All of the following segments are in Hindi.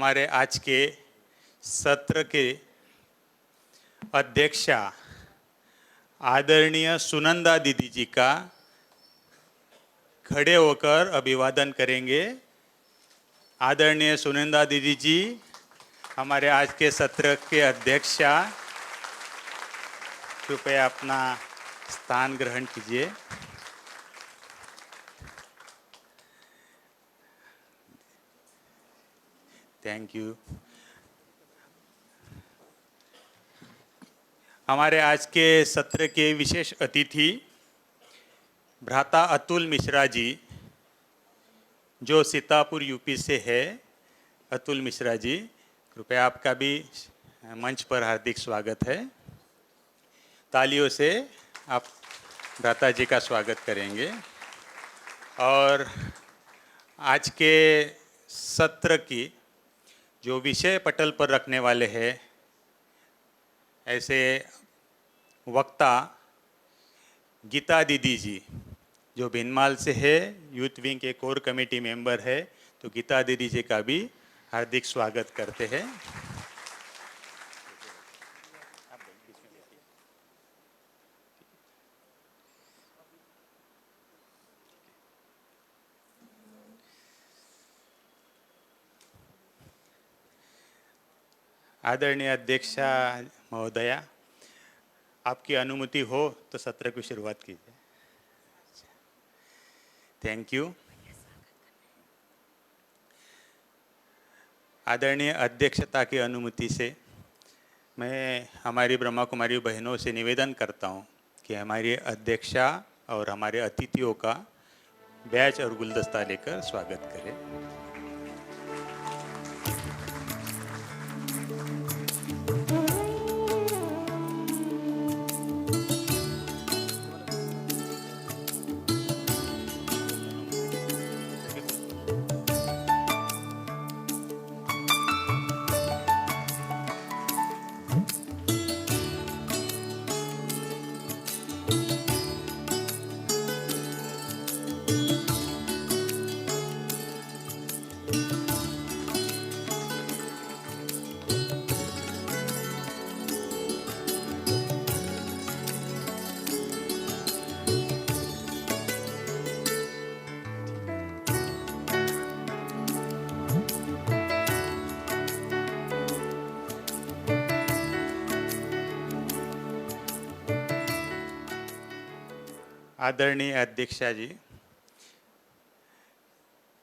हमारे आज के सत्र के अध्यक्षा आदरणीय सुनंदा दीदी जी का खड़े होकर अभिवादन करेंगे। आदरणीय सुनंदा दीदी जी हमारे आज के सत्र के अध्यक्षा, कृपया अपना स्थान ग्रहण कीजिए। Thank you. हमारे आज के सत्र के विशेष अतिथि भ्राता अतुल मिश्रा जी, जो सीतापुर यूपी से है। अतुल मिश्रा जी, कृपया आपका भी मंच पर हार्दिक स्वागत है। तालियों से आप भ्राता जी का स्वागत करेंगे। और आज के सत्र की जो विषय पटल पर रखने वाले हैं, ऐसे वक्ता गीता दीदी जी, जो भिनमाल से है, यूथ विंग के कोर कमेटी मेंबर है, तो गीता दीदी जी का भी हार्दिक स्वागत करते हैं। आदरणीय अध्यक्षा महोदया, आपकी अनुमति हो तो सत्र की शुरुआत कीजिए। Thank you. आदरणीय अध्यक्षता की अनुमति से मैं हमारी ब्रह्मा कुमारी बहनों से निवेदन करता हूं कि हमारी अध्यक्षा और हमारे अतिथियों का बैच और गुलदस्ता लेकर स्वागत करें। आदरणीय अध्यक्षा जी,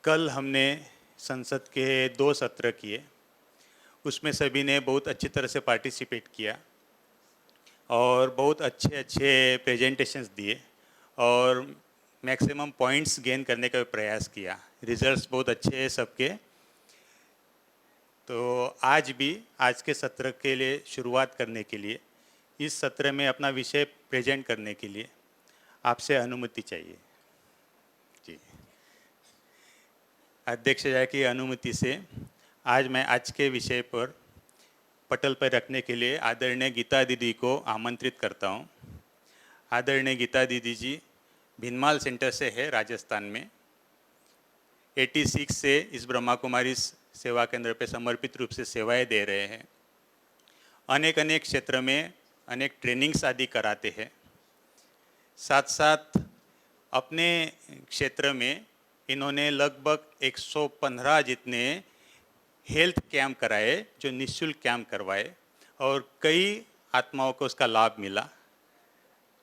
कल हमने संसद के 2 सत्र किए, उसमें सभी ने बहुत अच्छी तरह से पार्टिसिपेट किया और बहुत अच्छे प्रेजेंटेशंस दिए और मैक्सिमम पॉइंट्स गेन करने का प्रयास किया। रिजल्ट्स बहुत अच्छे हैं सबके। तो आज के सत्र के लिए शुरुआत करने के लिए, इस सत्र में अपना विषय प्रेजेंट करने के लिए आपसे अनुमति चाहिए। जी, अध्यक्ष जी की अनुमति से आज मैं आज के विषय पर पटल पर रखने के लिए आदरणीय गीता दीदी को आमंत्रित करता हूं। आदरणीय गीता दीदी जी भिनमाल सेंटर से है, राजस्थान में। 86 से इस ब्रह्मा कुमारी सेवा केंद्र पे समर्पित रूप से सेवाएं दे रहे हैं। अनेक क्षेत्र में अनेक ट्रेनिंग्स आदि कराते हैं। साथ साथ अपने क्षेत्र में इन्होंने लगभग 115 जितने हेल्थ कैंप कराए, जो निःशुल्क कैंप करवाए, और कई आत्माओं को उसका लाभ मिला।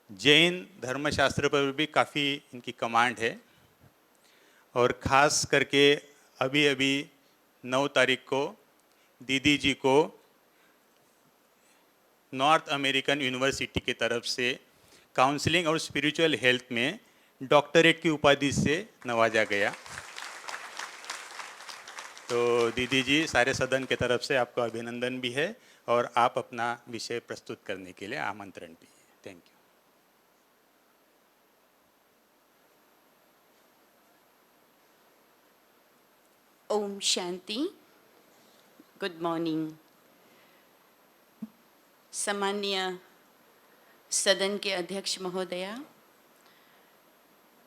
जैन धर्मशास्त्र पर भी काफ़ी इनकी कमांड है। और ख़ास करके अभी 9 तारीख को दीदी जी को नॉर्थ अमेरिकन यूनिवर्सिटी की तरफ से काउंसलिंग और स्पिरिचुअल हेल्थ में डॉक्टरेट की उपाधि से नवाजा गया। तो दीदी जी, सारे सदन की तरफ से आपको अभिनंदन भी है और आप अपना विषय प्रस्तुत करने के लिए आमंत्रण भी है। Thank you. Om Shanti. Good morning. सम्माननीय सदन के अध्यक्ष महोदया,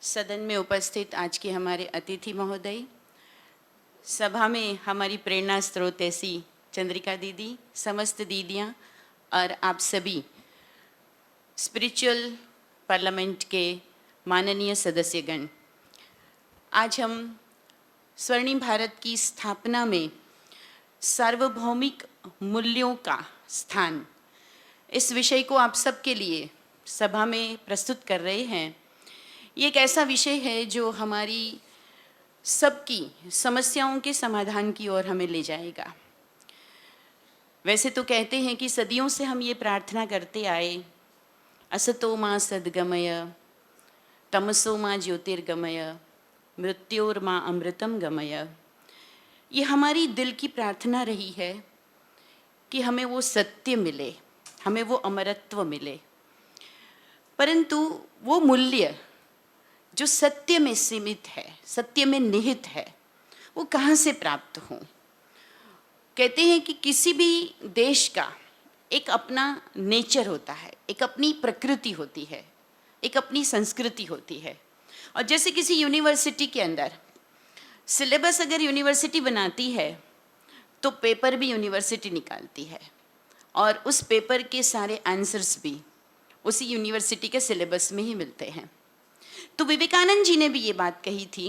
सदन में उपस्थित आज के हमारे अतिथि महोदय, सभा में हमारी प्रेरणा स्रोत ऐसी चंद्रिका दीदी, समस्त दीदियाँ और आप सभी स्पिरिचुअल पार्लियामेंट के माननीय सदस्यगण, आज हम स्वर्णिम भारत की स्थापना में सार्वभौमिक मूल्यों का स्थान, इस विषय को आप सबके लिए सभा में प्रस्तुत कर रहे हैं। ये एक ऐसा विषय है जो हमारी सबकी समस्याओं के समाधान की ओर हमें ले जाएगा। वैसे तो कहते हैं कि सदियों से हम ये प्रार्थना करते आए, असतो मां सद्गमय, तमसो मां ज्योतिर्गमय, मृत्योर्मा अमृतम गमय। ये हमारी दिल की प्रार्थना रही है कि हमें वो सत्य मिले, हमें वो अमरत्व मिले। परंतु वो मूल्य जो सत्य में सीमित है, सत्य में निहित है, वो कहाँ से प्राप्त हो? कहते हैं कि किसी भी देश का एक अपना नेचर होता है, एक अपनी प्रकृति होती है, एक अपनी संस्कृति होती है। और जैसे किसी यूनिवर्सिटी के अंदर सिलेबस अगर यूनिवर्सिटी बनाती है तो पेपर भी यूनिवर्सिटी निकालती है, और उस पेपर के सारे आंसर्स भी उसी यूनिवर्सिटी के सिलेबस में ही मिलते हैं। तो विवेकानंद जी ने भी ये बात कही थी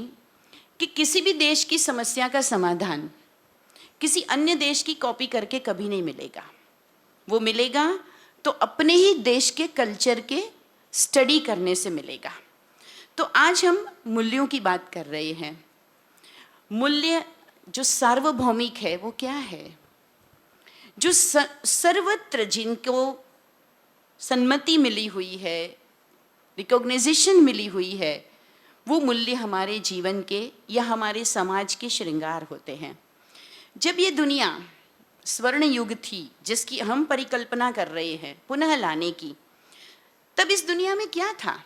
कि किसी भी देश की समस्या का समाधान किसी अन्य देश की कॉपी करके कभी नहीं मिलेगा। वो मिलेगा तो अपने ही देश के कल्चर के स्टडी करने से मिलेगा। तो आज हम मूल्यों की बात कर रहे हैं। मूल्य जो सार्वभौमिक है वो क्या है? जो सर्वत्र जिनको सम्मति मिली हुई है, रिकॉग्निशन मिली हुई है, वो मूल्य हमारे जीवन के या हमारे समाज के श्रृंगार होते हैं। जब ये दुनिया स्वर्ण युग थी जिसकी हम परिकल्पना कर रहे हैं पुनः लाने की, तब इस दुनिया में क्या था?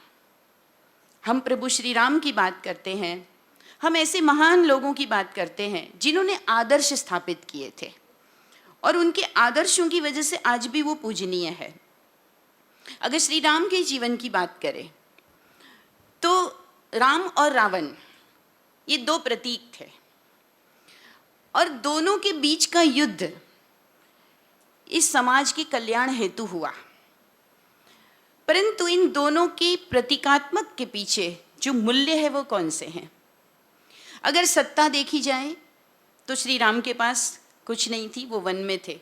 हम प्रभु श्री राम की बात करते हैं, हम ऐसे महान लोगों की बात करते हैं जिन्होंने आदर्श स्थापित किए थे, और उनके आदर्शों की वजह से आज भी वो पूजनीय है। अगर श्री राम के जीवन की बात करें तो राम और रावण ये दो प्रतीक थे, और दोनों के बीच का युद्ध इस समाज के कल्याण हेतु हुआ। परंतु इन दोनों के प्रतीकात्मक के पीछे जो मूल्य है वो कौन से हैं? अगर सत्ता देखी जाए तो श्री राम के पास कुछ नहीं थी, वो वन में थे,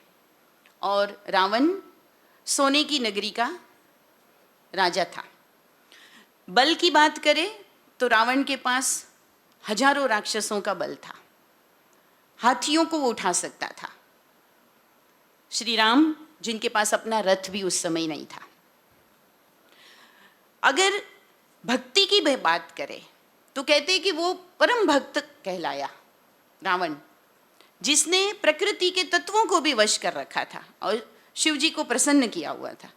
और रावण सोने की नगरी का राजा था। बल की बात करें तो रावण के पास हजारों राक्षसों का बल था, हाथियों को वो उठा सकता था। श्री राम जिनके पास अपना रथ भी उस समय नहीं था। अगर भक्ति की बात करें तो कहते हैं कि वो परम भक्त कहलाया रावण, जिसने प्रकृति के तत्वों को भी वश कर रखा था और शिव जी को प्रसन्न किया हुआ था।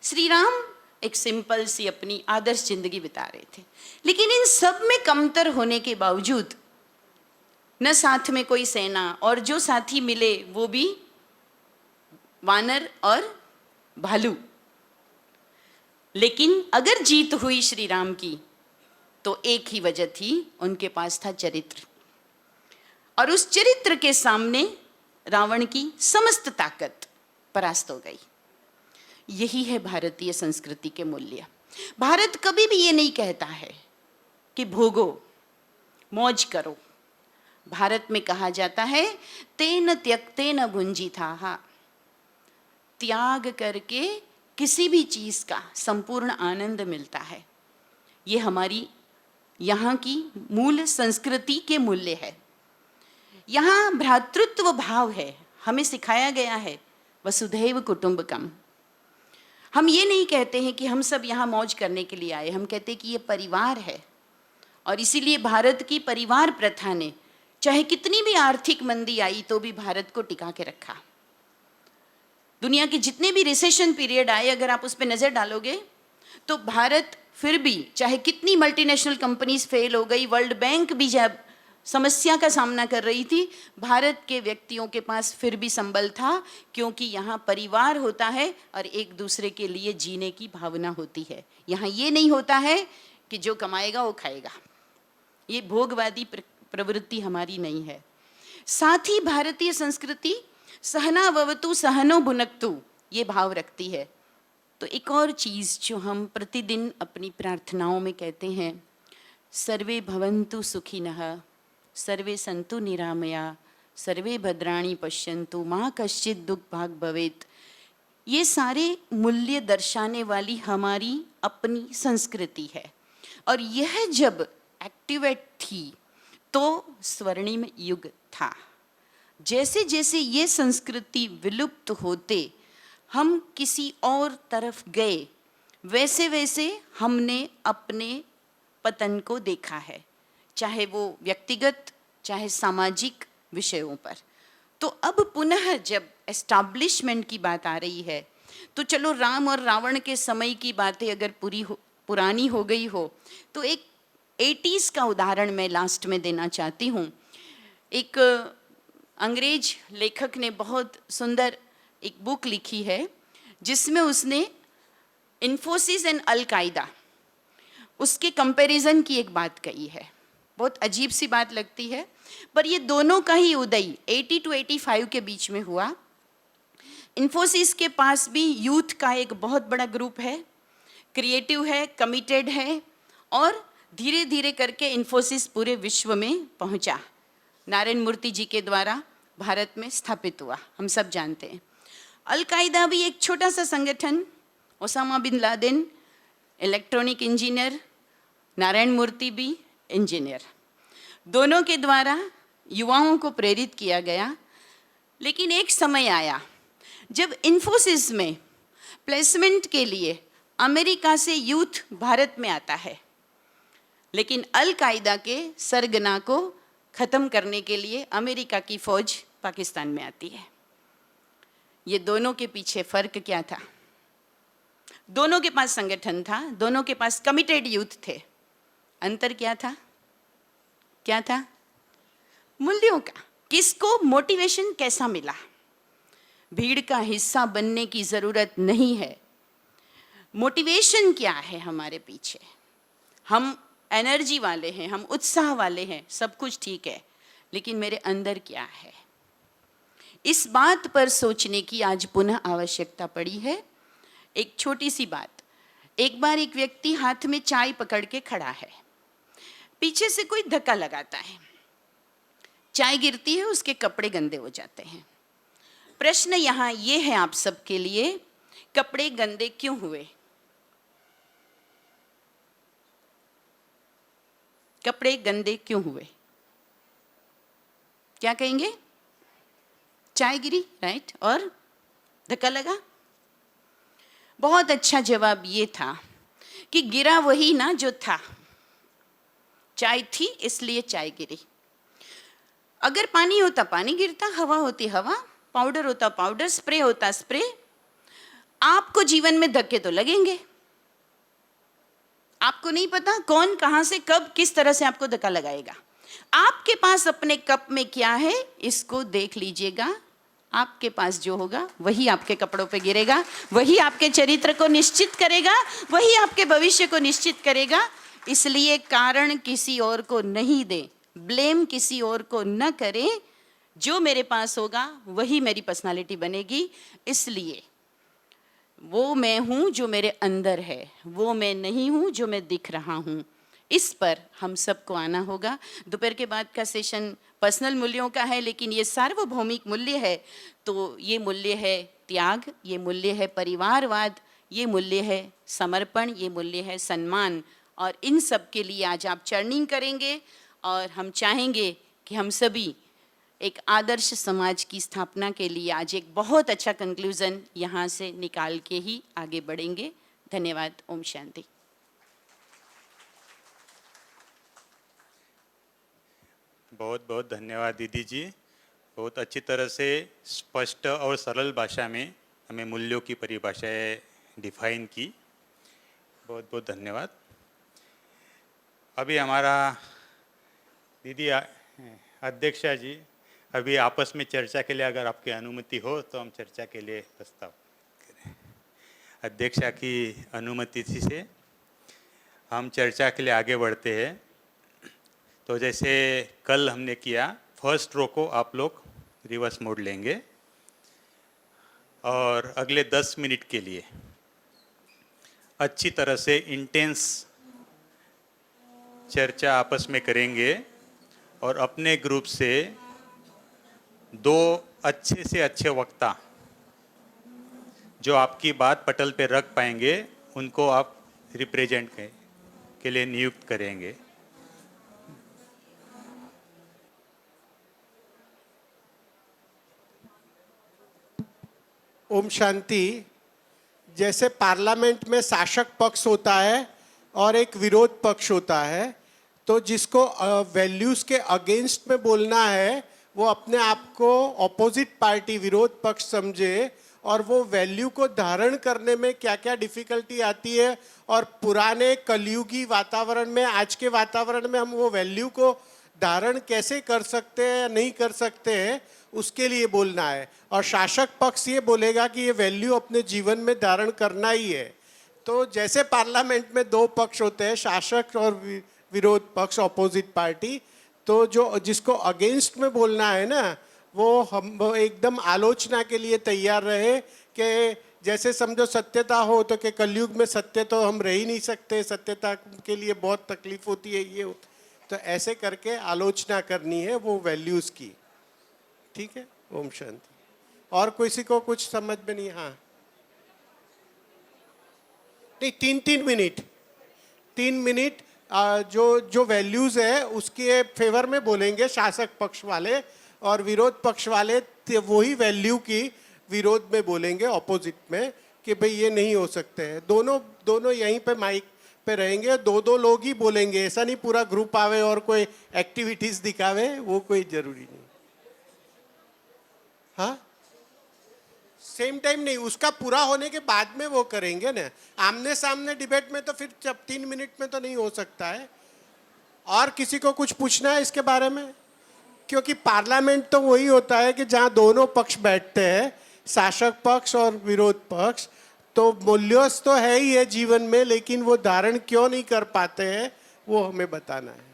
श्री राम एक सिंपल सी अपनी आदर्श जिंदगी बिता रहे थे, लेकिन इन सब में कमतर होने के बावजूद न साथ में कोई सेना, और जो साथी मिले वो भी वानर और भालू। लेकिन अगर जीत हुई श्री राम की तो एक ही वजह थी, उनके पास था चरित्र, और उस चरित्र के सामने रावण की समस्त ताकत परास्त हो गई। यही है भारतीय संस्कृति के मूल्य। भारत कभी भी ये नहीं कहता है कि भोगो, मौज करो। भारत में कहा जाता है तेन त्यक्तेन भुंजिताः, त्याग करके किसी भी चीज का संपूर्ण आनंद मिलता है। ये हमारी यहाँ की मूल संस्कृति के मूल्य है। यहाँ भ्रातृत्व भाव है, हमें सिखाया गया है वसुधैव कुटुंबकम। हम ये नहीं कहते हैं कि हम सब यहाँ मौज करने के लिए आए, हम कहते हैं कि ये परिवार है। और इसीलिए भारत की परिवार प्रथा ने चाहे कितनी भी आर्थिक मंदी आई तो भी भारत को टिका के रखा। दुनिया के जितने भी रिसेशन पीरियड आए, अगर आप उस पर नजर डालोगे तो भारत फिर भी, चाहे कितनी मल्टीनेशनल कंपनीज फेल हो गई, वर्ल्ड बैंक भी जब समस्या का सामना कर रही थी, भारत के व्यक्तियों के पास फिर भी संबल था, क्योंकि यहाँ परिवार होता है और एक दूसरे के लिए जीने की भावना होती है। यहाँ ये नहीं होता है कि जो कमाएगा वो खाएगा। ये भोगवादी प्रवृत्ति हमारी नहीं है। साथ ही भारतीय संस्कृति सहना भवतु सहनो भुनक्तु ये भाव रखती है। तो एक और चीज़ जो हम प्रतिदिन अपनी प्रार्थनाओं में कहते हैं, सर्वे भवन्तु सुखिनः, सर्वे सन्तु निरामया, सर्वे भद्राणि पश्यन्तु, माँ कश्चित् दुख भाग भवेत्। ये सारे मूल्य दर्शाने वाली हमारी अपनी संस्कृति है। और यह जब एक्टिवेट थी तो स्वर्णिम युग था। जैसे जैसे ये संस्कृति विलुप्त होते हम किसी और तरफ गए, वैसे वैसे हमने अपने पतन को देखा है, चाहे वो व्यक्तिगत चाहे सामाजिक विषयों पर। तो अब पुनः जब एस्टैब्लिशमेंट की बात आ रही है, तो चलो राम और रावण के समय की बातें अगर पुरानी हो गई हो, तो एक 80s का उदाहरण मैं लास्ट में देना चाहती हूँ। एक अंग्रेज लेखक ने बहुत सुंदर एक बुक लिखी है जिसमें उसने इन्फोसिस एंड अल कायदा उसके कंपैरिजन की एक बात कही है। बहुत अजीब सी बात लगती है, पर ये दोनों का ही उदय 80 to 85 के बीच में हुआ। इन्फोसिस के पास भी यूथ का एक बहुत बड़ा ग्रुप है, क्रिएटिव है, कमिटेड है, और धीरे धीरे करके इन्फोसिस पूरे विश्व में पहुंचा। नारायण मूर्ति जी के द्वारा भारत में स्थापित हुआ, हम सब जानते हैं। अल कायदा भी एक छोटा सा संगठन, Osama bin Laden electronic engineer, Narayan Murthy भी इंजीनियर, दोनों के द्वारा युवाओं को प्रेरित किया गया। लेकिन एक समय आया जब इन्फोसिस में प्लेसमेंट के लिए अमेरिका से यूथ भारत में आता है, लेकिन अल कायदा के सरगना को ख़त्म करने के लिए अमेरिका की फ़ौज पाकिस्तान में आती है। ये दोनों के पीछे फ़र्क क्या था? दोनों के पास संगठन था, दोनों के पास कमिटेड यूथ थे। अंतर क्या था? क्या था? मूल्यों का। किसको मोटिवेशन कैसा मिला? भीड़ का हिस्सा बनने की ज़रूरत नहीं है। मोटिवेशन क्या है हमारे पीछे? हम एनर्जी वाले हैं, हम उत्साह वाले हैं, सब कुछ ठीक है, लेकिन मेरे अंदर क्या है? इस बात पर सोचने की आज पुनः आवश्यकता पड़ी है। एक छोटी सी बात, एक बार एक व्यक्ति हाथ में चाय पकड़ के खड़ा है, पीछे से कोई धक्का लगाता है, चाय गिरती है, उसके कपड़े गंदे हो जाते हैं। प्रश्न यहाँ ये है आप सबके लिए, कपड़े गंदे क्यों हुए? कपड़े गंदे क्यों हुए? क्या कहेंगे? चाय गिरी, राइट, और धक्का लगा। बहुत अच्छा जवाब ये था कि गिरा वही ना जो था। चाय थी इसलिए चाय गिरी। अगर पानी होता पानी गिरता, हवा होती हवा, पाउडर होता पाउडर, स्प्रे होता स्प्रे। आपको जीवन में धक्के तो लगेंगे। आपको नहीं पता कौन कहां से कब किस तरह से आपको धक्का लगाएगा। आपके पास अपने कप में क्या है इसको देख लीजिएगा। आपके पास जो होगा वही आपके कपड़ों पे गिरेगा, वही आपके चरित्र को निश्चित करेगा, वही आपके भविष्य को निश्चित करेगा। इसलिए कारण किसी और को नहीं दें, ब्लेम किसी और को न करें। जो मेरे पास होगा वही मेरी पर्सनालिटी बनेगी। इसलिए वो मैं हूँ जो मेरे अंदर है, वो मैं नहीं हूँ जो मैं दिख रहा हूँ। इस पर हम सबको आना होगा। दोपहर के बाद का सेशन पर्सनल मूल्यों का है, लेकिन ये सार्वभौमिक मूल्य है। तो ये मूल्य है त्याग, ये मूल्य है परिवारवाद, ये मूल्य है समर्पण, ये मूल्य है सम्मान। और इन सब के लिए आज आप चर्निंग करेंगे और हम चाहेंगे कि हम सभी एक आदर्श समाज की स्थापना के लिए आज एक बहुत अच्छा कंक्लूजन यहाँ से निकाल के ही आगे बढ़ेंगे। धन्यवाद। ओम शांति। बहुत बहुत धन्यवाद दीदी जी। बहुत अच्छी तरह से स्पष्ट और सरल भाषा में हमें मूल्यों की परिभाषाएं डिफाइन की। बहुत बहुत धन्यवाद। अभी हमारा दीदी अध्यक्षा जी अभी आपस में चर्चा के लिए अगर आपकी अनुमति हो तो हम चर्चा के लिए प्रस्ताव करें। अध्यक्षा की अनुमति से हम चर्चा के लिए आगे बढ़ते हैं। तो जैसे कल हमने किया फर्स्ट रो को आप लोग रिवर्स मोड लेंगे और अगले 10 मिनट के लिए अच्छी तरह से इंटेंस चर्चा आपस में करेंगे और अपने ग्रुप से 2 अच्छे से अच्छे वक्ता जो आपकी बात पटल पे रख पाएंगे उनको आप रिप्रेजेंट के लिए नियुक्त करेंगे। ओम शांति। जैसे पार्लियामेंट में शासक पक्ष होता है और एक विरोध पक्ष होता है, तो जिसको वैल्यूज के अगेंस्ट में बोलना है वो अपने आप को ऑपोजिट पार्टी विरोध पक्ष समझे और वो वैल्यू को धारण करने में क्या क्या डिफिकल्टी आती है और पुराने कलयुगी वातावरण में आज के वातावरण में हम वो वैल्यू को धारण कैसे कर सकते हैं या नहीं कर सकते हैं उसके लिए बोलना है। और शासक पक्ष ये बोलेगा कि ये वैल्यू अपने जीवन में धारण करना ही है। तो जैसे पार्लियामेंट में 2 पक्ष होते हैं, शासक और विरोध पक्ष, ऑपोजिट पार्टी, तो जो जिसको अगेंस्ट में बोलना है ना वो हम एकदम आलोचना के लिए तैयार रहे कि जैसे समझो सत्यता हो तो कि कलयुग में सत्य तो हम रह ही नहीं सकते, सत्यता के लिए बहुत तकलीफ होती है, ये तो ऐसे करके आलोचना करनी है वो वैल्यूज की। ठीक है, ओम शांति। और किसी को कुछ समझ में नहीं? हाँ नहीं, 3 मिनट 3 मिनट जो वैल्यूज है उसके फेवर में बोलेंगे शासक पक्ष वाले, और विरोध पक्ष वाले वही वैल्यू की विरोध में बोलेंगे ऑपोजिट में कि भाई ये नहीं हो सकते हैं। दोनों यहीं पे माइक पे रहेंगे, 2 लोग ही बोलेंगे, ऐसा नहीं पूरा ग्रुप आवे और कोई एक्टिविटीज दिखावे, वो कोई जरूरी नहीं। हाँ, सेम टाइम नहीं, उसका पूरा होने के बाद में वो करेंगे ना। आमने सामने डिबेट में तो फिर 3 मिनट में तो नहीं हो सकता है। और किसी को कुछ पूछना है इसके बारे में? क्योंकि पार्लियामेंट तो वही होता है कि जहाँ दोनों पक्ष बैठते हैं, शासक पक्ष और विरोध पक्ष। तो मूल्यों तो है ही है जीवन में, लेकिन वो धारण क्यों नहीं कर पाते हैं वो हमें बताना है।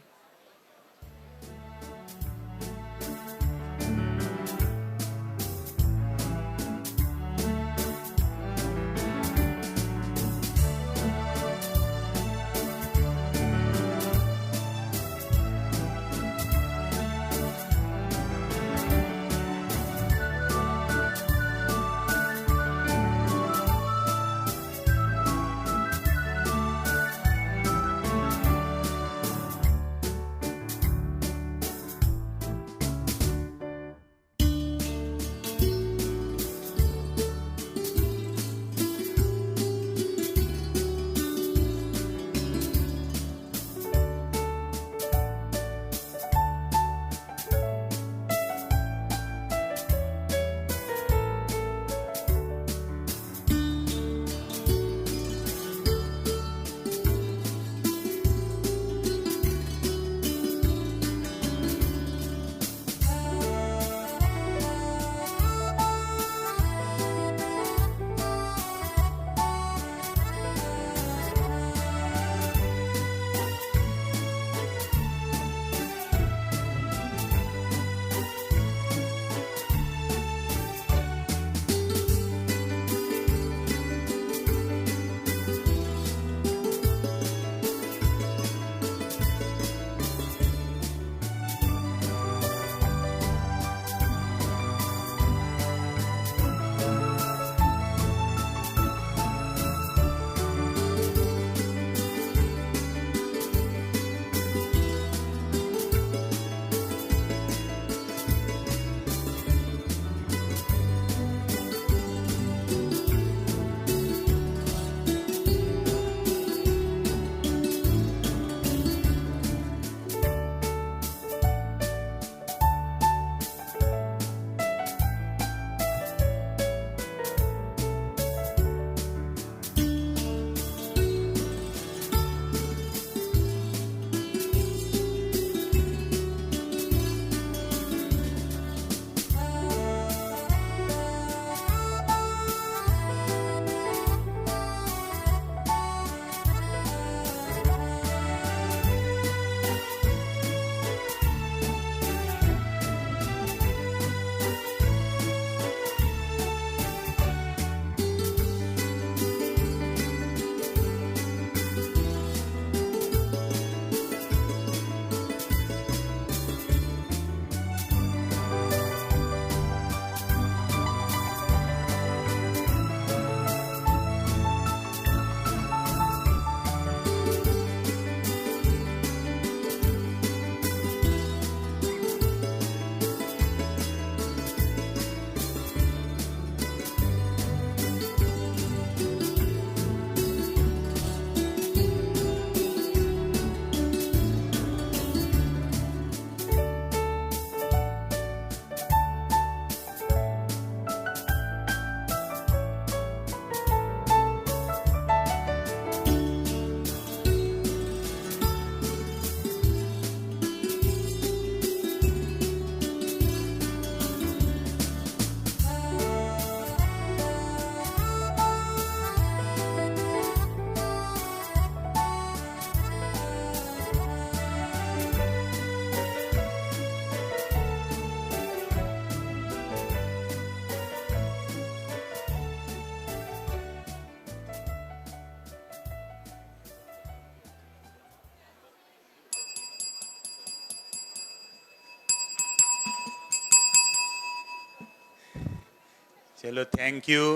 चलो थैंक यू।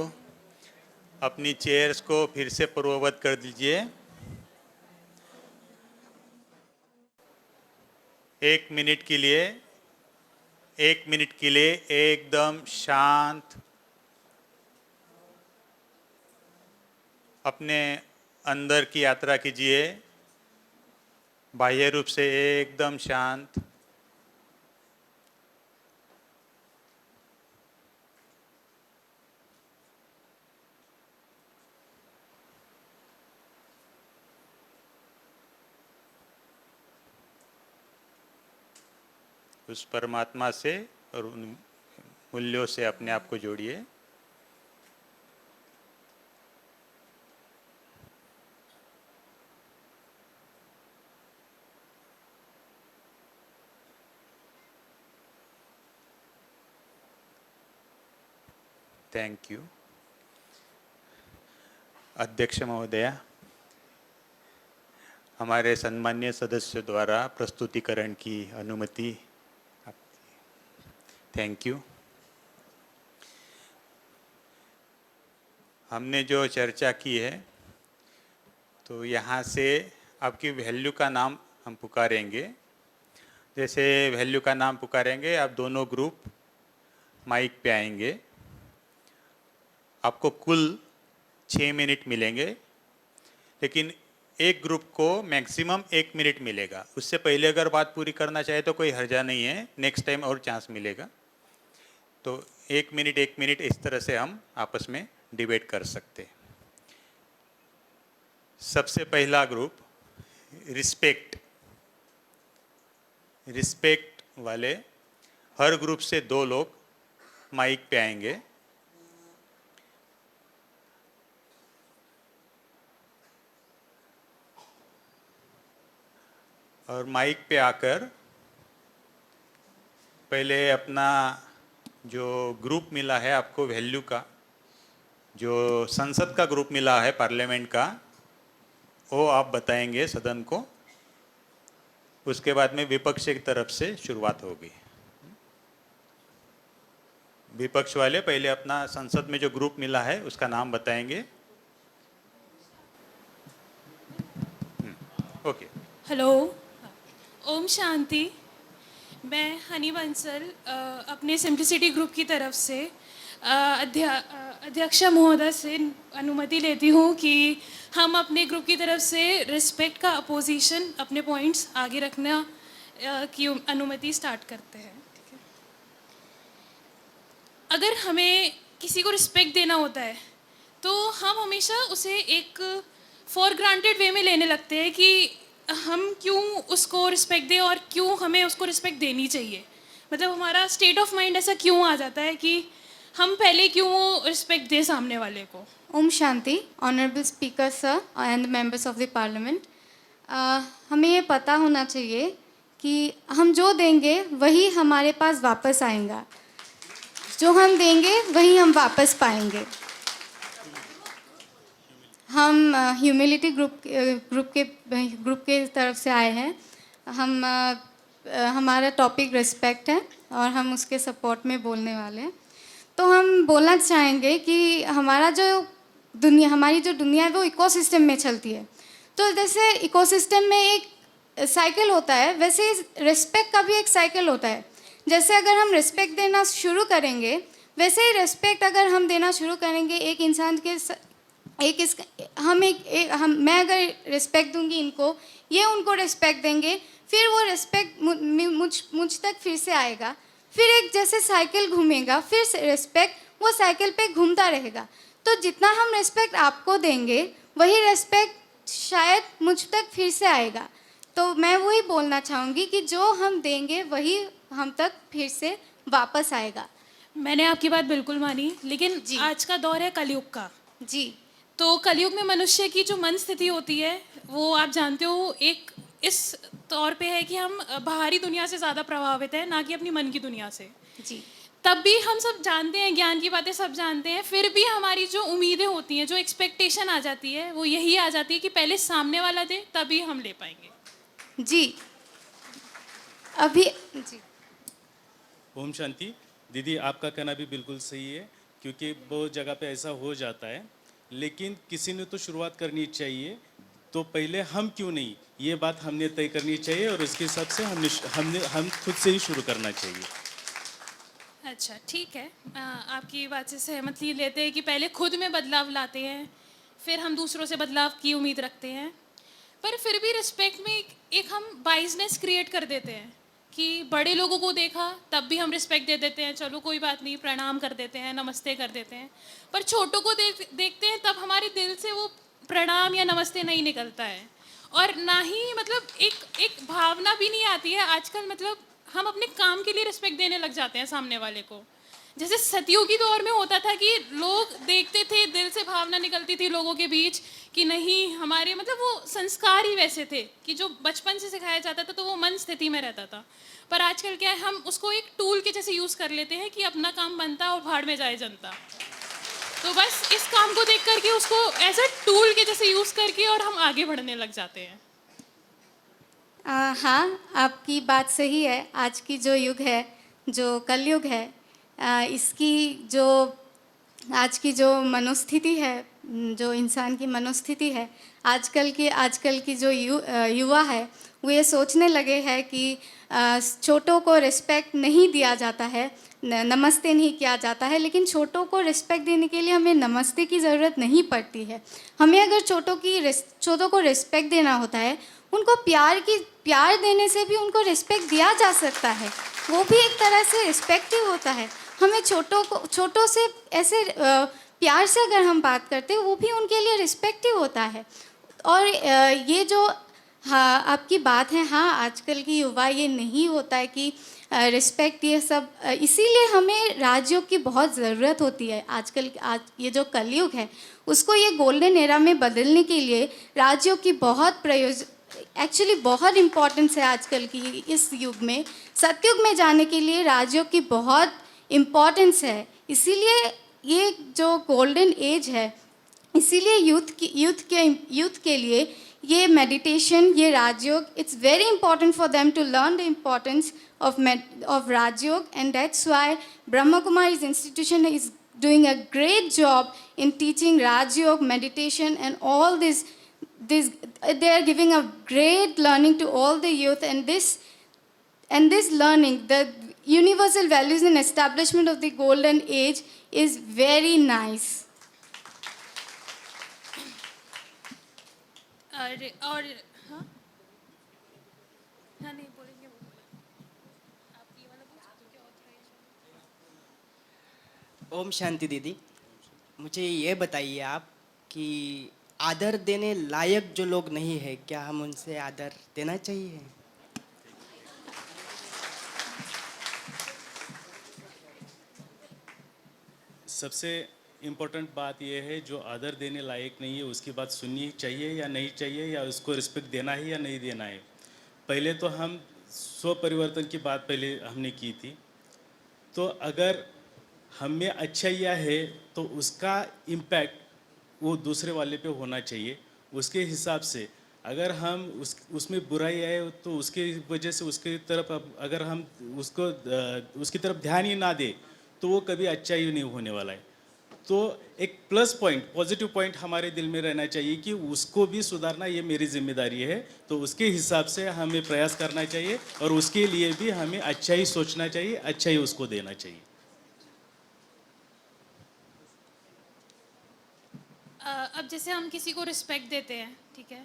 अपनी चेयर्स को फिर से पूर्ववत कर दीजिए। 1 मिनट के लिए, 1 मिनट के लिए एकदम शांत, अपने अंदर की यात्रा कीजिए, बाह्य रूप से एकदम शांत। उस परमात्मा से और उन मूल्यों से अपने आप को जोड़िए। Thank you. अध्यक्ष महोदया, हमारे सम्मान्य सदस्यों द्वारा प्रस्तुतिकरण की अनुमति। Thank you. हमने जो चर्चा की है, तो यहाँ से आपकी वैल्यू का नाम हम पुकारेंगे। जैसे वैल्यू का नाम पुकारेंगे, आप दोनों ग्रुप माइक पे आएंगे। आपको कुल 6 मिनट मिलेंगे, लेकिन एक ग्रुप को मैक्सिमम 1 मिनट मिलेगा। उससे पहले अगर बात पूरी करना चाहे तो कोई हर्जा नहीं है, नेक्स्ट टाइम और चांस मिलेगा। तो 1 मिनट 1 मिनट इस तरह से हम आपस में डिबेट कर सकते हैं। सबसे पहला ग्रुप रिस्पेक्ट वाले, हर ग्रुप से 2 लोग माइक पे आएंगे। और माइक पे आकर पहले अपना जो ग्रुप मिला है आपको वैल्यू का, जो संसद का ग्रुप मिला है पार्लियामेंट का, वो आप बताएंगे सदन को। उसके बाद में विपक्ष की तरफ से शुरुआत होगी। विपक्ष वाले पहले अपना संसद में जो ग्रुप मिला है उसका नाम बताएंगे। ओके। हेलो, ओम शांति। मैं हनी बंसल अपने सिंप्लिसिटी ग्रुप की तरफ से अध्यक्ष महोदय से अनुमति लेती हूँ कि हम अपने ग्रुप की तरफ से रिस्पेक्ट का अपोजिशन, अपने पॉइंट्स आगे रखना की अनुमति स्टार्ट करते हैं। ठीक है। अगर हमें किसी को रिस्पेक्ट देना होता है तो हम हमेशा उसे एक फॉर ग्रांटेड वे में लेने लगते हैं कि हम क्यों उसको रिस्पेक्ट दें और क्यों हमें उसको रिस्पेक्ट देनी चाहिए। मतलब हमारा स्टेट ऑफ माइंड ऐसा क्यों आ जाता है कि हम पहले क्यों रिस्पेक्ट दें सामने वाले को। Om Shanti, honourable speaker sir and members of the parliament. हमें ये पता होना चाहिए कि हम जो देंगे वही हमारे पास वापस आएगा, जो हम देंगे वही हम वापस पाएंगे। हम ह्यूमिलिटी ग्रुप के तरफ से आए हैं। हमारा टॉपिक रिस्पेक्ट है और हम उसके सपोर्ट में बोलने वाले हैं। तो हम बोलना चाहेंगे कि हमारी जो दुनिया है वो इकोसिस्टम में चलती है। तो जैसे इकोसिस्टम में एक साइकिल होता है, वैसे रिस्पेक्ट का भी एक साइकिल होता है। जैसे अगर हम रिस्पेक्ट देना शुरू करेंगे, वैसे ही रिस्पेक्ट अगर हम देना शुरू करेंगे एक इंसान के मैं अगर रिस्पेक्ट दूंगी इनको, ये उनको रिस्पेक्ट देंगे, फिर वो रिस्पेक्ट मुझ तक फिर से आएगा। फिर एक जैसे साइकिल घूमेगा, फिर रिस्पेक्ट वो साइकिल पे घूमता रहेगा। तो जितना हम रिस्पेक्ट आपको देंगे वही रिस्पेक्ट शायद मुझ तक फिर से आएगा। तो मैं वही बोलना चाहूँगी कि जो हम देंगे वही हम तक फिर से वापस आएगा। मैंने आपकी बात बिल्कुल मानी, लेकिन आज का दौर है कलयुग का। जी। तो कलयुग में मनुष्य की जो मन स्थिति होती है वो आप जानते हो, एक इस तौर पे है कि हम बाहरी दुनिया से ज़्यादा प्रभावित हैं, ना कि अपनी मन की दुनिया से। जी। तब भी हम सब जानते हैं, ज्ञान की बातें सब जानते हैं, फिर भी हमारी जो उम्मीदें होती हैं, जो एक्सपेक्टेशन आ जाती है, वो यही आ जाती है कि पहले सामने वाला दे तभी हम ले पाएंगे। जी। अभी जी। ओम शांति। दीदी, आपका कहना भी बिल्कुल सही है क्योंकि बहुत जगह पे ऐसा हो जाता है, लेकिन किसी ने तो शुरुआत करनी चाहिए, तो पहले हम क्यों नहीं, ये बात हमने तय करनी चाहिए और उसके हिसाब से हम खुद से ही शुरू करना चाहिए। अच्छा ठीक है, आपकी बात से सहमत ही लेते हैं कि पहले खुद में बदलाव लाते हैं, फिर हम दूसरों से बदलाव की उम्मीद रखते हैं। पर फिर भी रिस्पेक्ट में एक हम बाइजनेस क्रिएट कर देते हैं कि बड़े लोगों को देखा तब भी हम रिस्पेक्ट दे देते हैं, चलो कोई बात नहीं, प्रणाम कर देते हैं, नमस्ते कर देते हैं। पर छोटों को देखते हैं तब हमारे दिल से वो प्रणाम या नमस्ते नहीं निकलता है, और ना ही मतलब एक भावना भी नहीं आती है आजकल। मतलब हम अपने काम के लिए रिस्पेक्ट देने लग जाते हैं सामने वाले को। जैसे सतयुगी दौर में होता था कि लोग देखते थे, दिल से भावना निकलती थी लोगों के बीच कि नहीं, हमारे मतलब वो संस्कार ही वैसे थे कि जो बचपन से सिखाया जाता था तो वो मन स्थिति में रहता था। पर आजकल क्या है, हम उसको एक टूल के जैसे यूज़ कर लेते हैं कि अपना काम बनता और भाड़ में जाए जनता। तो बस इस काम को देख करके उसको एज अ टूल के जैसे यूज़ करके और हम आगे बढ़ने लग जाते हैं। हाँ, आपकी बात सही है। आज की जो युग है, जो कलयुग है, इसकी जो आज की जो मनोस्थिति है, जो इंसान की मनोस्थिति है, आजकल की जो युवा है, वो ये सोचने लगे हैं कि छोटों को रिस्पेक्ट नहीं दिया जाता है, नमस्ते नहीं किया जाता है। लेकिन छोटों को रिस्पेक्ट देने के लिए हमें नमस्ते की ज़रूरत नहीं पड़ती है। हमें अगर छोटों को रिस्पेक्ट देना होता है, उनको प्यार देने से भी उनको रिस्पेक्ट दिया जा सकता है। वो भी एक तरह से रिस्पेक्ट ही होता है। हमें छोटों से ऐसे प्यार से अगर हम बात करते हैं, वो भी उनके लिए रिस्पेक्ट ही होता है। और ये जो हाँ आपकी बात है, हाँ आजकल की युवा ये नहीं होता है कि रिस्पेक्ट ये सब, इसीलिए हमें राजयोग की बहुत ज़रूरत होती है। आज ये जो कलयुग है, उसको ये गोल्डन एरा में बदलने के लिए राजयोग की बहुत एक्चुअली बहुत इम्पोर्टेंस है आजकल की इस युग में। सतयुग में जाने के लिए राजयोग की बहुत इम्पोर्टेंस है। इसीलिए ये जो गोल्डन एज है, इसीलिए यूथ के लिए ये मेडिटेशन, ये Rajyoga, it's very important for them to learn the importance of Rajयोग, and that's why Brahma Kumari's institution is doing a great job in teaching Rajयोग, meditation, and all this. They are giving a great learning to all the youth, and this learning, the universal values and establishment of the golden age, is very nice. और हाँ हाँ, नहीं बोलेंगे वो। आप ये वाला पूछ सकते हो क्या, authorization? ओम शांति दीदी, मुझे ये बताइए आप कि आदर देने लायक जो लोग नहीं है, क्या हम उनसे आदर देना चाहिए? सबसे इम्पोर्टेंट बात यह है, जो आदर देने लायक नहीं है उसकी बात सुननी चाहिए या नहीं चाहिए, या उसको रिस्पेक्ट देना है या नहीं देना है। पहले तो हम स्व परिवर्तन की बात पहले हमने की थी। तो अगर हम में अच्छाइयाँ है तो उसका इम्पैक्ट वो दूसरे वाले पे होना चाहिए। उसके हिसाब से अगर हम उसमें बुराई है तो उसके वजह से उसके तरफ अगर हम उसकी तरफ ध्यान ही ना दे तो वो कभी अच्छा ही नहीं होने वाला है। तो एक प्लस पॉइंट, पॉजिटिव पॉइंट हमारे दिल में रहना चाहिए कि उसको भी सुधारना ये मेरी जिम्मेदारी है, तो उसके हिसाब से हमें प्रयास करना चाहिए और उसके लिए भी हमें अच्छा ही सोचना चाहिए, अच्छा ही उसको देना चाहिए। अब जैसे हम किसी को रिस्पेक्ट देते हैं, ठीक है,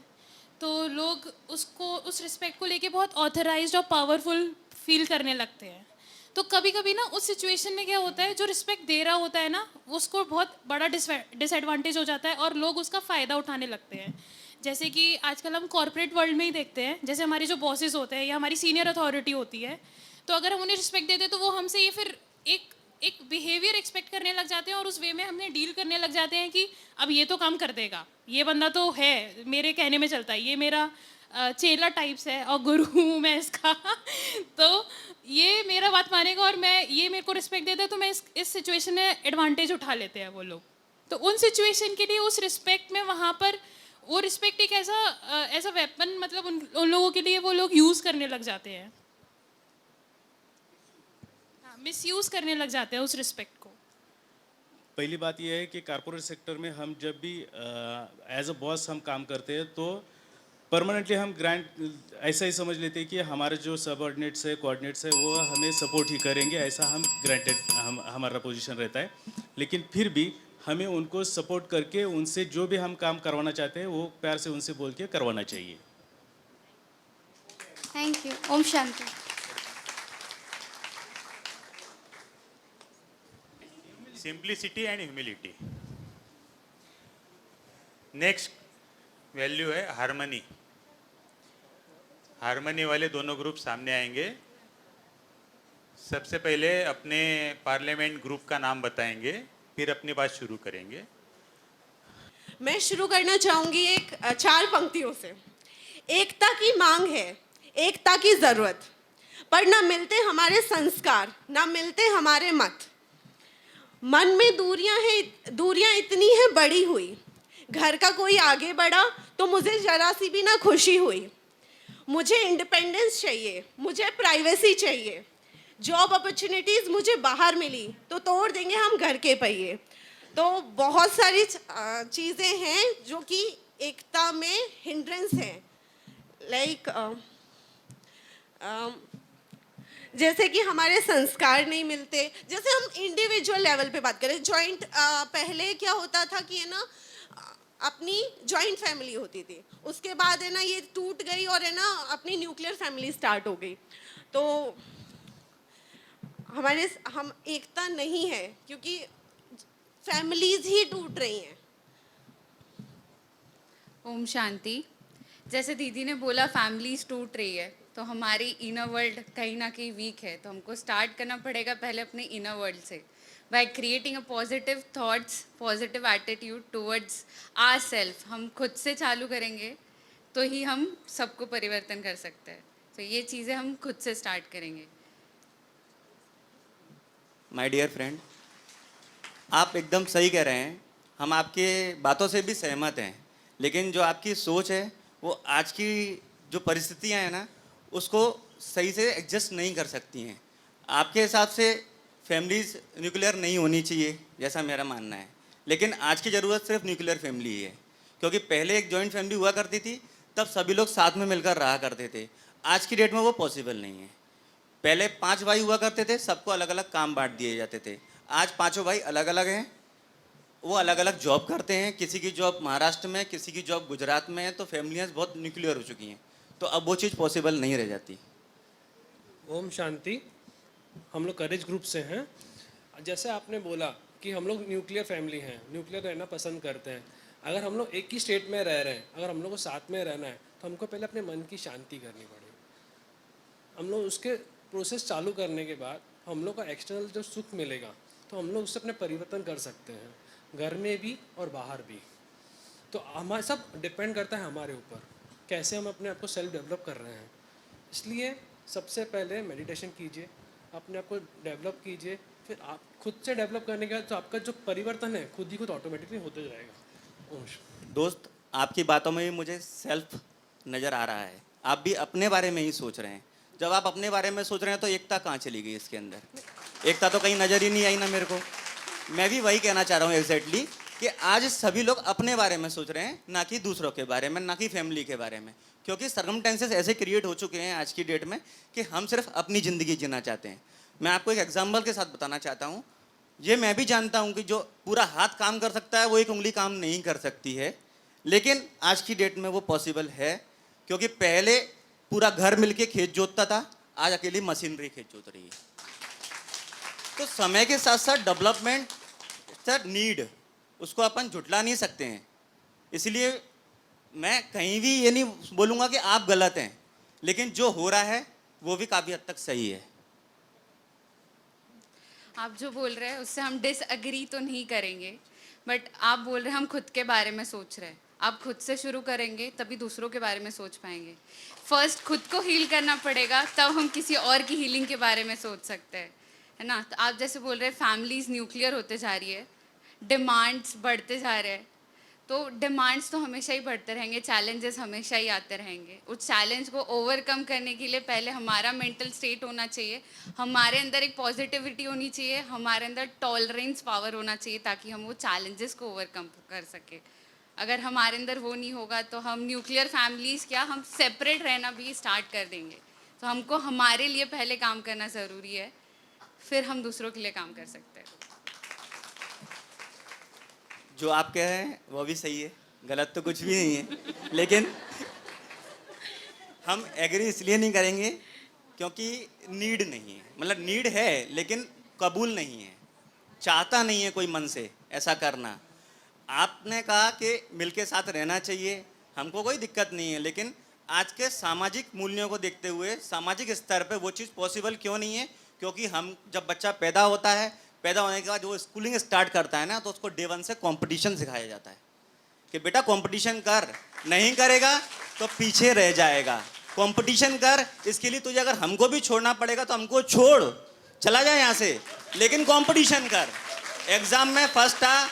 तो लोग उस रिस्पेक्ट को लेके बहुत ऑथराइज्ड और पावरफुल फील करने लगते हैं। तो कभी कभी ना उस सिचुएशन में क्या होता है, जो रिस्पेक्ट दे रहा होता है ना, उसको बहुत बड़ा डिसएडवांटेज हो जाता है और लोग उसका फ़ायदा उठाने लगते हैं। जैसे कि आजकल हम कॉर्पोरेट वर्ल्ड में ही देखते हैं, जैसे हमारे जो बॉसेस होते हैं या हमारी सीनियर अथॉरिटी होती है, तो अगर हम उन्हें रिस्पेक्ट देते हैं तो वो हमसे ये फिर एक बिहेवियर एक्सपेक्ट करने लग जाते हैं और उस वे में हमने डील करने लग जाते हैं कि अब ये तो काम कर देगा, ये बंदा तो है, मेरे कहने में चलता है, ये मेरा चेला टाइप्स है और गुरु हूँ मैं इसका तो ये मेरा बात मानेगा और ये मेरे को रिस्पेक्ट देता है, तो मैं इस सिचुएशन में एडवांटेज उठा लेते हैं वो लोग। तो उन सिचुएशन के लिए उस रिस्पेक्ट में वहाँ पर वो रिस्पेक्ट एक ऐसा वेपन, मतलब उन लोगों के लिए वो लोग यूज़ करने लग जाते हैं, मिसयूज़ करने लग जाते हैं उस रिस्पेक्ट को। पहली बात यह है कि कॉरपोरेट सेक्टर में हम जब भी एज अ बॉस हम काम करते हैं तो परमानेंटली हम ग्रांट ऐसा ही समझ लेते हैं कि हमारे जो सबऑर्डिनेट्स है कोऑर्डिनेट्स है वो हमें सपोर्ट ही करेंगे, ऐसा हम ग्रांटेड हमारा पोजीशन रहता है। लेकिन फिर भी हमें उनको सपोर्ट करके उनसे जो भी हम काम करवाना चाहते हैं वो प्यार से उनसे बोल के करवाना चाहिए। Thank you. Om Shanti. Simplicity and humility. Next value है हार्मनी। हार्मनी वाले दोनों ग्रुप सामने आएंगे। सबसे पहले अपने पार्लियामेंट ग्रुप का नाम बताएंगे, फिर अपनी बात शुरू करेंगे। मैं शुरू करना चाहूंगी एक 4 पंक्तियों से। एकता की मांग है, एकता की जरूरत, पर ना मिलते हमारे संस्कार, ना मिलते हमारे मत। मन में दूरियां इतनी है बड़ी हुई। घर का कोई आगे बढ़ा तो मुझे जरा सी भी ना खुशी हुई। मुझे इंडिपेंडेंस चाहिए, मुझे प्राइवेसी चाहिए। जॉब अपॉर्चुनिटीज़ मुझे बाहर मिली तो तोड़ देंगे हम घर के पहिए। तो बहुत सारी चीज़ें हैं जो कि एकता में हिंड्रेंस हैं। लाइक जैसे कि हमारे संस्कार नहीं मिलते। जैसे हम इंडिविजुअल लेवल पे बात करें, जॉइंट पहले क्या होता था कि है ना अपनी जॉइंट फैमिली होती थी, उसके बाद है ना ये टूट गई और है ना अपनी न्यूक्लियर फैमिली स्टार्ट हो गई। तो हम एकता नहीं है क्योंकि फैमिलीज ही टूट रही हैं। ओम शांति। जैसे दीदी ने बोला फैमिलीज टूट रही है, तो हमारी इनर वर्ल्ड कहीं ना कहीं वीक है, तो हमको स्टार्ट करना पड़ेगा पहले अपने इनर वर्ल्ड से, by creating a positive thoughts, positive attitude towards our self. हम खुद से चालू करेंगे तो ही हम सबको परिवर्तन कर सकते हैं। तो ये चीज़ें हम खुद से स्टार्ट करेंगे। माय डियर फ्रेंड, आप एकदम सही कह रहे हैं, हम आपके बातों से भी सहमत हैं, लेकिन जो आपकी सोच है वो आज की जो परिस्थितियां हैं ना उसको सही से एडजस्ट नहीं कर सकती हैं। आपके हिसाब से फैमिलीज न्यूक्लियर नहीं होनी चाहिए जैसा मेरा मानना है, लेकिन आज की ज़रूरत सिर्फ न्यूक्लियर फैमिली ही है, क्योंकि पहले एक जॉइंट फैमिली हुआ करती थी, तब सभी लोग साथ में मिलकर रहा करते थे। आज की डेट में वो पॉसिबल नहीं है। पहले 5 भाई हुआ करते थे, सबको अलग अलग काम बांट दिए जाते थे। आज 5 भाई अलग अलग हैं, वो अलग अलग जॉब करते हैं, किसी की जॉब महाराष्ट्र में, किसी की जॉब गुजरात में है, तो फैमिलियाँ बहुत न्यूक्लियर हो चुकी हैं, तो अब वो चीज़ पॉसिबल नहीं रह जाती। ओम शांति। हम लोग करेज ग्रुप से हैं। जैसे आपने बोला कि हम लोग न्यूक्लियर फैमिली हैं, न्यूक्लियर रहना पसंद करते हैं। अगर हम लोग एक ही स्टेट में रह रहे हैं, अगर हम लोग को साथ में रहना है, तो हमको पहले अपने मन की शांति करनी पड़ेगी। हम लोग उसके प्रोसेस चालू करने के बाद हम लोग का एक्सटर्नल जो सुख मिलेगा, तो हम लोग उससे अपने परिवर्तन कर सकते हैं, घर में भी और बाहर भी। तो हमारा सब डिपेंड करता है हमारे ऊपर, कैसे हम अपने आप को सेल्फ डेवलप कर रहे हैं। इसलिए सबसे पहले मेडिटेशन कीजिए, अपने आप को डेवलप कीजिए, फिर आप खुद से डेवलप करने के बाद तो आपका जो परिवर्तन है खुद ही खुद ऑटोमेटिकली होते जाएगा। दोस्त, आपकी बातों में भी मुझे सेल्फ नज़र आ रहा है। आप भी अपने बारे में ही सोच रहे हैं। जब आप अपने बारे में सोच रहे हैं तो एकता कहाँ चली गई इसके अंदर? एकता तो कहीं नज़र ही नहीं आई ना मेरे को। मैं भी वही कहना चाह रहा हूँ एग्जैक्टली कि आज सभी लोग अपने बारे में सोच रहे हैं, ना कि दूसरों के बारे में, ना कि फैमिली के बारे में, क्योंकि सर्कमस्टेंसेस ऐसे क्रिएट हो चुके हैं आज की डेट में कि हम सिर्फ अपनी ज़िंदगी जीना चाहते हैं। मैं आपको एक एग्जाम्पल के साथ बताना चाहता हूँ। ये मैं भी जानता हूँ कि जो पूरा हाथ काम कर सकता है वो एक उंगली काम नहीं कर सकती है, लेकिन आज की डेट में वो पॉसिबल है, क्योंकि पहले पूरा घर मिलके खेत जोतता था, आज अकेली मशीनरी खेत जोत रही है। तो समय के साथ साथ डेवलपमेंट सर नीड, उसको अपन झुटला नहीं सकते हैं। इसलिए मैं कहीं भी ये नहीं बोलूँगा कि आप गलत हैं, लेकिन जो हो रहा है वो भी काफ़ी हद तक सही है। आप जो बोल रहे हैं उससे हम डिसएग्री तो नहीं करेंगे, बट आप बोल रहे हैं हम खुद के बारे में सोच रहे हैं। आप खुद से शुरू करेंगे तभी दूसरों के बारे में सोच पाएंगे। फर्स्ट खुद को हील करना पड़ेगा, तब हम किसी और की हीलिंग के बारे में सोच सकते हैं, है ना। तो आप जैसे बोल रहे हैं फैमिलीज न्यूक्लियर होते जा रही है, डिमांड्स बढ़ते जा रहे हैं, तो डिमांड्स तो हमेशा ही बढ़ते रहेंगे, चैलेंजेस हमेशा ही आते रहेंगे। उस चैलेंज को ओवरकम करने के लिए पहले हमारा मेंटल स्टेट होना चाहिए, हमारे अंदर एक पॉजिटिविटी होनी चाहिए, हमारे अंदर टॉलरेंस पावर होना चाहिए, ताकि हम वो चैलेंजेस को ओवरकम कर सके। अगर हमारे अंदर वो नहीं होगा तो हम न्यूक्लियर फैमिलीज़ क्या, हम सेपरेट रहना भी स्टार्ट कर देंगे। तो हमको हमारे लिए पहले काम करना ज़रूरी है, फिर हम दूसरों के लिए काम कर सकते हैं। जो आप कह रहे हैं वो भी सही है, गलत तो कुछ भी नहीं है, लेकिन हम एग्री इसलिए नहीं करेंगे क्योंकि नीड नहीं है। मतलब नीड है लेकिन कबूल नहीं है, चाहता नहीं है कोई मन से ऐसा करना। आपने कहा कि मिलके साथ रहना चाहिए, हमको कोई दिक्कत नहीं है, लेकिन आज के सामाजिक मूल्यों को देखते हुए सामाजिक स्तर पे वो चीज़ पॉसिबल क्यों नहीं है? क्योंकि हम जब बच्चा पैदा होता है, पैदा होने के बाद वो स्कूलिंग स्टार्ट करता है ना, तो उसको डे 1 से कंपटीशन सिखाया जाता है कि बेटा कंपटीशन कर, नहीं करेगा तो पीछे रह जाएगा, कंपटीशन कर। इसके लिए तुझे अगर हमको भी छोड़ना पड़ेगा तो हमको छोड़, चला जा यहाँ से, लेकिन कंपटीशन कर। एग्ज़ाम में फर्स्ट आ,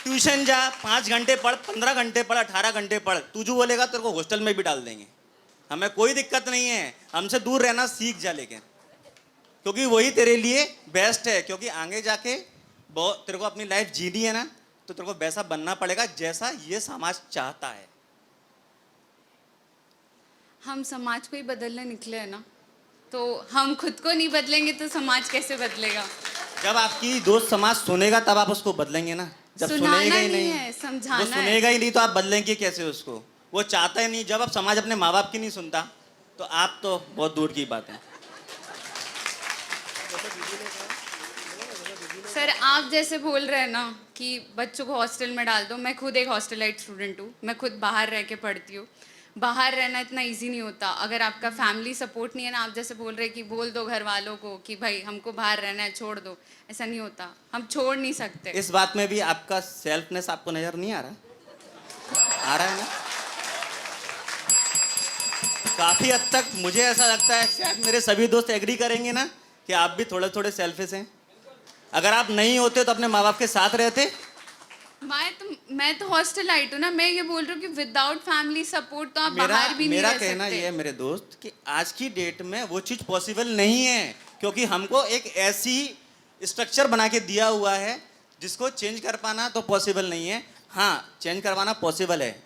ट्यूशन जा, 5 घंटे पढ़, 15 घंटे पढ़, 18 घंटे पढ़। तू जो बोलेगा तेरे को हॉस्टल में भी डाल देंगे, हमें कोई दिक्कत नहीं है, हमसे दूर रहना सीख जा, लेकिन क्योंकि वही तेरे लिए बेस्ट है। क्योंकि आगे जाके बहुत तेरे को अपनी लाइफ जीनी है ना, तो तेरे को वैसा बनना पड़ेगा जैसा ये समाज चाहता है। हम समाज को ही बदलने निकले हैं ना, तो हम खुद को नहीं बदलेंगे तो समाज कैसे बदलेगा? जब आपकी दोस्त समाज सुनेगा तब आप उसको बदलेंगे ना, जब सुनाना सुनेगा ही नहीं नहीं है, समझाना वो है। सुनेगा ही नहीं तो आप बदलेंगे कैसे उसको? वो चाहता ही नहीं। जब आप समाज अपने माँ बाप की नहीं सुनता तो आप तो बहुत दूर की बात है। सर आप जैसे बोल रहे हैं ना कि बच्चों को हॉस्टल में डाल दो, मैं खुद एक हॉस्टलाइट स्टूडेंट हूँ, मैं खुद बाहर रह के पढ़ती हूँ। बाहर रहना इतना इजी नहीं होता अगर आपका फैमिली सपोर्ट नहीं है ना। आप जैसे बोल रहे कि बोल दो घर वालों को कि भाई हमको बाहर रहना है, छोड़ दो, ऐसा नहीं होता, हम छोड़ नहीं सकते। इस बात में भी आपका सेल्फनेस आपको नजर नहीं आ रहा? आ रहा है ना? काफी हद तक मुझे ऐसा लगता है, शायद मेरे सभी दोस्त एग्री करेंगे ना कि आप भी थोड़े थोड़े सेल्फिश हैं। अगर आप नहीं होते तो अपने माँ बाप के साथ रहते। मैं तो हॉस्टल आइट हूँ ना, मैं ये बोल रही हूँ कि विदाउट फैमिली सपोर्ट तो आप बाहर भी नहीं रह सकते। मेरा कहना ये है मेरे दोस्त कि आज की डेट में वो चीज़ पॉसिबल नहीं है, क्योंकि हमको एक ऐसी स्ट्रक्चर बना के दिया हुआ है जिसको चेंज कर पाना तो पॉसिबल नहीं है। हाँ, चेंज करवाना पॉसिबल है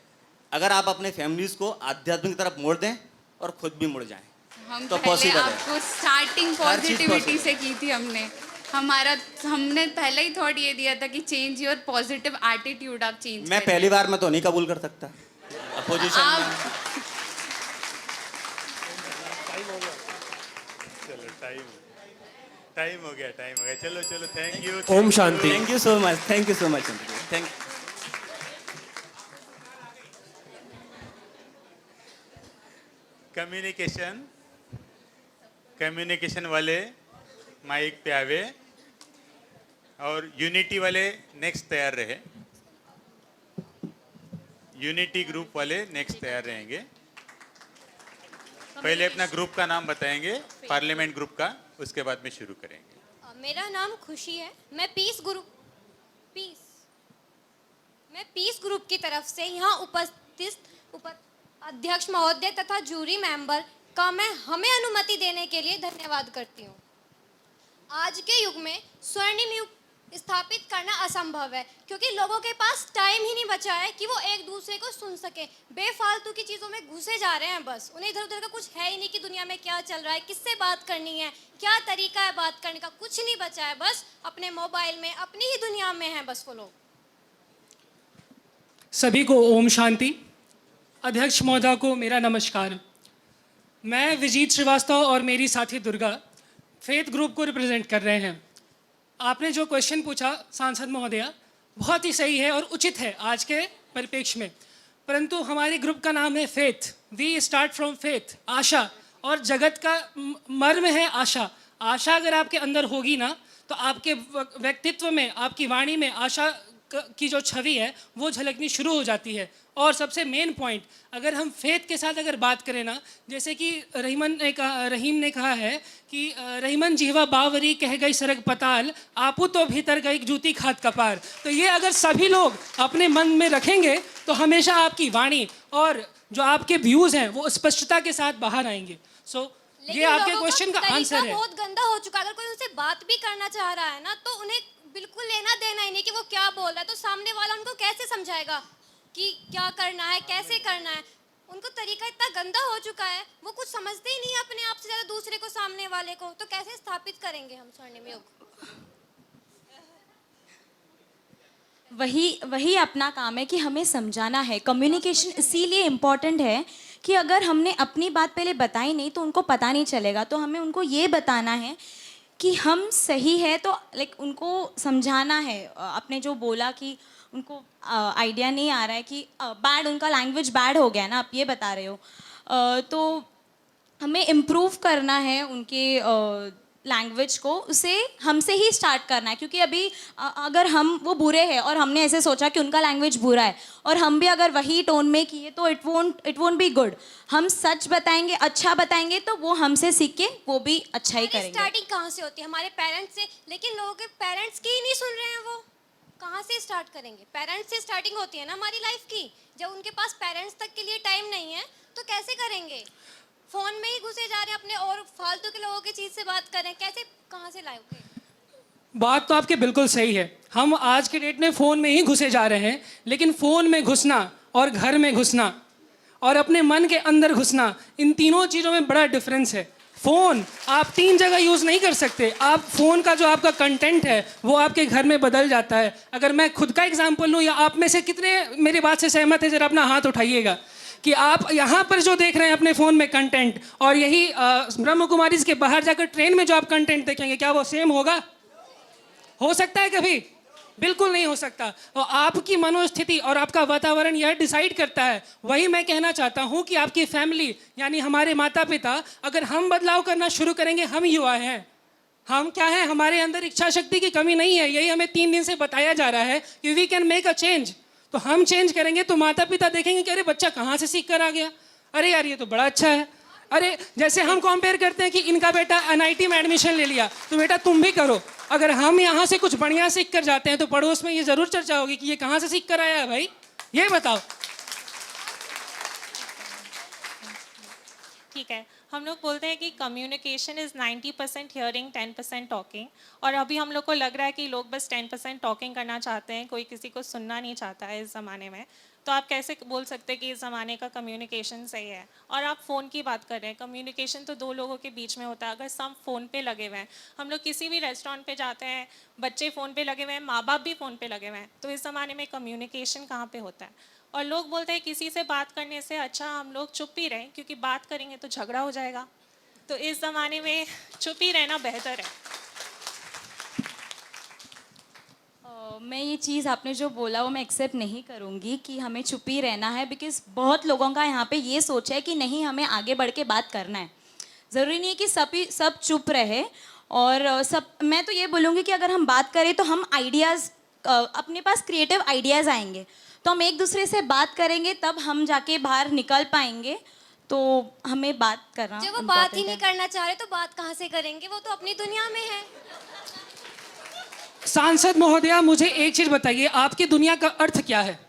अगर आप अपने फैमिलीज को आध्यात्मिक तरफ मोड़ दें और खुद भी मुड़ जाएं, हम तो पहले पॉसिबल है। आपको स्टार्टिंग हर चीज़ पॉजिटिविटी possible से की थी हमने पहले ही थॉट ये दिया था कि चेंज योर पॉजिटिव एटीट्यूड, आप चेंज मैं पहली बार में तो नहीं कबूल कर सकता अपोजिशन में। आप चलो टाइम हो गया, चलो thank you. Om Shanti. Thank you so much, thank you so much, thank. Communication वाले माइक पे आवे और यूनिटी वाले नेक्स्ट तैयार रहे। यूनिटी ग्रुप वाले नेक्स्ट तैयार रहेंगे। पहले अपना ग्रुप का नाम बताएंगे, पार्लियामेंट ग्रुप का, उसके बाद में शुरू करेंगे। मेरा नाम खुशी है, मैं पीस ग्रुप की तरफ से यहाँ उपस्थित अध्यक्ष महोदय तथा जूरी मेंबर का मैं हमें अनुमति देने के लिए धन्यवाद करती हूँ। आज के युग में स्वर्णिम युग स्थापित करना असंभव है, क्योंकि लोगों के पास टाइम ही नहीं बचा है कि वो एक दूसरे को सुन सके। बेफालतू की चीज़ों में घुसे जा रहे हैं बस, उन्हें इधर उधर का कुछ है ही नहीं कि दुनिया में क्या चल रहा है, किससे बात करनी है, क्या तरीका है बात करने का, कुछ नहीं बचा है। बस अपने मोबाइल में अपनी ही दुनिया में हैं बस वो लोग। सभी को ओम शांति। अध्यक्ष महोदय को मेरा नमस्कार। मैं विजीत श्रीवास्तव और मेरी साथी दुर्गा फेथ ग्रुप को रिप्रेजेंट कर रहे हैं। आपने जो क्वेश्चन पूछा सांसद महोदया, बहुत ही सही है और उचित है आज के परिप्रेक्ष्य में, परंतु हमारे ग्रुप का नाम है faith. We start from faith, आशा, और जगत का मर्म है आशा। आशा अगर आपके अंदर होगी ना तो आपके व्यक्तित्व में, आपकी वाणी में आशा की जो छवि है वो झलकनी शुरू हो जाती है। और सबसे मेन पॉइंट, अगर हम फेथ के साथ अगर बात करें ना, जैसे कि रहीम ने कहा है कि रहीमन जीवा बावरी कह गई सरग पताल, आपू तो भीतर गई जूती खाद कपार। तो ये अगर सभी लोग अपने मन में रखेंगे तो हमेशा आपकी वाणी और जो आपके व्यूज़ हैं वो स्पष्टता के साथ बाहर आएंगे। सो ये आपके क्वेश्चन का आंसर है। बहुत गंदा हो चुका है। अगर कोई उनसे बात भी करना चाह रहा है ना, तो उन्हें बिल्कुल लेना देना ही नहीं कि वो क्या बोल रहा है। तो सामने वाला उनको कैसे समझाएगा कि क्या करना है, कैसे करना है? उनको तरीका इतना गंदा हो चुका है, वो कुछ समझते ही नहीं है अपने आप से ज़्यादा दूसरे को, सामने वाले को। तो कैसे स्थापित करेंगे हम स्वर्णिम योग? वही अपना काम है कि हमें समझाना है। कम्युनिकेशन इसीलिए इम्पॉर्टेंट है कि अगर हमने अपनी बात पहले बताई नहीं तो उनको पता नहीं चलेगा। तो हमें उनको ये बताना है कि हम सही है, तो लाइक उनको समझाना है। आपने जो बोला कि उनको आइडिया नहीं आ रहा है कि बैड, उनका लैंग्वेज बैड हो गया ना, आप ये बता रहे हो, तो हमें इम्प्रूव करना है उनके लैंग्वेज को। उसे हमसे ही स्टार्ट करना है, क्योंकि अभी अगर हम वो बुरे हैं और हमने ऐसे सोचा कि उनका लैंग्वेज बुरा है और हम भी अगर वही टोन में किए तो इट वोंट बी गुड। हम सच बताएंगे, अच्छा बताएंगे, तो वो हमसे सीख के वो भी अच्छा ही करेंगे। स्टार्टिंग कहाँ से होती है? हमारे पेरेंट्स से। लेकिन लोगों के पेरेंट्स की ही नहीं सुन रहे हैं। वो कहाँ से स्टार्ट करेंगे? पेरेंट्स से स्टार्टिंग होती है ना हमारी लाइफ की। जब उनके पास पेरेंट्स तक के लिए टाइम नहीं है तो कैसे करेंगे? फोन में ही घुसे जा रहे हैं अपने, और फालतू के लोगों की चीज से बात करें, कैसे, कहाँ से लाओगे? बात तो आपके बिल्कुल सही है। हम आज के डेट में फ़ोन में ही घुसे जा रहे हैं, लेकिन फ़ोन में घुसना और घर में घुसना और अपने मन के अंदर घुसना, इन तीनों चीज़ों में बड़ा डिफरेंस है। फ़ोन आप 3 जगह यूज़ नहीं कर सकते। आप फ़ोन का जो आपका कंटेंट है वो आपके घर में बदल जाता है। अगर मैं खुद का एग्जांपल लूँ, या आप में से कितने मेरी बात से सहमत है, जरा अपना हाथ उठाइएगा कि आप यहाँ पर जो देख रहे हैं अपने फ़ोन में कंटेंट, और यही ब्रह्म कुमारीज़ के बाहर जाकर ट्रेन में जो आप कंटेंट देखेंगे, क्या वो सेम होगा? हो सकता है कभी? बिल्कुल नहीं हो सकता। और आपकी मनोस्थिति और आपका वातावरण यह डिसाइड करता है। वही मैं कहना चाहता हूँ कि आपकी फैमिली यानी हमारे माता पिता, अगर हम बदलाव करना शुरू करेंगे, हम युवा हैं, हम क्या है, हमारे अंदर इच्छा शक्ति की कमी नहीं है। यही हमें 3 दिन से बताया जा रहा है कि we can make a change. तो हम चेंज करेंगे तो माता पिता देखेंगे कि अरे बच्चा कहाँ से सीख कर आ गया, अरे यार ये तो बड़ा अच्छा है। अरे जैसे हम कंपेयर करते हैं कि इनका बेटा NIT में एडमिशन ले लिया तो बेटा तुम भी करो। अगर हम यहाँ से कुछ बढ़िया सीख कर जाते हैं तो पड़ोस में ये ज़रूर चर्चा होगी कि ये कहाँ से सीख कर आया है भाई, ये बताओ। ठीक है, हम लोग बोलते हैं कि कम्युनिकेशन इज़ 90% हियरिंग, 10% टॉकिंग। और अभी हम लोग को लग रहा है कि लोग बस 10% टॉकिंग करना चाहते हैं, कोई किसी को सुनना नहीं चाहता है इस ज़माने में। तो आप कैसे बोल सकते हैं कि इस ज़माने का कम्युनिकेशन सही है? और आप फ़ोन की बात कर रहे हैं, कम्युनिकेशन तो 2 लोगों के बीच में होता है। अगर सब फ़ोन पे लगे हुए हैं, हम लोग किसी भी रेस्टोरेंट पे जाते हैं, बच्चे फ़ोन पे लगे हुए हैं, माँ बाप भी फ़ोन पे लगे हुए हैं, तो इस ज़माने में कम्युनिकेशन कहाँ पे होता है? और लोग बोलते हैं किसी से बात करने से अच्छा हम लोग चुप ही रहें, क्योंकि बात करेंगे तो झगड़ा हो जाएगा। तो इस ज़माने में चुप ही रहना बेहतर है। मैं ये चीज़ आपने जो बोला वो मैं एक्सेप्ट नहीं करूँगी कि हमें चुप ही रहना है, बिकॉज़ बहुत लोगों का यहाँ पे ये सोच है कि नहीं, हमें आगे बढ़ के बात करना है। ज़रूरी नहीं है कि सब चुप रहे। और मैं तो ये बोलूँगी कि अगर हम बात करें तो हम आइडियाज़, अपने पास क्रिएटिव आइडियाज़ आएंगे, तो हम एक दूसरे से बात करेंगे, तब हम जाके बाहर निकल पाएंगे। तो हमें बात करना, जब वो बात ही नहीं करना चाह रहे तो बात कहाँ से करेंगे? वो तो अपनी दुनिया में है। सांसद महोदया, मुझे एक चीज बताइए, आपकी दुनिया का अर्थ क्या है?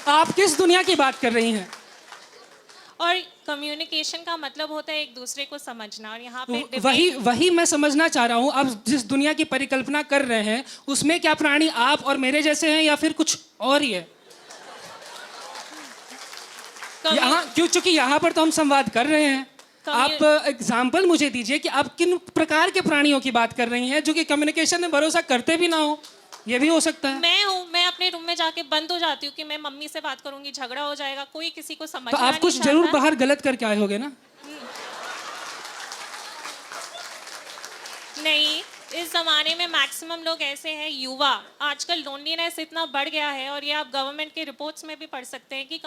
आप किस दुनिया की बात कर रही हैं? और कम्युनिकेशन का मतलब होता है एक दूसरे को समझना, और यहाँ पे वही मैं समझना चाह रहा हूँ। आप जिस दुनिया की परिकल्पना कर रहे हैं उसमें क्या प्राणी आप और मेरे जैसे हैं या फिर कुछ और ही है? यहाँ क्यों, चूंकि यहाँ पर तो हम संवाद कर रहे हैं। आप एग्जाम्पल मुझे दीजिए कि आप किन प्रकार के प्राणियों की बात कर रही हैं जो कि कम्युनिकेशन में भरोसा करते भी ना हो। ये भी हो सकता है। मैं अपने रूम में जाके बंद हो जाती हूँ कि मैं मम्मी से बात करूंगी, झगड़ा हो जाएगा, कोई किसी को समझना तो आप कुछ जरूर बाहर गलत करके आए होगे ना? नहीं, इस ज़माने में मैक्सिमम लोग ऐसे हैं, युवा, आजकल लोनलीनेस इतना बढ़ गया है, और ये आप गवर्नमेंट के रिपोर्ट्स में भी पढ़ सकते हैं कि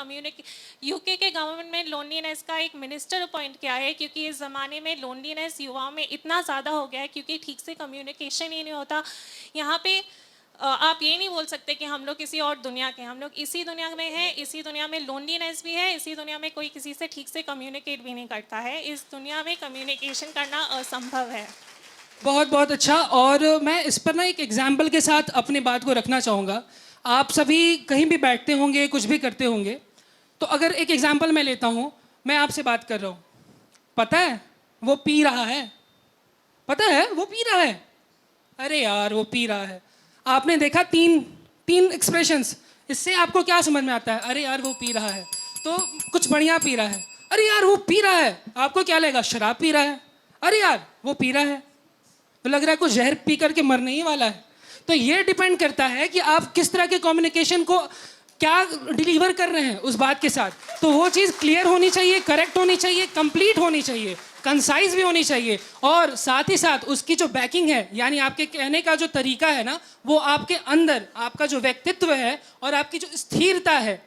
यूके के गवर्नमेंट में लोनलीनेस का एक मिनिस्टर अपॉइंट किया है, क्योंकि इस ज़माने में लोनलीनेस युवाओं में इतना ज़्यादा हो गया है क्योंकि ठीक से कम्युनिकेशन ही नहीं होता। यहाँ पे आप ये नहीं बोल सकते कि हम लोग किसी और दुनिया के, हम लोग इसी दुनिया में हैं, इसी दुनिया में लोनलीनेस भी है, इसी दुनिया में कोई किसी से ठीक से कम्युनिकेट भी नहीं करता है। इस दुनिया में कम्युनिकेशन करना असंभव है। बहुत बहुत अच्छा। और मैं इस पर ना एक एग्जाम्पल के साथ अपनी बात को रखना चाहूँगा। आप सभी कहीं भी बैठते होंगे, कुछ भी करते होंगे, तो अगर एक एग्जाम्पल मैं लेता हूँ, मैं आपसे बात कर रहा हूँ, पता है वो पी रहा है, पता है वो पी रहा है, अरे यार वो पी रहा है। आपने देखा तीन एक्सप्रेशंस, इससे आपको क्या समझ में आता है? अरे यार वो पी रहा है, तो कुछ बढ़िया पी रहा है। अरे यार वो पी रहा है, आपको क्या लगेगा? शराब पी रहा है। अरे यार वो पी रहा है, तो लग रहा है कुछ जहर पी करके मरने ही वाला है। तो ये डिपेंड करता है कि आप किस तरह के कम्युनिकेशन को क्या डिलीवर कर रहे हैं उस बात के साथ। तो वो चीज़ क्लियर होनी चाहिए, करेक्ट होनी चाहिए, कंप्लीट होनी चाहिए, कंसाइज भी होनी चाहिए, और साथ ही साथ उसकी जो बैकिंग है, यानी आपके कहने का जो तरीका है ना, वो आपके अंदर आपका जो व्यक्तित्व है और आपकी जो स्थिरता है,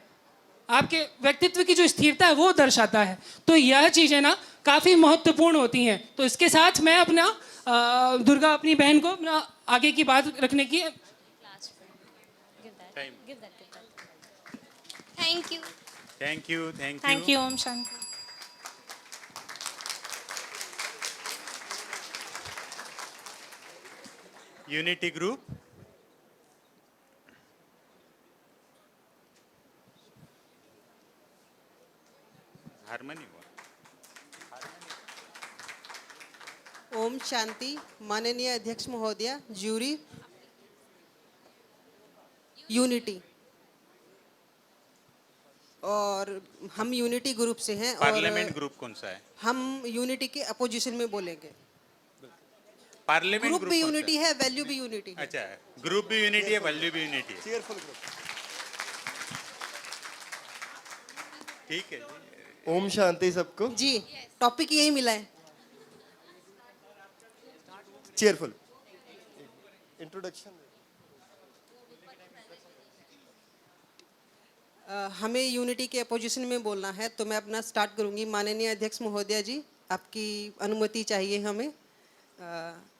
आपके व्यक्तित्व की जो स्थिरता है वो दर्शाता है। तो यह चीज़ें ना काफ़ी महत्वपूर्ण होती हैं। तो इसके साथ मैं अपना दुर्गा अपनी बहन को अपना आगे की बात रखने की thank you. Thank you. Thank you. Om Shanti. Unity group, harmony. Om Shanti. माननीय अध्यक्ष महोदय, ज्यूरी, यूनिटी, और हम यूनिटी ग्रुप से हैं। पार्लियामेंट ग्रुप कौन सा है? हम यूनिटी के अपोजिशन में बोलेंगे। पार्लियामेंट ग्रुप भी कौन सा यूनिटी है, वैल्यू भी यूनिटी है। अच्छा, ग्रुप भी यूनिटी है, वैल्यू भी यूनिटी है। Cheerful group. ठीक है। ओम शांति सबको। जी, टॉपिक यही मिला है। Cheerful introduction. हमें यूनिटी के अपोजिशन में बोलना है, तो मैं अपना स्टार्ट करूंगी। माननीय अध्यक्ष महोदय जी, आपकी अनुमति चाहिए हमें।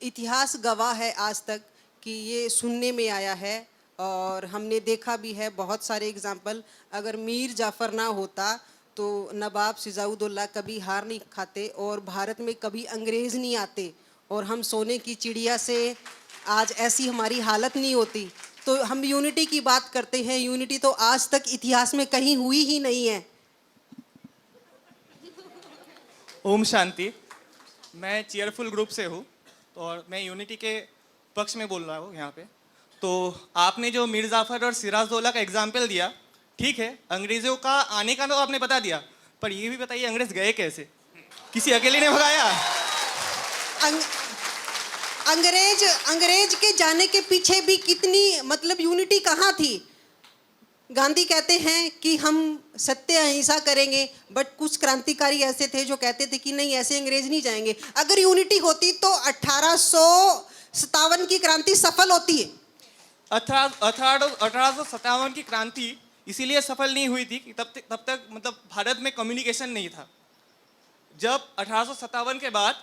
इतिहास गवाह है आज तक कि ये सुनने में आया है, और हमने देखा भी है बहुत सारे एग्जाम्पल। अगर मीर जाफ़र ना होता तो नवाब सिजाउद्दौला कभी हार नहीं खाते, और भारत में कभी अंग्रेज़ नहीं आते, और हम सोने की चिड़िया से आज ऐसी हमारी हालत नहीं होती। तो हम यूनिटी की बात करते हैं, यूनिटी तो आज तक इतिहास में कहीं हुई ही नहीं है। ओम शांति। मैं चीयरफुल ग्रुप से हूँ, और मैं यूनिटी के पक्ष में बोल रहा हूँ यहाँ पे। तो आपने जो मीर जाफ़र और सिराजदौला का एग्जाम्पल दिया, ठीक है, अंग्रेज़ों का आने का तो आपने बता दिया, पर ये भी बताइए अंग्रेज़ गए कैसे? किसी अकेले ने भगाया? अंग्रेज के जाने के पीछे भी कितनी मतलब यूनिटी कहाँ थी? गांधी कहते हैं कि हम सत्य अहिंसा करेंगे, बट कुछ क्रांतिकारी ऐसे थे जो कहते थे कि नहीं, ऐसे अंग्रेज नहीं जाएंगे। अगर यूनिटी होती तो 1857 की क्रांति सफल होती है। 1857 की क्रांति इसीलिए सफल नहीं हुई थी कि तब तक मतलब भारत में कम्युनिकेशन नहीं था। जब 1857 के बाद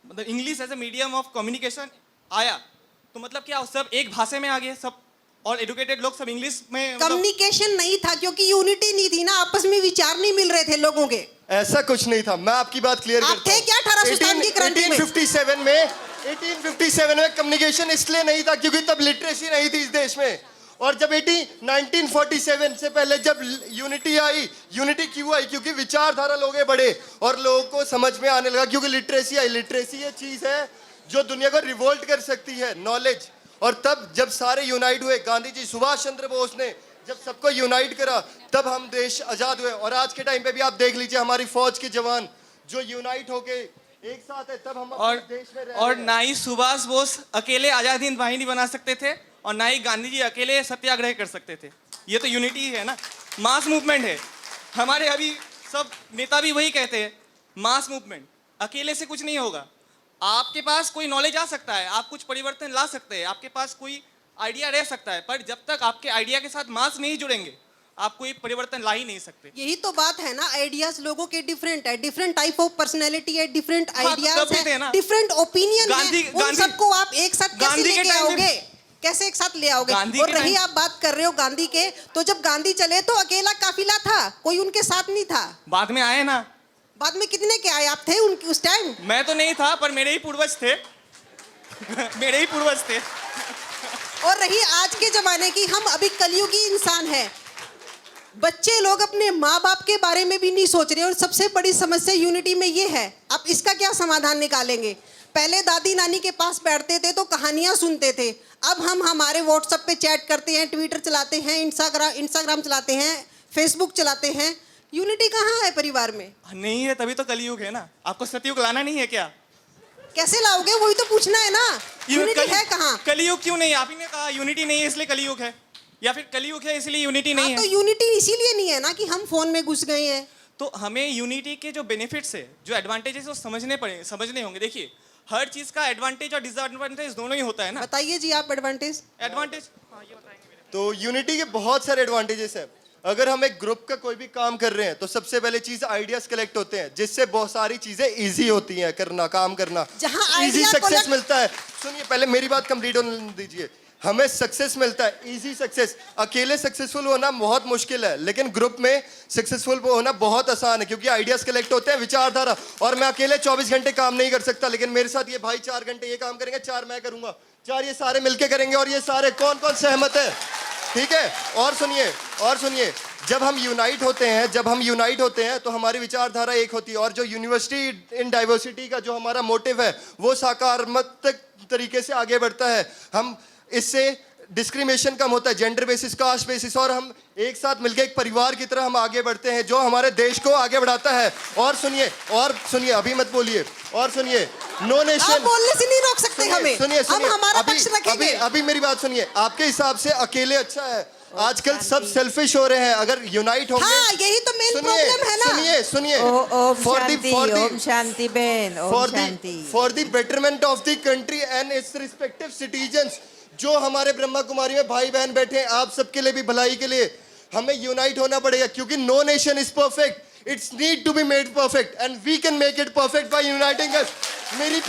मतलब English as a medium of communication आया, तो मतलब क्या सब एक भाषा में आ गए सब, और एजुकेटेड लोग सब इंग्लिश में। कम्युनिकेशन नहीं था क्योंकि यूनिटी नहीं थी ना, आपस में विचार नहीं मिल रहे थे लोगों के। ऐसा कुछ नहीं था, मैं आपकी बात क्लियर करता हूं। आप थे क्या 1857 की क्रांति में? 1857 में कम्युनिकेशन इसलिए नहीं था क्योंकि तब लिटरेसी नहीं थी इस देश में। और जब 1947 से पहले जब यूनिटी आई, यूनिटी क्यों आई? क्योंकि विचारधारा लोग बढ़े और लोगों को समझ में आने लगा, क्योंकि लिटरेसी आई। लिटरेसी ये चीज है जो दुनिया को रिवोल्ट कर सकती है, नॉलेज। और तब जब सारे यूनाइट हुए, गांधी जी, सुभाष चंद्र बोस ने जब सबको यूनाइट करा, तब हम देश आजाद हुए। और आज के टाइम पे भी आप देख लीजिए, हमारी फौज के जवान जो यूनाइट होके एक साथ है, तब हम अपने देश में रह रहे हैं। और ना ही सुभाष बोस अकेले आजाद हिंद वाहिनी बना सकते थे, और ना ही गांधी जी अकेले सत्याग्रह कर सकते थे। ये तो यूनिटी है ना, मास मूवमेंट है। हमारे अभी सब नेता भी वही कहते हैं, मास मूवमेंट, अकेले से कुछ नहीं होगा। आपके पास कोई नॉलेज आ सकता है, आप कुछ परिवर्तन ला सकते हैं, आपके पास कोई आइडिया रह सकता है, पर जब तक आपके आइडिया के साथ मास नहीं जुड़ेंगे आप कोई परिवर्तन ला ही नहीं सकते। यही तो बात है ना, आइडियाज लोगों के डिफरेंट है, डिफरेंट टाइप ऑफ पर्सनैलिटी है, डिफरेंट हाँ, तो आइडियाज तभी थे है, ना। डिफरेंट ओपिनियन गांधी- है, उन गांधी- सबको आप एक साथ कैसे गांधी के लेके टाइम में- आओगे, कैसे एक साथ ले आओगे? गांधी और के रही टाइम- आप बात कर रहे हो गांधी के, तो जब गांधी चले तो अकेला काफिला था, कोई उनके साथ नहीं था। बाद में आए ना। बाद में कितने के आए? आप थे उनके उस टाइम? मैं तो नहीं था, पर मेरे ही पूर्वज थे मेरे ही पूर्वज थे। और रही आज के जमाने की, हम अभी कलयुगी इंसान हैं। बच्चे लोग अपने माँ बाप के बारे में भी नहीं सोच रहे, और सबसे बड़ी समस्या यूनिटी में ये है। आप इसका क्या समाधान निकालेंगे? पहले दादी नानी के पास बैठते थे तो कहानियां सुनते थे, अब हम हमारे व्हाट्सएप पे चैट करते हैं, ट्विटर चलाते हैं, इंस्टाग्राम चलाते हैं, फेसबुक चलाते हैं। यूनिटी कहाँ है परिवार में? नहीं है, तभी तो कलयुग है ना। आपको सतयुग लाना नहीं है क्या? कैसे लाओगे, वही तो पूछना है ना। यूनिटी है कहाँ? कलयुग क्यों नहीं? आप ही ने कहा यूनिटी नहीं है इसलिए कलयुग है, या फिर कलयुग है इसलिए यूनिटी नहीं तो है? यूनिटी इसीलिए नहीं है ना कि हम फोन में घुस गए हैं। तो हमें यूनिटी के जो बेनिफिट्स है, जो एडवांटेजेस, वो समझने होंगे। देखिए, हर चीज का एडवांटेज और डिसएडवांटेज दोनों ही होता है ना। बताइए जी आप एडवांटेज। एडवांटेज ये बताएंगे। तो यूनिटी के बहुत सारे एडवांटेजेस हैं। अगर हम एक ग्रुप का कोई भी काम कर रहे हैं तो सबसे पहले चीज आइडियाज कलेक्ट होते हैं, जिससे बहुत सारी चीजें इजी होती हैं करना, काम करना, जहां इजी idea सक्सेस collect- मिलता है। सुनिए, पहले मेरी बात कंप्लीट होने दीजिए। हमें सक्सेस मिलता है, इजी सक्सेस। अकेले सक्सेसफुल होना बहुत मुश्किल है, लेकिन ग्रुप में सक्सेसफुल होना बहुत आसान है, क्योंकि आइडियाज कलेक्ट होते हैं, विचारधारा। और मैं अकेले 24 घंटे काम नहीं कर सकता, लेकिन मेरे साथ ये भाई 4 घंटे ये काम करेंगे, 4 मैं करूंगा, 4 ये सारे मिलके करेंगे, और ये सारे कौन कौन सहमत है? ठीक है। और सुनिए, जब हम यूनाइट होते हैं तो हमारी विचारधारा एक होती है, और जो यूनिवर्सिटी इन डाइवर्सिटी का जो हमारा मोटिव है वो सकारात्मक तरीके से आगे बढ़ता है। हम इससे डिस्क्रिमिनेशन कम होता है, जेंडर बेसिस, कास्ट बेसिस, और हम एक साथ मिलकर एक परिवार की तरह हम आगे बढ़ते हैं, जो हमारे देश को आगे बढ़ाता है। और सुनिए, अभी मत बोलिए। और सुनिए, नो नेशन। आप बोलने से नहीं रोक सकते हमें। सुनिए, हम हमारा पक्ष रखेंगे। अभी मेरी बात सुनिए। आपके हिसाब से अकेले अच्छा है? आजकल सब सेल्फिश हो रहे हैं। अगर यूनाइट होंगे, हाँ, यही तो मेन प्रॉब्लम है ना। सुनिए, for the betterment of the country and it's respective citizens, जो हमारे ब्रह्मा कुमारी में भाई बहन बैठे हैं, आप सबके लिए भी, भलाई के लिए हमें यूनाइट होना पड़ेगा, क्योंकि no nation is perfect, it's need to be made perfect, and we can make it perfect by uniting us. मेरी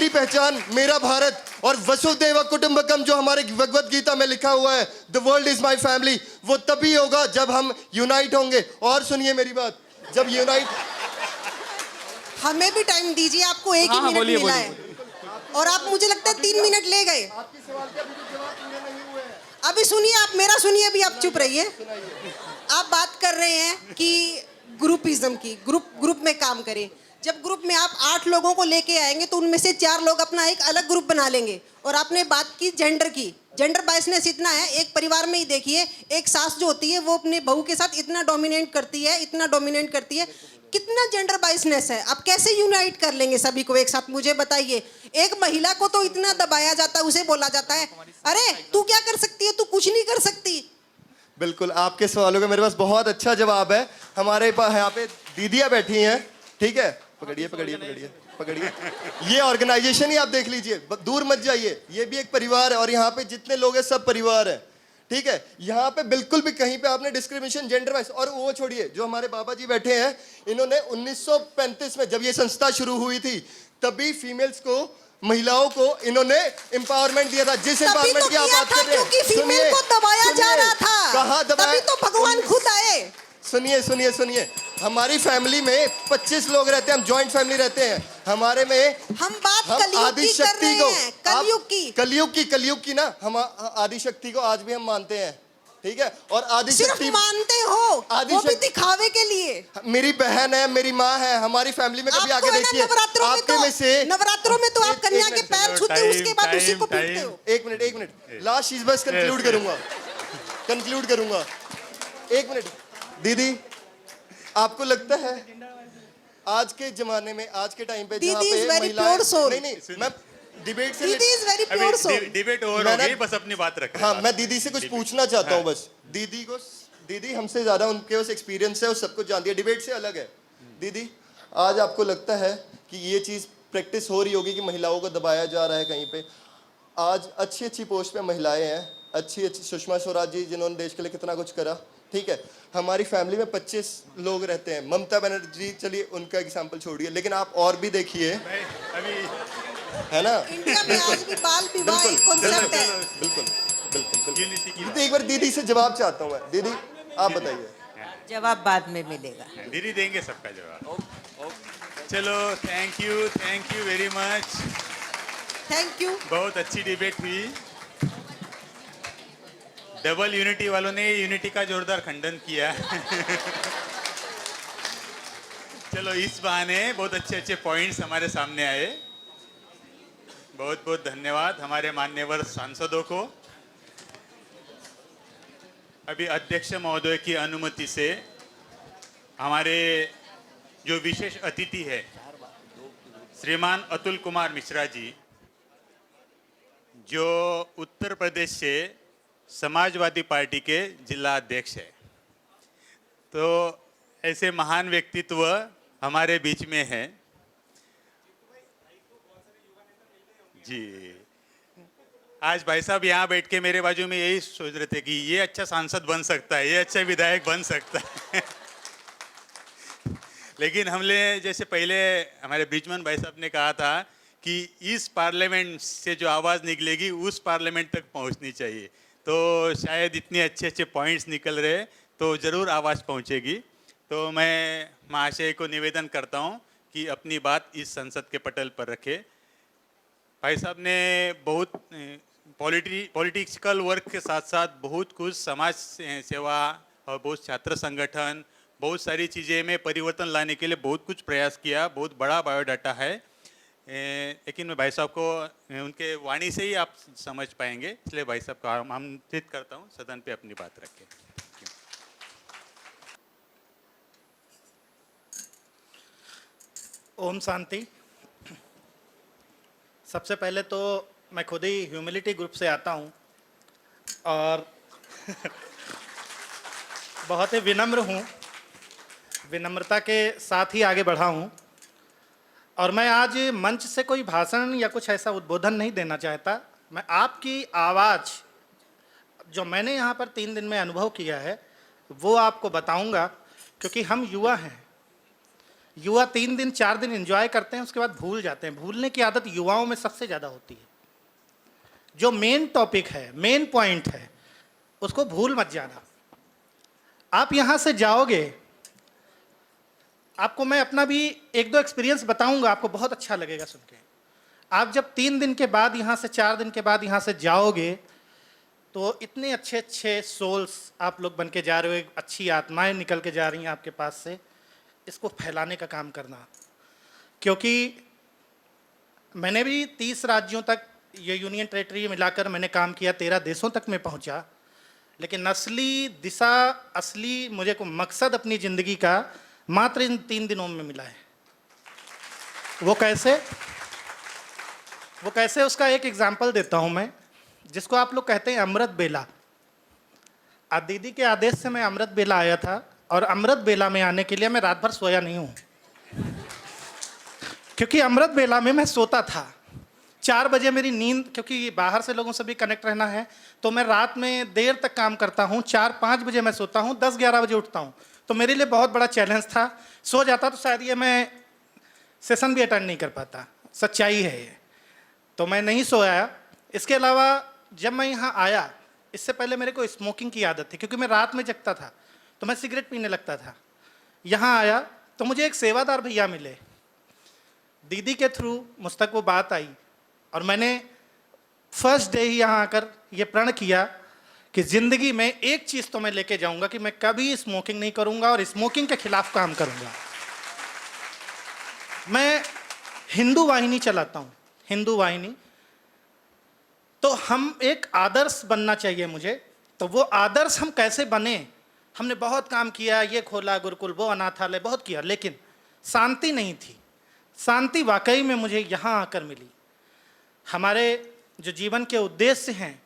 पहचान, मेरा भारत, और वसुधैव कुटुंबकम जो हमारे भगवत गीता में लिखा हुआ है, the world is my family, वो तभी होगा जब हम यूनाइट होंगे। और सुनिए मेरी बात, जब यूनाइट, हमें भी टाइम दीजिए, आपको एक ही मिनट मिला है, और आप मुझे लगता है 3 मिनट ले गए। अभी सुनिए, आप मेरा सुनिए, अभी आप चुप रहिए। आप बात कर रहे हैं कि ग्रुपिज्म की, ग्रुप में काम करें। जब ग्रुप में आप 8 लोगों को लेके आएंगे तो उनमें से 4 लोग अपना एक अलग ग्रुप बना लेंगे। और आपने बात की जेंडर की, जेंडर बायसनेस इतना है, एक परिवार में ही देखिए, एक सास जो होती है वो अपने बहू के साथ इतना डोमिनेट करती है, कितना जेंडर बायसनेस है। आप कैसे यूनाइट कर लेंगे सभी को एक साथ, मुझे बताइए। एक महिला को तो इतना दबाया जाता है, उसे बोला जाता है, अरे तू क्या कर सकती है, तू कुछ नहीं कर सकती। बिल्कुल, आपके सवालों का मेरे पास बहुत अच्छा जवाब है। हमारे पास यहाँ पे दीदियाँ बैठी हैं, ठीक है, पकड़िए। ये ऑर्गेनाइजेशन ही आप देख लीजिए, दूर मत जाइए, ये भी एक परिवार है, और यहाँ पे जितने लोग हैं सब परिवार है, ठीक है। यहाँ पे बिल्कुल भी कहीं पे आपने डिस्क्रिमिनेशन जेंडर वाइज, और वो छोड़िए, जो हमारे बाबा जी बैठे हैं, इन्होंने 1935 में जब ये संस्था शुरू हुई थी, तभी फीमेल्स को, महिलाओं को इन्होंने एम्पावरमेंट दिया था। जिस एम्पावरमेंट की आप बात कर रहे हैं, क्योंकि फीमेल को दबाया जा रहा था, कहाँ दबाया? तभी तो भगवान खुद आए। सुनिए, हमारी फैमिली में 25 लोग रहते हैं, हम जॉइंट फैमिली रहते हैं। हमारे में हम आदिशक्ति को, कलयुग की ना, हम आदिशक्ति को आज भी हम मानते हैं, ठीक है। और आदिशक्ति सिर्फ मानते हो, वो भी दिखावे के लिए। मेरी बहन है, मेरी माँ है, हमारी फैमिली में कभी आके देखिए, आपके में से नवरात्रों में तो आप कन्या के पैर छूते हो, उसके बाद उसी को पीटते हो। एक मिनट, लास्ट चीज बस कंक्लूड करूंगा। एक मिनट, दीदी, आपको लगता है आज के जमाने में, आज के टाइम पे जहाँ पे महिलाएं, नहीं, मैं डिबेट से डिबेट ओवर हो गई, बस अपनी बात रख। हाँ, मैं दीदी से कुछ पूछना चाहता हूँ बस। दीदी हमसे ज्यादा, उनके पास एक्सपीरियंस है, वो सब कुछ जानती है, डिबेट से अलग है। दीदी, आज आपको लगता है कि ये चीज़ प्रैक्टिस हो रही होगी कि महिलाओं को दबाया जा रहा है कहीं पे? आज अच्छी अच्छी पोस्ट पे महिलाएं हैं, अच्छी अच्छी सुषमा स्वराज जी जिन्होंने देश के लिए कितना कुछ करा, ठीक है। हमारी फैमिली में 25 लोग रहते हैं, ममता बनर्जी, चलिए उनका एग्जाम्पल छोड़िए, लेकिन आप और भी देखिए, है ना? इंडिया में आज भी बाल विवाह एक कॉन्सेप्ट है। बिल्कुल बिल्कुल बिल्कुल। एक बार दीदी से जवाब चाहता हूँ मैं। दीदी आप बताइए। जवाब बाद में मिलेगा। दीदी देंगे सबका जवाब। चलो, thank you very much. Thank you. बहुत अच्छी डिबेट हुई। डबल यूनिटी वालों ने यूनिटी का जोरदार खंडन किया। चलो, इस बहाने बहुत अच्छे अच्छे पॉइंट्स हमारे सामने आए। बहुत बहुत धन्यवाद हमारे मान्यवर सांसदों को। अभी अध्यक्ष महोदय की अनुमति से हमारे जो विशेष अतिथि है श्रीमान अतुल कुमार मिश्रा जी, जो उत्तर प्रदेश से समाजवादी पार्टी के जिला अध्यक्ष है, तो ऐसे महान व्यक्तित्व हमारे बीच में हैं जी। आज भाई साहब यहाँ बैठ के मेरे बाजू में यही सोच रहे थे कि ये अच्छा सांसद बन सकता है, ये अच्छा विधायक बन सकता है। लेकिन हमने जैसे पहले हमारे ब्रिजमन भाई साहब ने कहा था कि इस पार्लियामेंट से जो आवाज़ निकलेगी उस पार्लियामेंट तक पहुँचनी चाहिए, तो शायद इतने अच्छे अच्छे पॉइंट्स निकल रहे तो ज़रूर आवाज़ पहुँचेगी। तो मैं महाशय को निवेदन करता हूँ कि अपनी बात इस संसद के पटल पर रखे। भाई साहब ने बहुत पॉलिटिकल वर्क के साथ साथ बहुत कुछ समाज सेवा और बहुत छात्र संगठन, बहुत सारी चीज़ें में परिवर्तन लाने के लिए बहुत कुछ प्रयास किया। बहुत बड़ा बायोडाटा है, लेकिन मैं भाई साहब को उनके वाणी से ही आप समझ पाएंगे, इसलिए भाई साहब को आमंत्रित करता हूँ सदन पे अपनी बात रखें। ओम शांति। सबसे पहले तो मैं खुद ही ह्यूमिलिटी ग्रुप से आता हूँ और बहुत ही विनम्र हूँ, विनम्रता के साथ ही आगे बढ़ा हूँ। और मैं आज मंच से कोई भाषण या कुछ ऐसा उद्बोधन नहीं देना चाहता। मैं आपकी आवाज़ जो मैंने यहाँ पर 3 दिन में अनुभव किया है वो आपको बताऊँगा, क्योंकि हम युवा हैं। युवा 3 दिन 4 दिन एंजॉय करते हैं, उसके बाद भूल जाते हैं। भूलने की आदत युवाओं में सबसे ज़्यादा होती है। जो मेन टॉपिक है, मेन पॉइंट है, उसको भूल मत जाना। आप यहाँ से जाओगे, आपको मैं अपना भी 1-2 एक्सपीरियंस बताऊंगा, आपको बहुत अच्छा लगेगा सुन के। आप जब 3 दिन के बाद यहाँ से, 4 दिन के बाद यहाँ से जाओगे, तो इतने अच्छे अच्छे सोल्स आप लोग बन के जा रहे हो, अच्छी आत्माएं निकल के जा रही हैं आपके पास से। इसको फैलाने का काम करना, क्योंकि मैंने भी 30 राज्यों तक, ये यूनियन टेरिटरी मिलाकर मैंने काम किया, 13 देशों तक मैं पहुंचा, लेकिन असली दिशा, असली मुझे को मकसद अपनी ज़िंदगी का मात्र इन 3 दिनों में मिला है। वो कैसे? उसका एक एग्जाम्पल देता हूँ मैं, जिसको आप लोग कहते हैं अमृत बेला। आज दीदी के आदेश से मैं अमृत बेला आया था, और अमृत बेला में आने के लिए मैं रात भर सोया नहीं हूँ, क्योंकि अमृत बेला में मैं सोता था। 4 बजे मेरी नींद, क्योंकि बाहर से लोगों से भी कनेक्ट रहना है, तो मैं रात में देर तक काम करता हूँ। 4-5 बजे मैं सोता हूँ, 10-11 बजे उठता हूँ। तो मेरे लिए बहुत बड़ा चैलेंज था। सो जाता तो शायद ये मैं सेशन भी अटेंड नहीं कर पाता, सच्चाई है ये। तो मैं नहीं सोया। इसके अलावा जब मैं यहाँ आया, इससे पहले मेरे को स्मोकिंग की आदत थी, क्योंकि मैं रात में जगता था तो मैं सिगरेट पीने लगता था। यहाँ आया तो मुझे एक सेवादार भैया मिले, दीदी के थ्रू मुझ तक वो बात आई, और मैंने फर्स्ट डे ही यहाँ आकर ये प्रण किया कि ज़िंदगी में एक चीज़ तो मैं लेके जाऊँगा कि मैं कभी स्मोकिंग नहीं करूँगा और स्मोकिंग के खिलाफ काम करूँगा। मैं हिंदू वाहिनी चलाता हूँ, हिंदू वाहिनी। तो हम एक आदर्श बनना चाहिए मुझे। तो वो आदर्श हम कैसे बने? हमने बहुत काम किया, ये खोला गुरुकुल, वो अनाथालय, बहुत किया, लेकिन शांति नहीं थी। शांति वाकई में मुझे यहाँ आकर मिली। हमारे जो जीवन के उद्देश्य हैं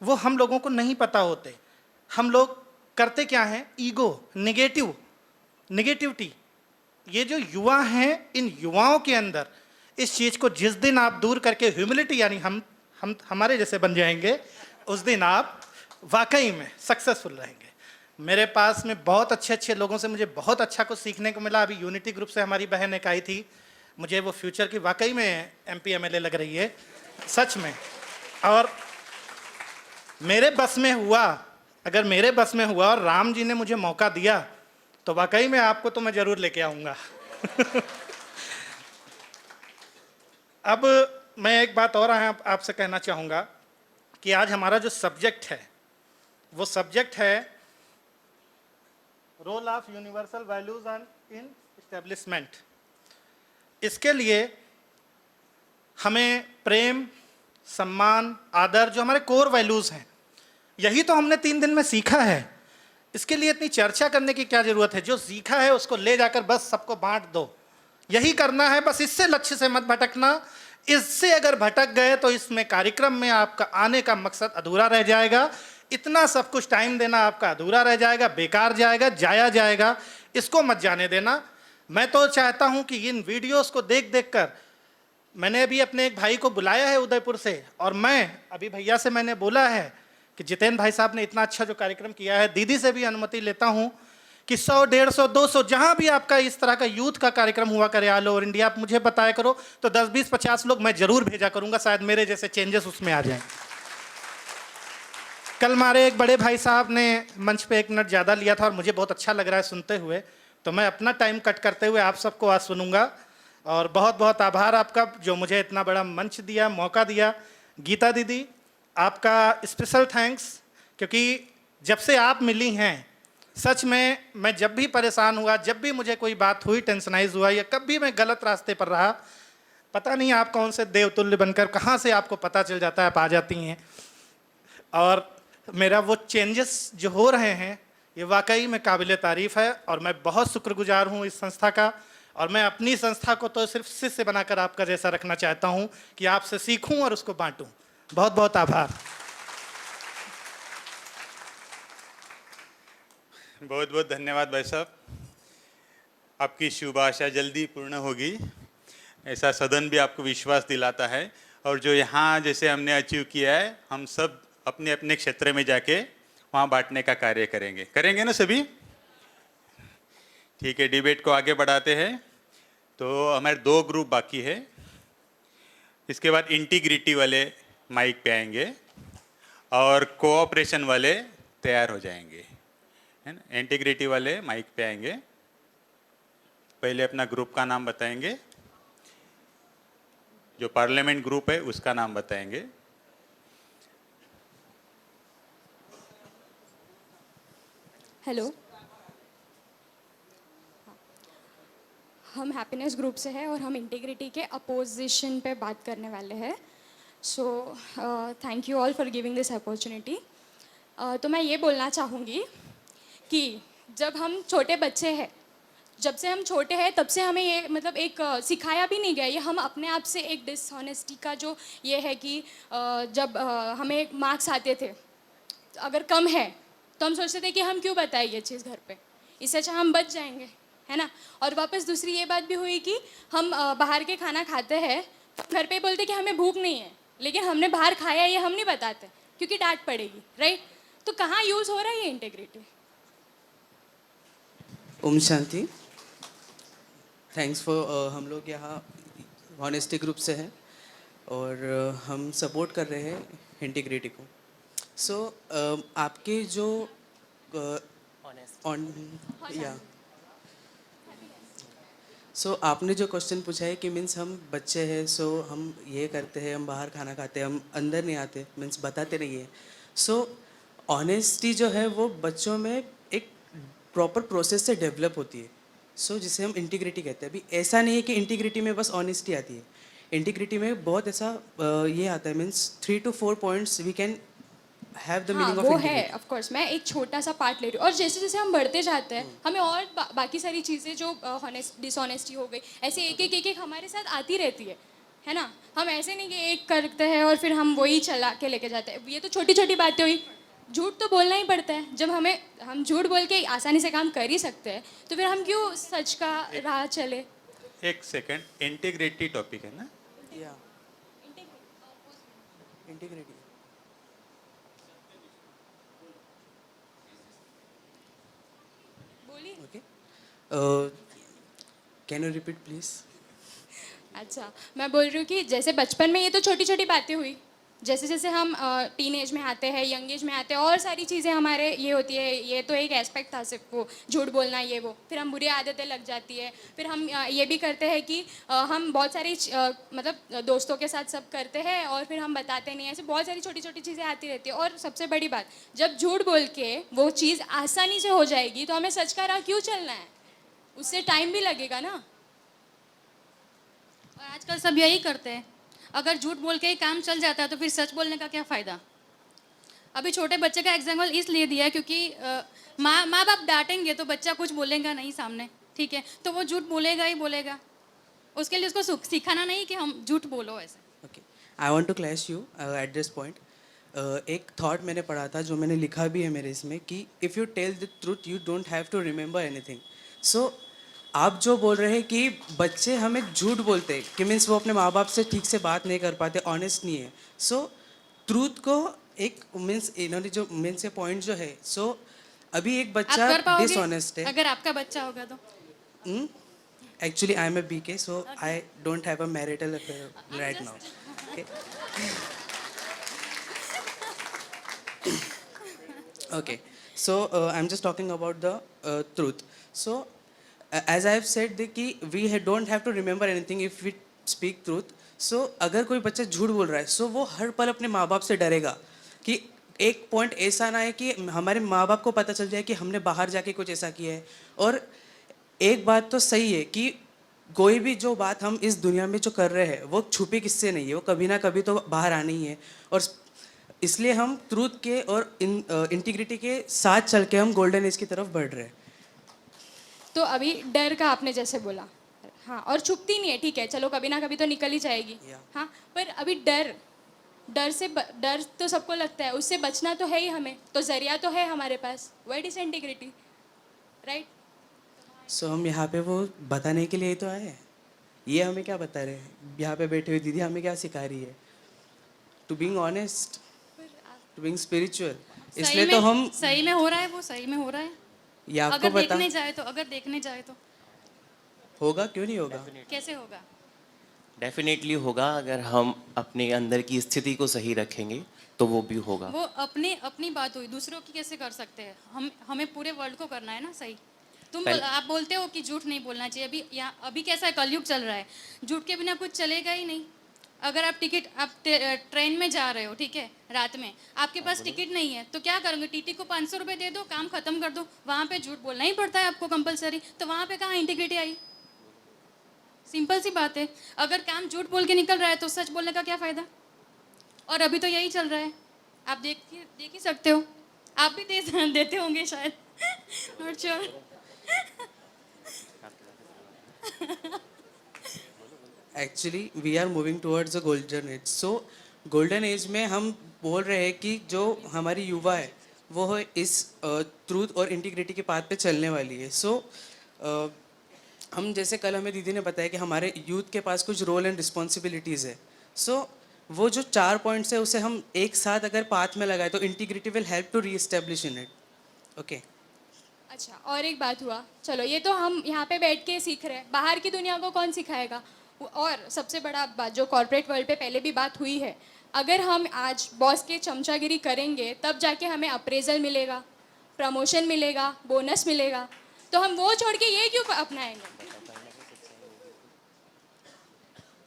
वो हम लोगों को नहीं पता होते। हम लोग करते क्या हैं? ईगो, नेगेटिविटी, ये जो युवा हैं, इन युवाओं के अंदर इस चीज़ को जिस दिन आप दूर करके ह्यूमिलिटी यानी हम हमारे जैसे बन जाएंगे, उस दिन आप वाकई में सक्सेसफुल रहेंगे। मेरे पास में बहुत अच्छे अच्छे लोगों से मुझे बहुत अच्छा कुछ सीखने को मिला। अभी यूनिटी ग्रुप से हमारी बहन एक आई थी, मुझे वो फ्यूचर की वाकई में MP MLA लग रही है, सच में। और मेरे बस में हुआ, अगर मेरे बस में हुआ और राम जी ने मुझे मौका दिया तो वाकई में आपको तो मैं ज़रूर लेके आऊँगा। अब मैं एक बात और आपसे कहना चाहूँगा कि आज हमारा जो सब्जेक्ट है वो सब्जेक्ट है role of universal values in establishment. इसके लिए हमें प्रेम, सम्मान, आदर, जो हमारे कोर वैल्यूज़ हैं, यही तो हमने 3 दिन में सीखा है। इसके लिए इतनी चर्चा करने की क्या ज़रूरत है? जो सीखा है उसको ले जाकर बस सबको बांट दो, यही करना है बस। इससे लक्ष्य से मत भटकना। इससे अगर भटक गए तो इसमें कार्यक्रम में आपका आने का मकसद अधूरा रह जाएगा। इतना सब कुछ टाइम देना आपका अधूरा रह जाएगा, बेकार जाएगा, जाया जाएगा। इसको मत जाने देना। मैं तो चाहता हूं कि इन वीडियोस को देख देख कर, मैंने अभी अपने एक भाई को बुलाया है उदयपुर से, और मैं अभी भैया से मैंने बोला है कि जितेंद्र भाई साहब ने इतना अच्छा जो कार्यक्रम किया है, दीदी से भी अनुमति लेता हूं कि 100, 150, 200 जहां भी आपका इस तरह का यूथ का कार्यक्रम हुआ करे ऑल ओवर इंडिया, आप मुझे बताया करो तो 10, 20, 50 लोग मैं जरूर भेजा करूंगा। शायद मेरे जैसे चेंजेस उसमें आ जाएं। कल हमारे एक बड़े भाई साहब ने मंच पे 1 मिनट ज़्यादा लिया था और मुझे बहुत अच्छा लग रहा है सुनते हुए, तो मैं अपना टाइम कट करते हुए आप सबको आज सुनूंगा। और बहुत बहुत आभार आपका जो मुझे इतना बड़ा मंच दिया, मौका दिया। गीता दीदी, आपका स्पेशल थैंक्स, क्योंकि जब से आप मिली हैं, सच में मैं जब भी परेशान हुआ, जब भी मुझे कोई बात हुई, टेंशनाइज हुआ, या कभी मैं गलत रास्ते पर रहा, पता नहीं आप कौन से देवतुल्य बनकर कहाँ से आपको पता चल जाता है, आप आ जाती हैं। और मेरा वो चेंजेस जो हो रहे हैं ये वाकई में काबिल तारीफ़ है, और मैं बहुत शुक्रगुजार हूँ इस संस्था का। और मैं अपनी संस्था को तो सिर्फ शिष्य बनाकर आपका जैसा रखना चाहता हूँ कि आपसे सीखूँ और उसको बांटूँ। बहुत बहुत आभार। बहुत बहुत धन्यवाद भाई साहब। आपकी शुभ आशा जल्दी पूर्ण होगी, ऐसा सदन भी आपको विश्वास दिलाता है। और जो यहाँ जैसे हमने अचीव किया है, हम सब अपने अपने क्षेत्र में जाके वहाँ बांटने का कार्य करेंगे ना सभी? ठीक है, डिबेट को आगे बढ़ाते हैं। तो हमारे 2 ग्रुप बाकी है। इसके बाद इंटीग्रिटी वाले माइक पे आएंगे और कोऑपरेशन वाले तैयार हो जाएंगे, है ना। इंटीग्रिटी वाले माइक पे आएंगे, पहले अपना ग्रुप का नाम बताएंगे, जो पार्लियामेंट ग्रुप है उसका नाम बताएंगे। हेलो, हम हैप्पीनेस ग्रुप से हैं और हम इंटीग्रिटी के अपोजिशन पे बात करने वाले हैं। So thank you all for giving this opportunity. तो मैं ये बोलना चाहूँगी कि जब हम छोटे बच्चे हैं, जब से हम छोटे हैं तब से हमें ये मतलब एक सिखाया भी नहीं गया, ये हम अपने आप से एक डिसऑनेस्टी का जो ये है कि जब हमें मार्क्स आते थे अगर कम है तो हम सोचते थे कि हम क्यों बताएं ये चीज़ घर पे, इससे अच्छा हम बच जाएंगे, है ना। और वापस दूसरी ये बात भी हुई कि हम बाहर के खाना खाते हैं तो घर पे बोलते कि हमें भूख नहीं है, लेकिन हमने बाहर खाया ये हम नहीं बताते क्योंकि डांट पड़ेगी, राइट। तो कहाँ यूज़ हो रहा है ये integrity? Om Shanti. Thanks for हम लोग यहाँ ऑनेस्टी ग्रुप से हैं और हम सपोर्ट कर रहे हैं इंटीग्रिटी को। सो आपके जो सो आपने जो क्वेश्चन पूछा है कि मीन्स हम बच्चे हैं, सो हम ये करते हैं, हम बाहर खाना खाते हैं, हम अंदर नहीं आते, मीन्स बताते नहीं है। सो ऑनेस्टी जो है वो बच्चों में एक प्रॉपर प्रोसेस से डेवलप होती है। सो जिसे हम इंटीग्रिटी कहते हैं। अभी ऐसा नहीं है कि इंटीग्रिटी में बस ऑनेस्टी आती है, इंटीग्रिटी में बहुत ऐसा ये आता है, means 3 to 4 points we can have the meaning of वो है ऑफ कोर्स। मैं एक छोटा सा पार्ट ले रही हूँ और जैसे जैसे हम बढ़ते जाते हैं हमें और बाकी सारी चीज़ें जो डिसऑनेस्टी हो गई ऐसे एक हमारे साथ आती रहती है ना। हम ऐसे नहीं कि एक करते हैं और फिर हम वही चला के लेके जाते हैं। ये तो छोटी छोटी बातें हुई, झूठ तो बोलना ही पड़ता है। जब हम झूठ बोल के आसानी से काम कर ही सकते हैं, तो फिर हम क्यों सच का राह चले? एक सेकंड, इंटीग्रिटी टॉपिक है ना? या इंटीग्रिटी। बोलिए। Okay, can you repeat please? अच्छा, मैं बोल रही हूँ कि जैसे बचपन में ये तो छोटी छोटी बातें हुई, जैसे जैसे हम टीन एज में आते हैं, यंग एज में आते हैं, और सारी चीज़ें हमारे ये होती है। ये तो एक एस्पेक्ट था सिर्फ, वो झूठ बोलना ये वो। फिर हम बुरी आदतें लग जाती है। फिर हम ये भी करते हैं कि हम बहुत सारी मतलब दोस्तों के साथ सब करते हैं और फिर हम बताते नहीं। ऐसे बहुत सारी छोटी छोटी चीज़ें आती रहती है। और सबसे बड़ी बात, जब झूठ बोल के वो चीज़ आसानी से हो जाएगी तो हमें सच का राह क्यों चलना है? उससे टाइम भी लगेगा ना। और आजकल सब यही करते हैं। अगर झूठ बोल के ही काम चल जाता है तो फिर सच बोलने का क्या फ़ायदा? अभी छोटे बच्चे का एग्जाम्पल इसलिए दिया है क्योंकि माँ बाप डांटेंगे तो बच्चा कुछ बोलेगा नहीं सामने, ठीक है? तो वो झूठ बोलेगा ही बोलेगा। उसके लिए उसको सिखाना नहीं कि हम झूठ बोलो ऐसे। Okay, I want to clash you at this point. एक थॉट मैंने पढ़ा था जो मैंने लिखा भी है मेरे इसमें कि if you tell the truth you don't have to remember anything. So आप जो बोल रहे हैं कि बच्चे हमें झूठ बोलते हैं कि मीन्स वो अपने माँ बाप से ठीक से बात नहीं कर पाते, ऑनेस्ट नहीं है। सो ट्रूथ को एक मीन्स इन्होंने जो मीन्स ये पॉइंट जो है, सो अभी एक आप बच्चा कर पाओगे डिसऑनेस्ट है। अगर आपका बच्चा होगा तो? Actually I am a BK, so I don't have a marital affair right now. Okay, so I'm just talking about the truth. So as I have said कि we don't have to remember anything if we speak truth. So अगर कोई बच्चा झूठ बोल रहा है, so वो हर पल अपने माँ बाप से डरेगा कि एक पॉइंट ऐसा ना है कि हमारे माँ बाप को पता चल जाए कि हमने बाहर जाके कुछ ऐसा किया है। और एक बात तो सही है कि कोई भी जो बात हम इस दुनिया में जो कर रहे हैं वो छुपी किससे नहीं है, वो कभी ना कभी तो बाहर आनी ही है। और इसलिए हम ट्रूथ के और इंटीग्रिटी के साथ चल के हम गोल्डन एज की तरफ बढ़ रहे हैं। तो अभी डर का आपने जैसे बोला, हाँ, और छुपती नहीं है, ठीक है, चलो कभी ना कभी तो निकल ही जाएगी। हाँ, पर अभी डर तो सबको लगता है, उससे बचना तो है ही हमें। तो जरिया तो है हमारे पास, व्हाट इज इंटीग्रिटी, राइट? सो हम यहाँ पे वो बताने के लिए ही तो आए हैं। ये हमें क्या बता रहे हैं? यहाँ पे बैठे हुए दीदी हमें क्या सिखा रही है? To being honest, to being spiritual. इसलिए तो हम सही में हो रहा है, वो सही में हो रहा है। ये आपको अगर पता देखने जाए तो होगा, क्यों नहीं होगा? कैसे होगा? डेफिनेटली होगा। अगर हम अपने अंदर की स्थिति को सही रखेंगे तो वो भी होगा। वो अपनी बात हुई, दूसरों की कैसे कर सकते हैं? हमें पूरे वर्ल्ड को करना है ना सही। आप बोलते हो कि झूठ नहीं बोलना चाहिए। अभी कैसा है, कलयुग चल रहा है, झूठ के बिना कुछ चलेगा ही नहीं। अगर आप ट्रेन में जा रहे हो, ठीक है, रात में आपके पास टिकट नहीं है तो क्या करोगे? टीटी को 500 रुपये दे दो, काम खत्म कर दो। वहाँ पे झूठ बोलना ही पड़ता है आपको कंपलसरी। तो वहाँ पे कहाँ इंटीग्रिटी आई? सिंपल सी बात है। अगर काम झूठ बोल के निकल रहा है तो सच बोलने का क्या फ़ायदा? और अभी तो यही चल रहा है, आप देख ही सकते हो। आप भी देते होंगे शायद, not sure. Actually we are moving towards a golden age. सो गोल्डन एज में हम बोल रहे हैं कि जो हमारी युवा है वो इस ट्रूथ और इंटीग्रिटी के पाथ पे चलने वाली है। सो हम जैसे कल हमें दीदी ने बताया कि हमारे यूथ के पास कुछ रोल एंड रिस्पॉन्सिबिलिटीज़ है। सो वो जो 4 पॉइंट्स है उसे हम एक साथ अगर पाथ में लगाए तो integrity will help to reestablish in it. Okay, अच्छा, और एक बात हुआ, चलो ये तो हम यहाँ पे बैठ के सीख रहे हैं, बाहर की दुनिया को कौन सिखाएगा? और सबसे बड़ा बात जो कॉर्पोरेट वर्ल्ड पे पहले भी बात हुई है, अगर हम आज बॉस के चमचागिरी करेंगे तब जाके हमें अप्रेजल मिलेगा, प्रमोशन मिलेगा, बोनस मिलेगा। तो हम वो छोड़ के ये क्यों अपनाएंगे?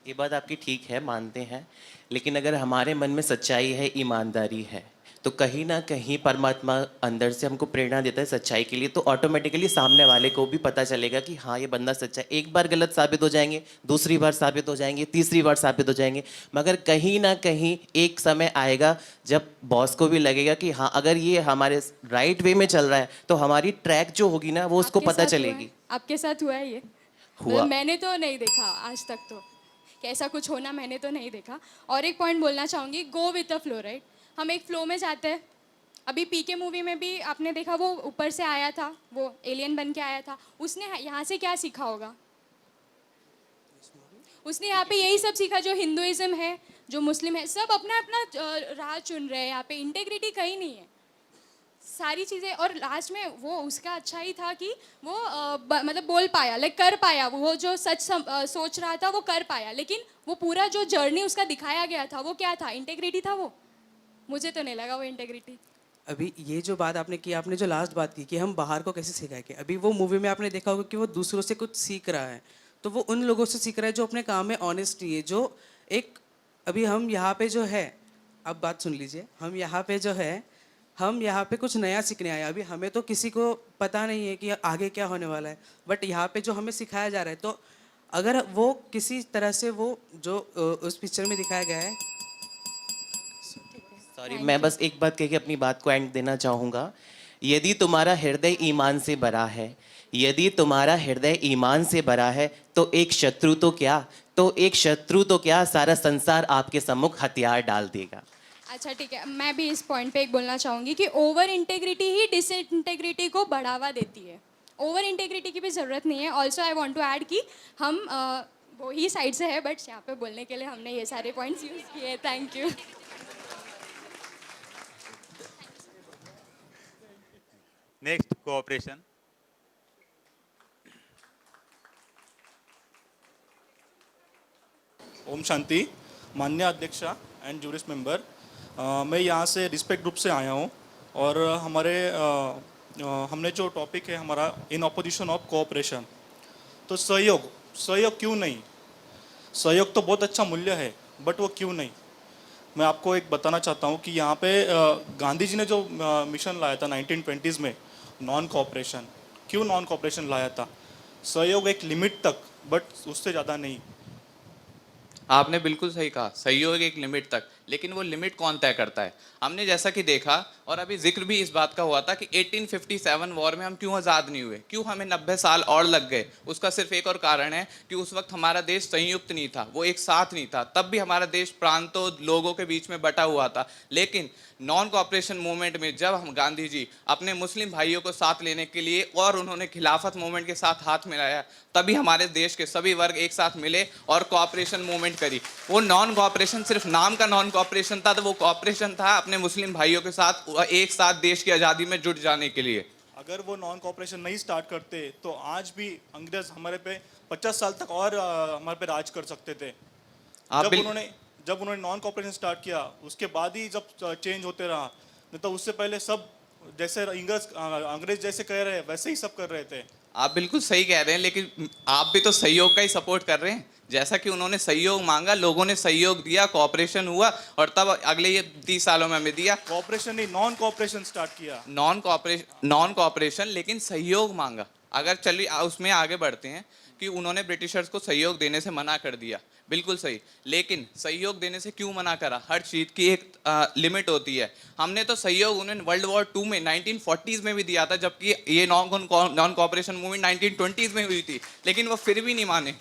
ये बात आपकी ठीक है, मानते हैं, लेकिन अगर हमारे मन में सच्चाई है, ईमानदारी है, तो कहीं ना कहीं परमात्मा अंदर से हमको प्रेरणा देता है सच्चाई के लिए। तो ऑटोमेटिकली सामने वाले को भी पता चलेगा कि हाँ ये बंदा सच्चा है। एक बार गलत साबित हो जाएंगे, दूसरी बार साबित हो जाएंगे, तीसरी बार साबित हो जाएंगे, मगर कहीं ना कहीं एक समय आएगा जब बॉस को भी लगेगा कि हाँ अगर ये हमारे राइट वे में चल रहा है तो हमारी ट्रैक जो होगी ना वो उसको पता चलेगी। आपके साथ हुआ है ये? हुआ। मैंने तो नहीं देखा आज तक, तो कि ऐसा कुछ होना मैंने तो नहीं देखा। और एक पॉइंट बोलना चाहूँगी, go with the flow, right? हम एक फ्लो में जाते हैं, अभी पीके मूवी में भी आपने देखा, वो ऊपर से आया था, वो एलियन बन के आया था, उसने यहाँ से क्या सीखा होगा? उसने यहाँ पे यही सब सीखा जो हिंदुइज्म है, जो मुस्लिम है, सब अपना अपना राह चुन रहे हैं। यहाँ पे इंटेग्रिटी कहीं नहीं है, सारी चीज़ें। और लास्ट में वो उसका अच्छा ही था कि वो मतलब बोल पाया, लाइक कर पाया, वो जो सच सोच रहा था वो कर पाया। लेकिन वो पूरा जो जर्नी उसका दिखाया गया था वो क्या था? इंटेग्रिटी था वो? मुझे तो नहीं लगा वो इंटेग्रिटी। अभी ये जो बात आपने की, आपने जो लास्ट बात की कि हम बाहर को कैसे सिखाएंगे, अभी वो मूवी में आपने देखा होगा कि वो दूसरों से कुछ सीख रहा है, तो वो उन लोगों से सीख रहा है जो अपने काम में ऑनेस्ट नहीं है, जो एक अभी हम यहाँ पे जो है, अब बात सुन लीजिए, हम यहाँ पे जो है, हम यहाँ पे कुछ नया सीखने आए। अभी हमें तो किसी को पता नहीं है कि आगे क्या होने वाला है, बट यहाँ पे जो हमें सिखाया जा रहा है, तो अगर वो किसी तरह से वो जो उस पिक्चर में दिखाया गया है, सॉरी, मैं बस एक बात कह के अपनी बात को एंड देना चाहूँगा। यदि तुम्हारा हृदय ईमान से भरा है, यदि तुम्हारा हृदय ईमान से भरा है, तो एक शत्रु तो क्या सारा संसार आपके सम्मुख हथियार डाल देगा। अच्छा ठीक है, मैं भी इस पॉइंट पे एक बोलना चाहूँगी कि ओवर इंटेग्रिटी ही डिसइंटेग्रिटी को बढ़ावा देती है। ओवर इंटेग्रिटी की भी ज़रूरत नहीं है। Also I want to add कि हम वो ही साइड से है, बट यहाँ पे बोलने के लिए हमने ये सारे पॉइंट्स यूज़ किए। Thank you. Next cooperation. Om Shanti. मान्य अध्यक्षा एंड जूरिस्ट मेंबर, मैं यहाँ से रिस्पेक्ट ग्रुप से आया हूँ और हमने जो टॉपिक है हमारा इन ऑपोजिशन ऑफ कोऑपरेशन, तो सहयोग क्यों नहीं? सहयोग तो बहुत अच्छा मूल्य है, बट वो क्यों नहीं? मैं आपको एक बताना चाहता हूँ कि यहाँ पे गांधी जी ने जो मिशन लाया था 1920s में, नॉन कोऑपरेशन, क्यों नॉन कोऑपरेशन लाया था? सहयोग एक लिमिट तक, बट उससे ज़्यादा नहीं। आपने बिल्कुल सही कहा, सहयोग एक लिमिट तक, लेकिन वो लिमिट कौन तय करता है? हमने जैसा कि देखा, और अभी जिक्र भी इस बात का हुआ था कि 1857 वॉर में हम क्यों आज़ाद नहीं हुए, क्यों हमें 90 साल और लग गए। उसका सिर्फ एक और कारण है कि उस वक्त हमारा देश संयुक्त नहीं था, वो एक साथ नहीं था। तब भी हमारा देश प्रांतों, लोगों के बीच में बटा हुआ था। लेकिन नॉन कोऑपरेशन मूवमेंट में जब हम गांधी जी अपने मुस्लिम भाइयों को साथ लेने के लिए और उन्होंने खिलाफत मूवमेंट के साथ हाथ मिलाया, तभी हमारे देश के सभी वर्ग एक साथ मिले और कोऑपरेशन मूवमेंट करी। वो नॉन कोऑपरेशन सिर्फ नाम का नॉन कोऑपरेशन था, तो वो कोऑपरेशन था अपने मुस्लिम भाइयों के साथ एक साथ देश की आज़ादी में जुट जाने के लिए। अगर वो नॉन कोऑपरेशन नहीं स्टार्ट करते तो आज भी अंग्रेज हमारे पे 50 साल तक और हमारे पे राज कर सकते थे। जब उन्होंने नॉन कोऑपरेशन स्टार्ट किया, उसके बाद ही जब चेंज होते रहा, नहीं तो उससे पहले सब जैसे अंग्रेज जैसे कह रहे हैं वैसे ही सब कर रहे थे। आप बिल्कुल सही कह रहे हैं, लेकिन आप भी तो सहयोग का ही सपोर्ट कर रहे हैं। जैसा कि उन्होंने सहयोग मांगा, लोगों ने सहयोग दिया, कोऑपरेशन हुआ, और तब अगले ये 30 सालों में हमें दिया। कोऑपरेशन नहीं, नॉन कोऑपरेशन स्टार्ट किया। नॉन कोऑपरेशन, लेकिन सहयोग मांगा। अगर चलिए उसमें आगे बढ़ते हैं कि उन्होंने ब्रिटिशर्स को सहयोग देने से मना कर दिया, बिल्कुल सही, लेकिन सहयोग देने से क्यों मना करा? हर चीज़ की एक लिमिट होती है। हमने तो सहयोग उन्हें वर्ल्ड वॉर 2 में 1940s में भी दिया था, जबकि ये नॉन कोऑपरेशन मूवमेंट 1920s में हुई थी, लेकिन वो फिर भी नहीं माने,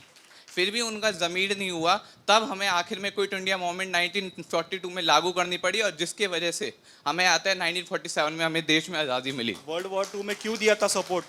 फिर भी उनका ज़मीर नहीं हुआ। तब हमें आखिर में क्विट इंडिया मूवमेंट 1942 में लागू करनी पड़ी, और जिसके वजह से हमें आता है 1947 में हमें देश में आज़ादी मिली। वर्ल्ड वॉर 2 में क्यों दिया था सपोर्ट?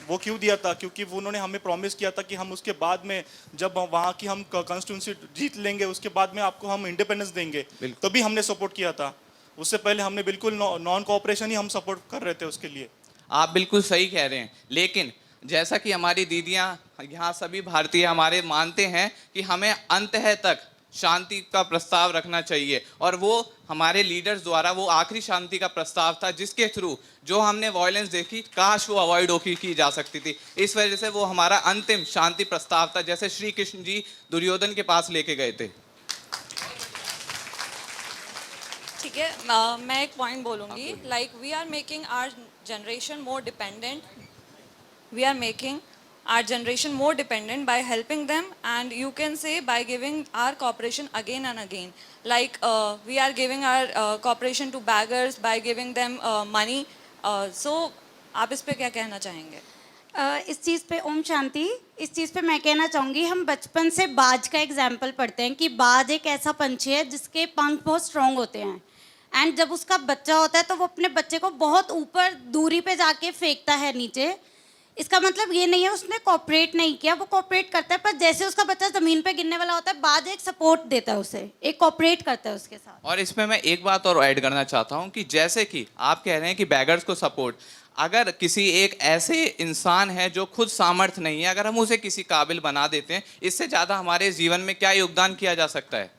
वो क्यों दिया था? क्योंकि उन्होंने हमें प्रॉमिस किया था कि हम उसके बाद में जब वहाँ की हम कॉन्स्टिट्यूंसी जीत लेंगे, उसके बाद में आपको हम इंडिपेंडेंस देंगे, तभी हमने सपोर्ट किया था। उससे पहले हमने बिल्कुल नॉन कोऑपरेशन ही हम सपोर्ट कर रहे थे उसके लिए। आप बिल्कुल सही कह रहे हैं, लेकिन जैसा कि हमारी दीदियाँ यहाँ सभी भारतीय हमारे मानते हैं कि हमें अंततः तक शांति का प्रस्ताव रखना चाहिए, और वो हमारे लीडर्स द्वारा वो आखिरी शांति का प्रस्ताव था जिसके थ्रू जो हमने वायलेंस देखी, काश वो अवॉइड की जा सकती थी। इस वजह से वो हमारा अंतिम शांति प्रस्ताव था, जैसे श्री कृष्ण जी दुर्योधन के पास लेके गए थे। ठीक है, मैं एक पॉइंट बोलूँगी, like we are making our generation more dependent, we are making our generation more dependent by helping them, and you can say by giving our cooperation again and again, like we are giving our cooperation to beggars by giving them money. So आप इस पे क्या कहना चाहेंगे? इस चीज़ पे ओम शांति, इस चीज़ पे मैं कहना चाहूँगी, हम बचपन से बाज का एग्जाम्पल पढ़ते हैं कि बाज एक ऐसा पंछी है जिसके पंख बहुत स्ट्रॉन्ग होते हैं। एंड जब उसका बच्चा होता है तो वो अपने बच्चे को बहुत ऊपर दूरी पे जाके फेंकता है नीचे। इसका मतलब ये नहीं है उसने कोऑपरेट नहीं किया, वो कोऑपरेट करता है, पर जैसे उसका बच्चा ज़मीन पे गिरने वाला होता है बाद एक सपोर्ट देता है उसे, एक कोऑपरेट करता है उसके साथ। और इसमें मैं एक बात और ऐड करना चाहता हूँ कि जैसे कि आप कह रहे हैं कि बैगर्स को सपोर्ट, अगर किसी एक ऐसे इंसान है जो खुद सामर्थ्य नहीं है, अगर हम उसे किसी काबिल बना देते हैं, इससे ज़्यादा हमारे जीवन में क्या योगदान किया जा सकता है।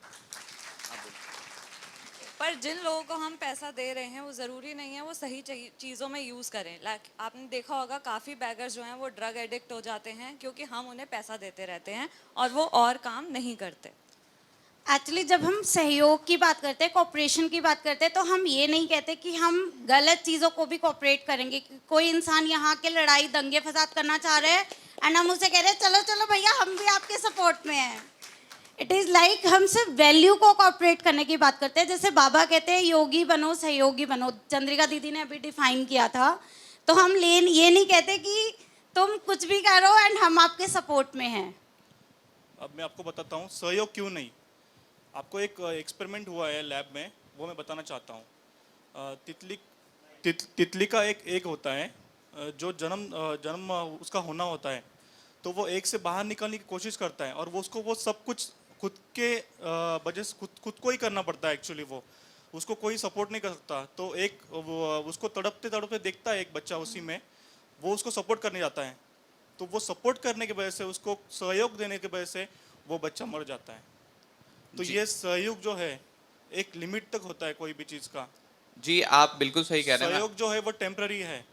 पर जिन लोगों को हम पैसा दे रहे हैं वो ज़रूरी नहीं है वो सही चीज़ों में यूज़ करें। लाइक आपने देखा होगा काफ़ी बैगर्स जो हैं वो ड्रग एडिक्ट हो जाते हैं क्योंकि हम उन्हें पैसा देते रहते हैं और वो और काम नहीं करते। एक्चुअली जब हम सहयोग की बात करते हैं, कोऑपरेशन की बात करते हैं, तो हम ये नहीं कहते कि हम गलत चीज़ों को भी कोऑपरेट करेंगे। कोई इंसान यहाँ के लड़ाई दंगे फसाद करना चाह रहे हैं एंड हम उसे कह रहे हैं चलो चलो भैया हम भी आपके सपोर्ट में हैं। इट इज़ लाइक हम सिर्फ वैल्यू को कोऑपरेट करने की बात करते हैं। जैसे बाबा कहते हैं योगी बनो सहयोगी बनो, चंद्रिका दीदी ने अभी डिफाइन किया था। तो हम ये नहीं कहते कि तुम कुछ भी करो एंड हम आपके सपोर्ट में हैं। अब मैं आपको बताता हूँ सहयोग क्यों नहीं। आपको एक एक्सपेरिमेंट हुआ है लैब में, वो मैं बताना चाहता हूँ। तितली का एक एग होता है, जो जन्म उसका होना होता है, तो वो एग से बाहर निकलने की कोशिश करता है और वो सब कुछ खुद के वजह से खुद को ही करना पड़ता है। एक्चुअली वो उसको कोई सपोर्ट नहीं कर सकता। तो उसको तड़पते तड़पते देखता है एक बच्चा उसी में, वो उसको सपोर्ट करने जाता है। तो वो सपोर्ट करने की वजह से, उसको सहयोग देने की वजह से वो बच्चा मर जाता है। तो ये सहयोग जो है एक लिमिट तक होता है कोई भी चीज़ का। जी आप बिल्कुल सही कह रहे हैं। सहयोग जो है वो टेम्पररी है।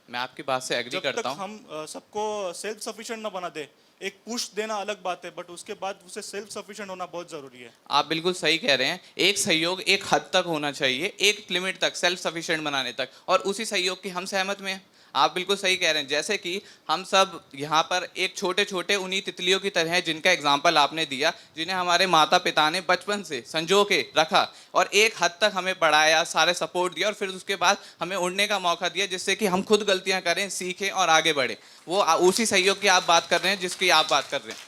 मैं आपकी बात से एग्री करता हूँ। हम सबको सेल्फ सफिशिएंट ना बना दे, एक पुश देना अलग बात है, बट उसके बाद उसे सेल्फ सफिशिएंट होना बहुत जरूरी है। आप बिल्कुल सही कह रहे हैं। एक सहयोग एक हद तक होना चाहिए, एक लिमिट तक, सेल्फ सफिशिएंट बनाने तक, और उसी सहयोग की हम सहमत में हैं। आप बिल्कुल सही कह रहे हैं। जैसे कि हम सब यहाँ पर एक छोटे छोटे उन्हीं तितलियों की तरह हैं जिनका एग्जाम्पल आपने दिया, जिन्हें हमारे माता पिता ने बचपन से संजो के रखा और एक हद तक हमें पढ़ाया, सारे सपोर्ट दिया और फिर उसके बाद हमें उड़ने का मौका दिया, जिससे कि हम खुद गलतियाँ करें, सीखें और आगे बढ़ें। वो उसी सहयोग की आप बात कर रहे हैं जिसकी आप बात कर रहे हैं।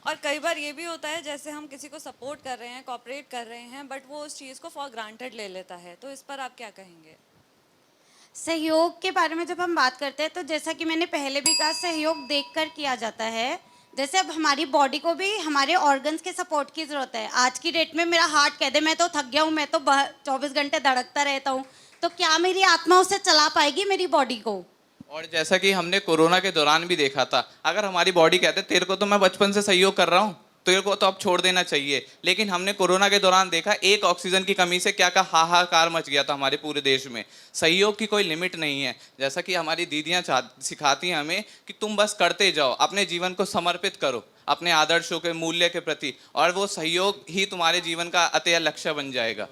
और कई बार ये भी होता है जैसे हम किसी को सपोर्ट कर रहे हैं, कोऑपरेट कर रहे हैं, बट वो उस चीज़ को फॉर ग्रांटेड ले लेता है। तो इस पर आप क्या कहेंगे? सहयोग के बारे में जब हम बात करते हैं तो जैसा कि मैंने पहले भी कहा, सहयोग देखकर किया जाता है। जैसे अब हमारी बॉडी को भी हमारे ऑर्गन्स के सपोर्ट की ज़रूरत है। आज की डेट में मेरा हार्ट कह दे मैं तो थक गया हूँ, मैं तो 24 घंटे धड़कता रहता हूँ, तो क्या मेरी आत्मा उसे चला पाएगी मेरी बॉडी को? और जैसा कि हमने कोरोना के दौरान भी देखा था, अगर हमारी बॉडी कहते तेरे को तो मैं बचपन से सहयोग कर रहा हूँ, तेरे को तो अब छोड़ देना चाहिए, लेकिन हमने कोरोना के दौरान देखा एक ऑक्सीजन की कमी से क्या हाहाकार मच गया था हमारे पूरे देश में। सहयोग की कोई लिमिट नहीं है। जैसा कि हमारी दीदियाँ सिखाती हैं हमें कि तुम बस करते जाओ, अपने जीवन को समर्पित करो अपने आदर्शों के मूल्य के प्रति, और वो सहयोग ही तुम्हारे जीवन का अतः लक्ष्य बन जाएगा।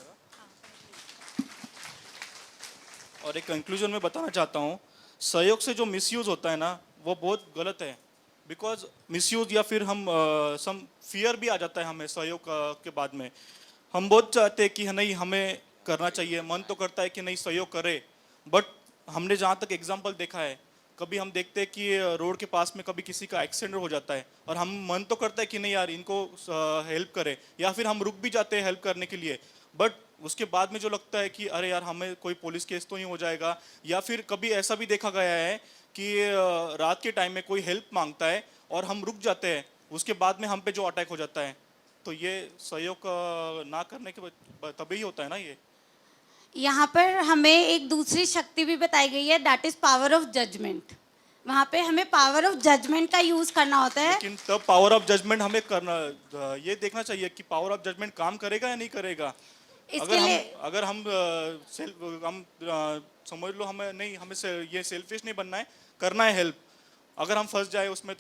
और एक कंक्लूजन में बताना चाहता हूँ, सहयोग से जो मिसयूज होता है ना वो बहुत गलत है। बिकॉज मिसयूज या फिर हम सम फियर भी आ जाता है हमें सहयोग के बाद में। हम बहुत चाहते हैं कि नहीं हमें करना चाहिए, मन तो करता है कि नहीं सहयोग करे, बट हमने जहाँ तक एग्जांपल देखा है, कभी हम देखते हैं कि रोड के पास में कभी किसी का एक्सीडेंट हो जाता है और हम मन तो करता है कि नहीं यार इनको हेल्प करें, या फिर हम रुक भी जाते हैं हेल्प करने के लिए, बट उसके बाद में जो लगता है कि अरे यार हमें कोई पुलिस केस तो नहीं हो जाएगा। या फिर कभी ऐसा भी देखा गया है कि रात के टाइम में कोई हेल्प मांगता है और हम रुक जाते हैं, उसके बाद में हम पे जो अटैक हो जाता है, तो ये सहयोग ना करने के तभी होता है ना। ये यहाँ पर हमें एक दूसरी शक्ति भी बताई गई है, that is power of judgment. वहाँ पे हमें पावर ऑफ जजमेंट का यूज करना होता है। लेकिन तब पावर ऑफ जजमेंट हमें करना, ये देखना चाहिए कि पावर ऑफ जजमेंट काम करेगा या नहीं करेगा। अगर हम समझ लो हमें नहीं, हमें ये सेल्फिश नहीं बनना है, करना है हेल्प, अगर हम फंस जाए उसमें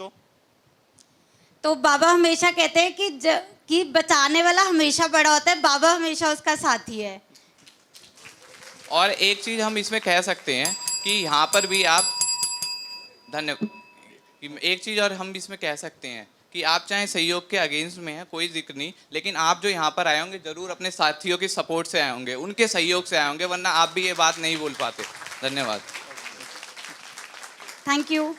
तो बाबा हमेशा कहते हैं कि बचाने वाला हमेशा बड़ा होता है, बाबा हमेशा उसका साथी है। और एक चीज हम इसमें कह सकते हैं कि यहाँ पर भी आप धन्यवाद। एक चीज और हम इसमें कह सकते हैं कि आप चाहे सहयोग के अगेंस्ट में हैं, कोई जिक्र नहीं, लेकिन आप जो यहाँ पर आए होंगे जरूर अपने साथियों के सपोर्ट से आए होंगे, उनके सहयोग से आए होंगे, वरना आप भी ये बात नहीं बोल पाते। धन्यवाद। Thank you.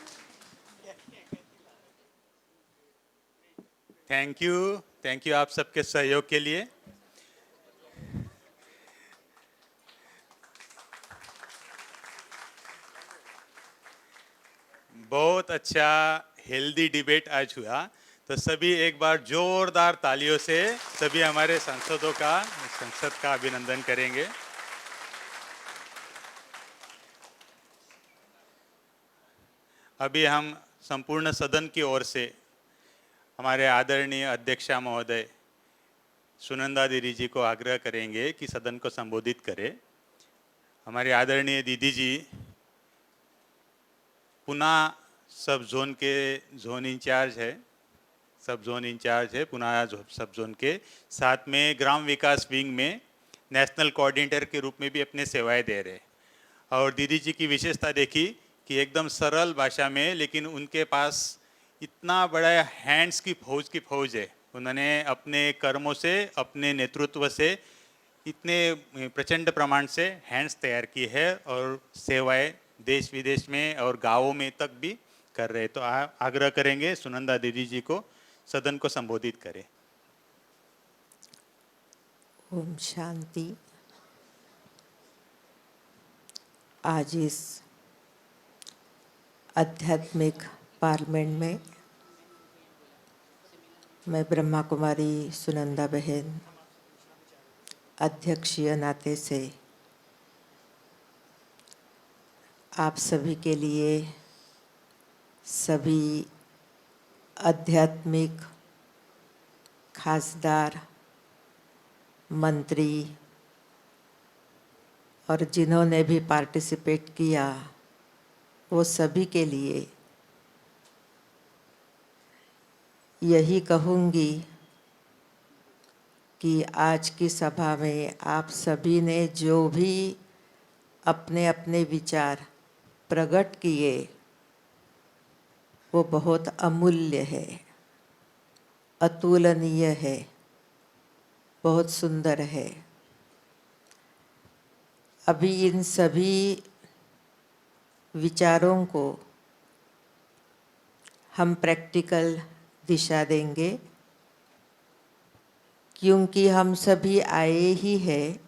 थैंक यू आप सबके सहयोग के लिए। बहुत अच्छा हेल्दी डिबेट आज हुआ। तो सभी एक बार जोरदार तालियों से सभी हमारे सांसदों का, संसद का अभिनंदन करेंगे। अभी हम संपूर्ण सदन की ओर से हमारे आदरणीय अध्यक्षा महोदय सुनंदा दीदी जी को आग्रह करेंगे कि सदन को संबोधित करें। हमारे आदरणीय दीदी जी पुनः सब जोन के जोन इंचार्ज है, सब जोन इंचार्ज है पुनः सब जोन के, साथ में ग्राम विकास विंग में नेशनल कोऑर्डिनेटर के रूप में भी अपने सेवाएं दे रहे। और दीदी जी की विशेषता देखी कि एकदम सरल भाषा में, लेकिन उनके पास इतना बड़ा हैंड्स की फौज है। उन्होंने अपने कर्मों से, अपने नेतृत्व से इतने प्रचंड प्रमाण से हैंड्स तैयार की है और सेवाएं देश विदेश में और गांवों में तक भी कर रहे। तो आग्रह करेंगे सुनंदा दीदी जी को सदन को संबोधित करें। ओम शांति। आज इस आध्यात्मिक पार्लियामेंट में मैं ब्रह्मा कुमारी सुनंदा बहन अध्यक्षीय नाते से आप सभी के लिए, सभी आध्यात्मिक खासदार, मंत्री और जिन्होंने भी पार्टिसिपेट किया वो सभी के लिए यही कहूँगी कि आज की सभा में आप सभी ने जो भी अपने अपने विचार प्रकट किए वो बहुत अमूल्य है, अतुलनीय है, बहुत सुंदर है। अभी इन सभी विचारों को हम प्रैक्टिकल दिशा देंगे, क्योंकि हम सभी आए ही हैं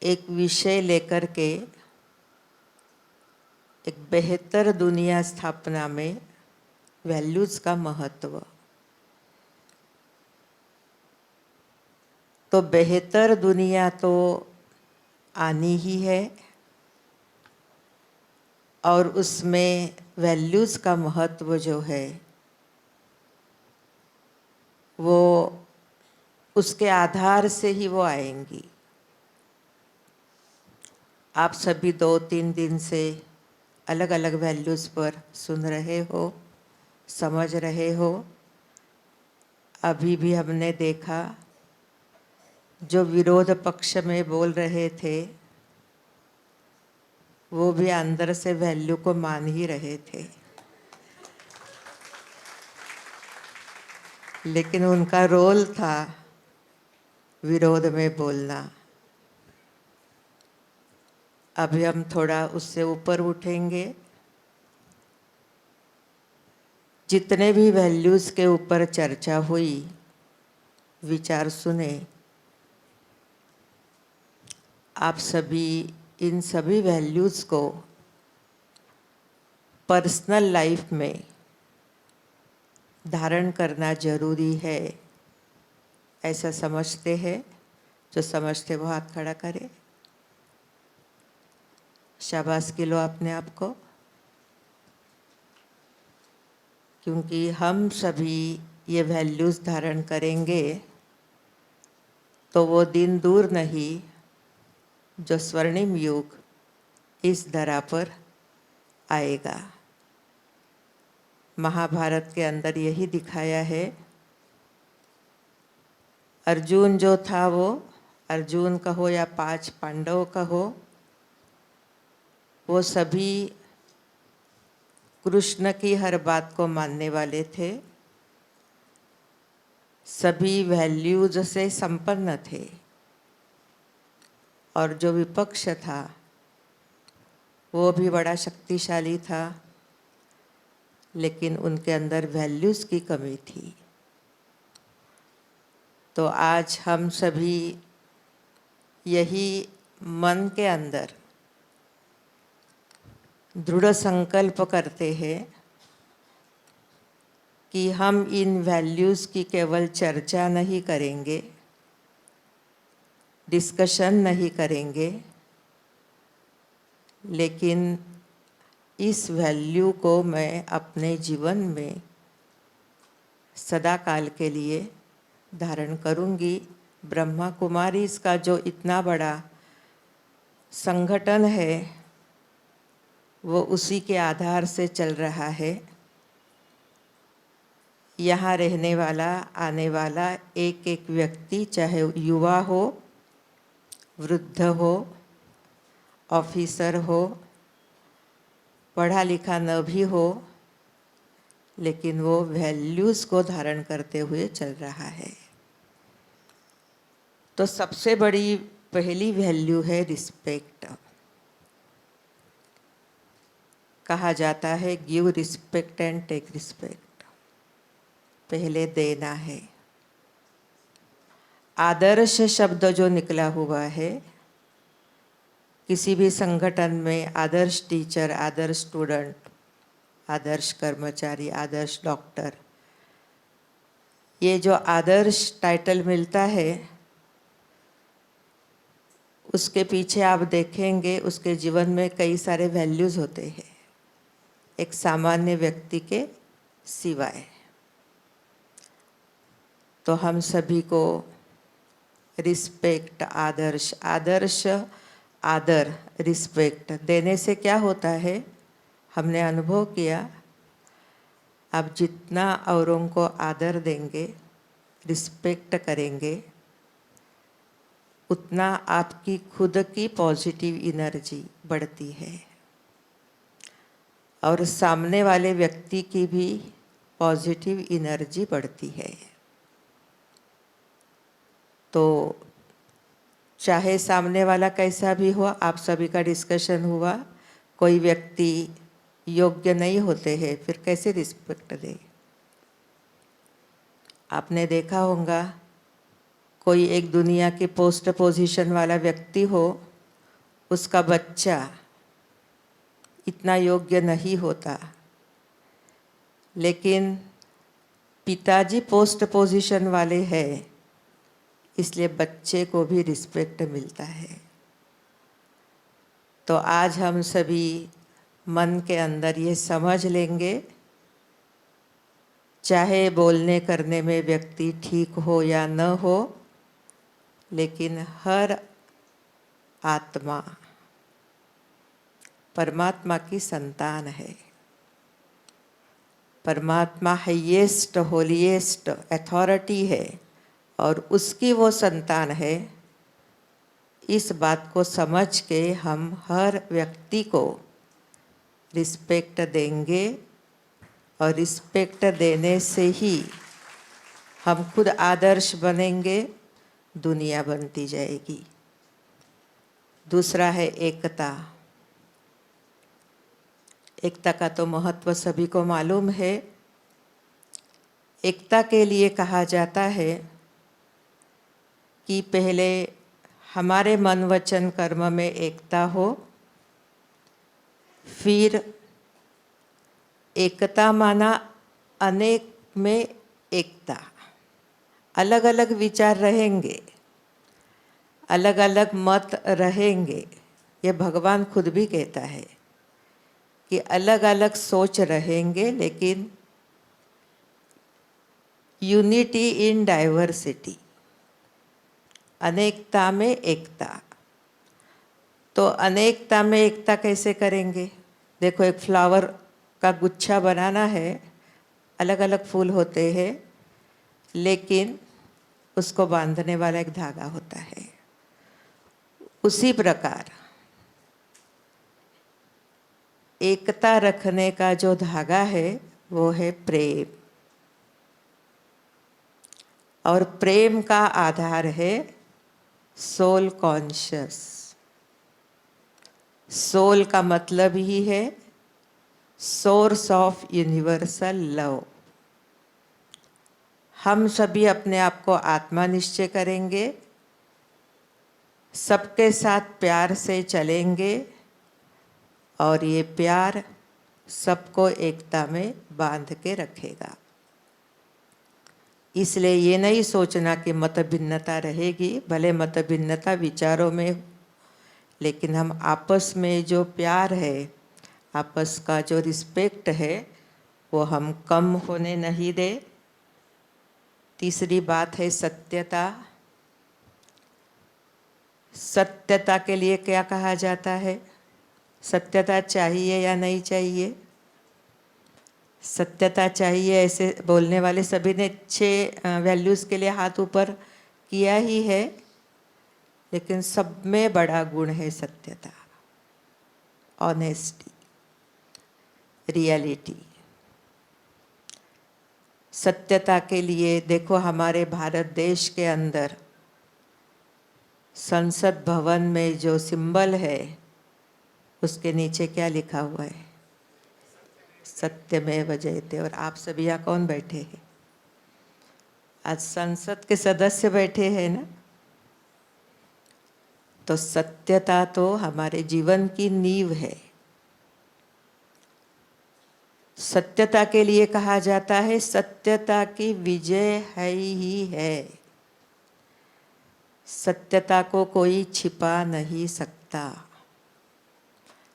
एक विषय लेकर के, एक बेहतर दुनिया स्थापना में वैल्यूज़ का महत्व। तो बेहतर दुनिया तो आनी ही है और उसमें वैल्यूज़ का महत्व जो है वो उसके आधार से ही वो आएंगी। आप सभी 2-3 दिन से अलग अलग वैल्यूज़ पर सुन रहे हो, समझ रहे हो। अभी भी हमने देखा जो विरोध पक्ष में बोल रहे थे वो भी अंदर से वैल्यू को मान ही रहे थे, लेकिन उनका रोल था विरोध में बोलना। अभी हम थोड़ा उससे ऊपर उठेंगे। जितने भी वैल्यूज़ के ऊपर चर्चा हुई, विचार सुने, आप सभी इन सभी वैल्यूज़ को पर्सनल लाइफ में धारण करना जरूरी है, ऐसा समझते हैं? जो समझते वो हाथ खड़ा करे। शाबाश लो अपने आप को, क्योंकि हम सभी ये वैल्यूज़ धारण करेंगे तो वो दिन दूर नहीं जो स्वर्णिम युग इस धरा पर आएगा। महाभारत के अंदर यही दिखाया है। अर्जुन जो था, वो अर्जुन कहो या 5 पांडव कहो, वो सभी कृष्ण की हर बात को मानने वाले थे, सभी वैल्यूज से संपन्न थे। और जो विपक्ष था वो भी बड़ा शक्तिशाली था, लेकिन उनके अंदर वैल्यूज़ की कमी थी। तो आज हम सभी यही मन के अंदर दृढ़ संकल्प करते हैं कि हम इन वैल्यूज़ की केवल चर्चा नहीं करेंगे, डिस्कशन नहीं करेंगे, लेकिन इस वैल्यू को मैं अपने जीवन में सदा काल के लिए धारण करूंगी। ब्रह्मा कुमारीज़ का जो इतना बड़ा संगठन है वो उसी के आधार से चल रहा है। यहाँ रहने वाला, आने वाला एक एक व्यक्ति, चाहे युवा हो, वृद्ध हो, ऑफिसर हो, पढ़ा लिखा न भी हो, लेकिन वो वैल्यूज़ को धारण करते हुए चल रहा है। तो सबसे बड़ी पहली वैल्यू है रिस्पेक्ट। कहा जाता है give respect and take respect. पहले देना है। आदर्श शब्द जो निकला हुआ है, किसी भी संगठन में आदर्श टीचर, आदर्श स्टूडेंट, आदर्श कर्मचारी, आदर्श डॉक्टर, ये जो आदर्श टाइटल मिलता है उसके पीछे आप देखेंगे उसके जीवन में कई सारे वैल्यूज़ होते हैं, एक सामान्य व्यक्ति के सिवाय। तो हम सभी को रिस्पेक्ट, आदर्श, आदर, रिस्पेक्ट देने से क्या होता है, हमने अनुभव किया, आप जितना औरों को आदर देंगे, रिस्पेक्ट करेंगे, उतना आपकी खुद की पॉजिटिव एनर्जी बढ़ती है और सामने वाले व्यक्ति की भी पॉजिटिव एनर्जी बढ़ती है। तो चाहे सामने वाला कैसा भी हो, आप सभी का डिस्कशन हुआ, कोई व्यक्ति योग्य नहीं होते हैं, फिर कैसे रिस्पेक्ट दे। आपने देखा होगा कोई एक दुनिया के पोस्ट पोजीशन वाला व्यक्ति हो, उसका बच्चा इतना योग्य नहीं होता, लेकिन पिताजी पोस्ट पोजीशन वाले हैं, इसलिए बच्चे को भी रिस्पेक्ट मिलता है। तो आज हम सभी मन के अंदर ये समझ लेंगे, चाहे बोलने करने में व्यक्ति ठीक हो या न हो, लेकिन हर आत्मा परमात्मा की संतान है। परमात्मा हाईएस्ट, होलीएस्ट अथॉरिटी है और उसकी वो संतान है। इस बात को समझ के हम हर व्यक्ति को रिस्पेक्ट देंगे और रिस्पेक्ट देने से ही हम खुद आदर्श बनेंगे, दुनिया बनती जाएगी। दूसरा है एकता। एकता का तो महत्व सभी को मालूम है। एकता के लिए कहा जाता है कि पहले हमारे मन वचन कर्म में एकता हो, फिर एकता माना अनेक में एकता। अलग अलग विचार रहेंगे, अलग अलग मत रहेंगे, ये भगवान खुद भी कहता है कि अलग अलग सोच रहेंगे, लेकिन यूनिटी इन डाइवर्सिटी, अनेकता में एकता। तो अनेकता में एकता कैसे करेंगे? देखो, एक फ्लावर का गुच्छा बनाना है, अलग अलग फूल होते हैं, लेकिन उसको बांधने वाला एक धागा होता है। उसी प्रकार एकता रखने का जो धागा है वो है प्रेम, और प्रेम का आधार है सोल कॉन्शियस। सोल का मतलब ही है सोर्स ऑफ यूनिवर्सल लव। हम सभी अपने आप को आत्मा निश्चय करेंगे, सबके साथ प्यार से चलेंगे और ये प्यार सबको एकता में बांध के रखेगा। इसलिए ये नहीं सोचना कि मत भिन्नता रहेगी, भले मत भिन्नता विचारों में हो, लेकिन हम आपस में जो प्यार है, आपस का जो रिस्पेक्ट है, वो हम कम होने नहीं दे। तीसरी बात है सत्यता। सत्यता के लिए क्या कहा जाता है? सत्यता चाहिए या नहीं चाहिए? सत्यता चाहिए ऐसे बोलने वाले सभी ने 6 वैल्यूज़ के लिए हाथ ऊपर किया ही है, लेकिन सब में बड़ा गुण है सत्यता, ऑनेस्टी, रियलिटी। सत्यता के लिए देखो हमारे भारत देश के अंदर संसद भवन में जो सिंबल है उसके नीचे क्या लिखा हुआ है? सत्यमेव जयते। और आप सभी यहाँ कौन बैठे हैं? आज संसद के सदस्य बैठे हैं ना। तो सत्यता तो हमारे जीवन की नींव है। सत्यता के लिए कहा जाता है सत्यता की विजय है ही है। सत्यता को कोई छिपा नहीं सकता,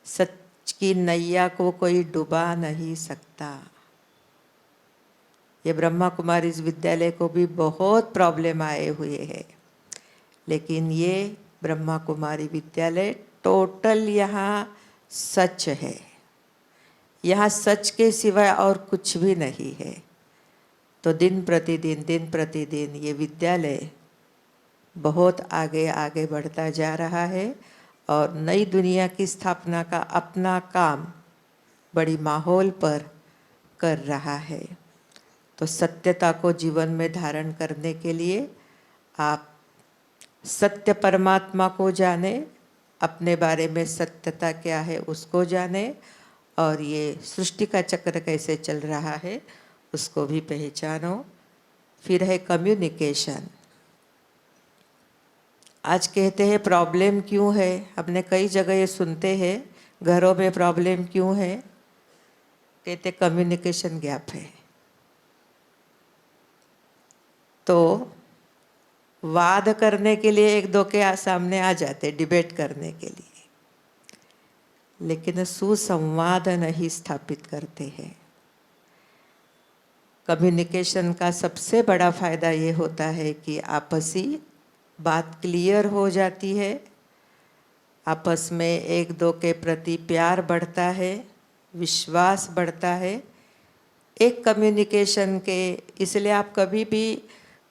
सच की नैया को कोई डुबा नहीं सकता। ये ब्रह्मा कुमारी विद्यालय को भी बहुत प्रॉब्लम आए हुए हैं, लेकिन ये ब्रह्मा कुमारी विद्यालय टोटल यहाँ सच है। यहाँ सच के सिवाय और कुछ भी नहीं है। तो दिन प्रतिदिन ये विद्यालय बहुत आगे आगे बढ़ता जा रहा है और नई दुनिया की स्थापना का अपना काम बड़ी माहौल पर कर रहा है। तो सत्यता को जीवन में धारण करने के लिए आप सत्य परमात्मा को जाने, अपने बारे में सत्यता क्या है उसको जाने, और ये सृष्टि का चक्र कैसे चल रहा है उसको भी पहचानो। फिर है कम्युनिकेशन। आज कहते हैं प्रॉब्लम क्यों है, हमने कई जगह ये सुनते हैं, घरों में प्रॉब्लम क्यों है? कहते कम्युनिकेशन गैप है। तो वाद करने के लिए एक दो के सामने आ जाते, डिबेट करने के लिए, लेकिन सुसंवाद नहीं स्थापित करते हैं। कम्युनिकेशन का सबसे बड़ा फायदा ये होता है कि आपसी बात क्लियर हो जाती है, आपस में एक दो के प्रति प्यार बढ़ता है, विश्वास बढ़ता है। एक कम्युनिकेशन के, इसलिए आप कभी भी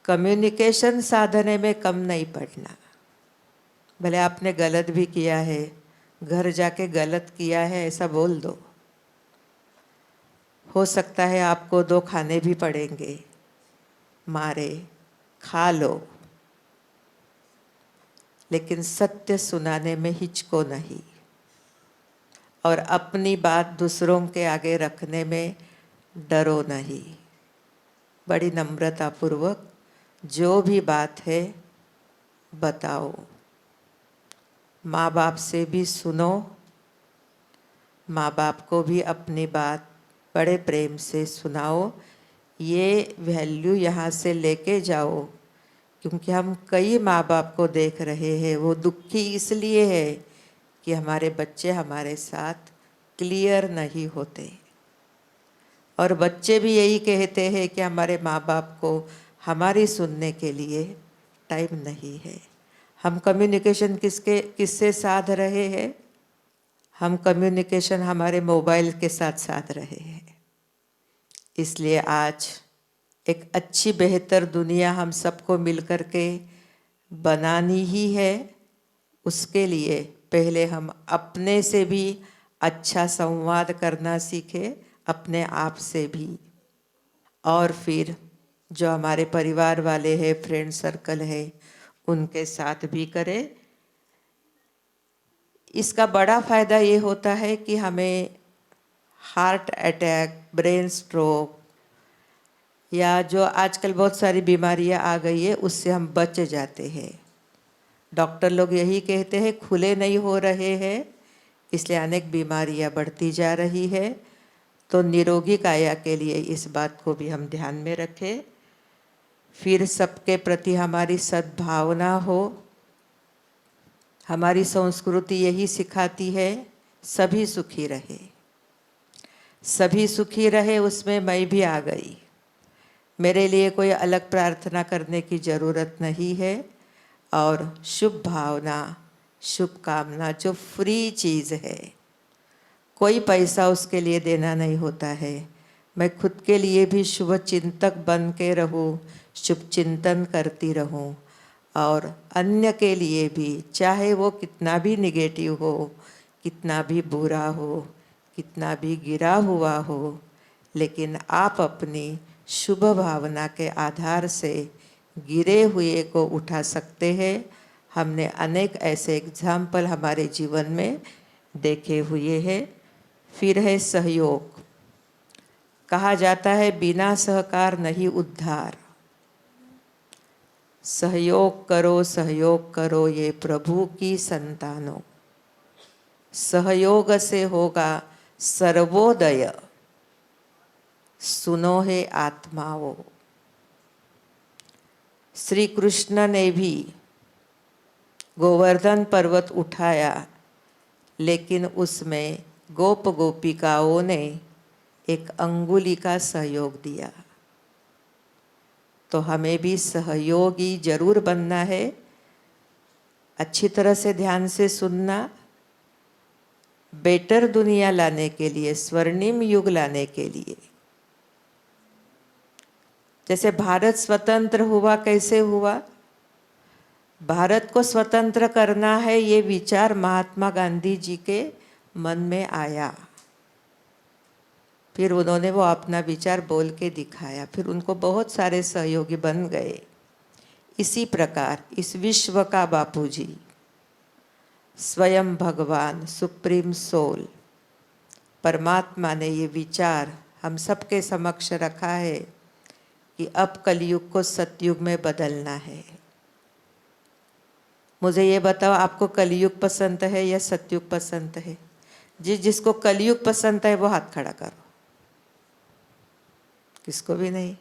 कम्युनिकेशन साधने में कम नहीं पड़ना। भले आपने गलत भी किया है, घर जाके गलत किया है ऐसा बोल दो। हो सकता है आपको 2 खाने भी पड़ेंगे, मारे खा लो, लेकिन सत्य सुनाने में हिचको नहीं, और अपनी बात दूसरों के आगे रखने में डरो नहीं। बड़ी नम्रतापूर्वक जो भी बात है बताओ। माँ बाप से भी सुनो, माँ बाप को भी अपनी बात बड़े प्रेम से सुनाओ। ये वैल्यू यहाँ से लेके जाओ, क्योंकि हम कई माँ बाप को देख रहे हैं, वो दुखी इसलिए है कि हमारे बच्चे हमारे साथ क्लियर नहीं होते, और बच्चे भी यही कहते हैं कि हमारे माँ बाप को हमारी सुनने के लिए टाइम नहीं है। हम कम्युनिकेशन किससे साध रहे हैं? हम कम्युनिकेशन हमारे मोबाइल के साथ साध रहे हैं। इसलिए आज एक अच्छी बेहतर दुनिया हम सबको मिलकर के बनानी ही है। उसके लिए पहले हम अपने से भी अच्छा संवाद करना सीखें, अपने आप से भी, और फिर जो हमारे परिवार वाले हैं, फ्रेंड सर्कल है, उनके साथ भी करें। इसका बड़ा फ़ायदा ये होता है कि हमें हार्ट अटैक, ब्रेन स्ट्रोक या जो आजकल बहुत सारी बीमारियां आ गई है उससे हम बच जाते हैं। डॉक्टर लोग यही कहते हैं खुले नहीं हो रहे हैं इसलिए अनेक बीमारियां बढ़ती जा रही है। तो निरोगी काया के लिए इस बात को भी हम ध्यान में रखें। फिर सबके प्रति हमारी सद्भावना हो। हमारी संस्कृति यही सिखाती है सभी सुखी रहे, सभी सुखी रहे, उसमें मैं भी आ गई। मेरे लिए कोई अलग प्रार्थना करने की ज़रूरत नहीं है। और शुभ भावना, शुभ कामना जो फ्री चीज़ है, कोई पैसा उसके लिए देना नहीं होता है। मैं खुद के लिए भी शुभ चिंतक बन के रहूं, शुभ चिंतन करती रहूं, और अन्य के लिए भी, चाहे वो कितना भी निगेटिव हो, कितना भी बुरा हो, कितना भी गिरा हुआ हो, लेकिन आप अपनी शुभ भावना के आधार से गिरे हुए को उठा सकते हैं। हमने अनेक ऐसे एग्जाम्पल हमारे जीवन में देखे हुए हैं। फिर है सहयोग। कहा जाता है बिना सहकार नहीं उद्धार। सहयोग करो ये प्रभु की संतानों, सहयोग से होगा सर्वोदय, सुनो है आत्माओं। श्री कृष्ण ने भी गोवर्धन पर्वत उठाया, लेकिन उसमें गोप गोपिकाओं ने एक अंगुली का सहयोग दिया। तो हमें भी सहयोगी जरूर बनना है। अच्छी तरह से ध्यान से सुनना। बेटर दुनिया लाने के लिए, स्वर्णिम युग लाने के लिए, जैसे भारत स्वतंत्र हुआ, कैसे हुआ? भारत को स्वतंत्र करना है, ये विचार महात्मा गांधी जी के मन में आया। फिर उन्होंने वो अपना विचार बोल के दिखाया, फिर उनको बहुत सारे सहयोगी बन गए। इसी प्रकार इस विश्व का बापूजी, स्वयं भगवान, सुप्रीम सोल, परमात्मा ने ये विचार हम सबके समक्ष रखा है कि अब कलयुग को सतयुग में बदलना है। मुझे ये बताओ, आपको कलयुग पसंद है या सतयुग पसंद है? जिसको कलयुग पसंद है वो हाथ खड़ा करो। किसको भी नहीं।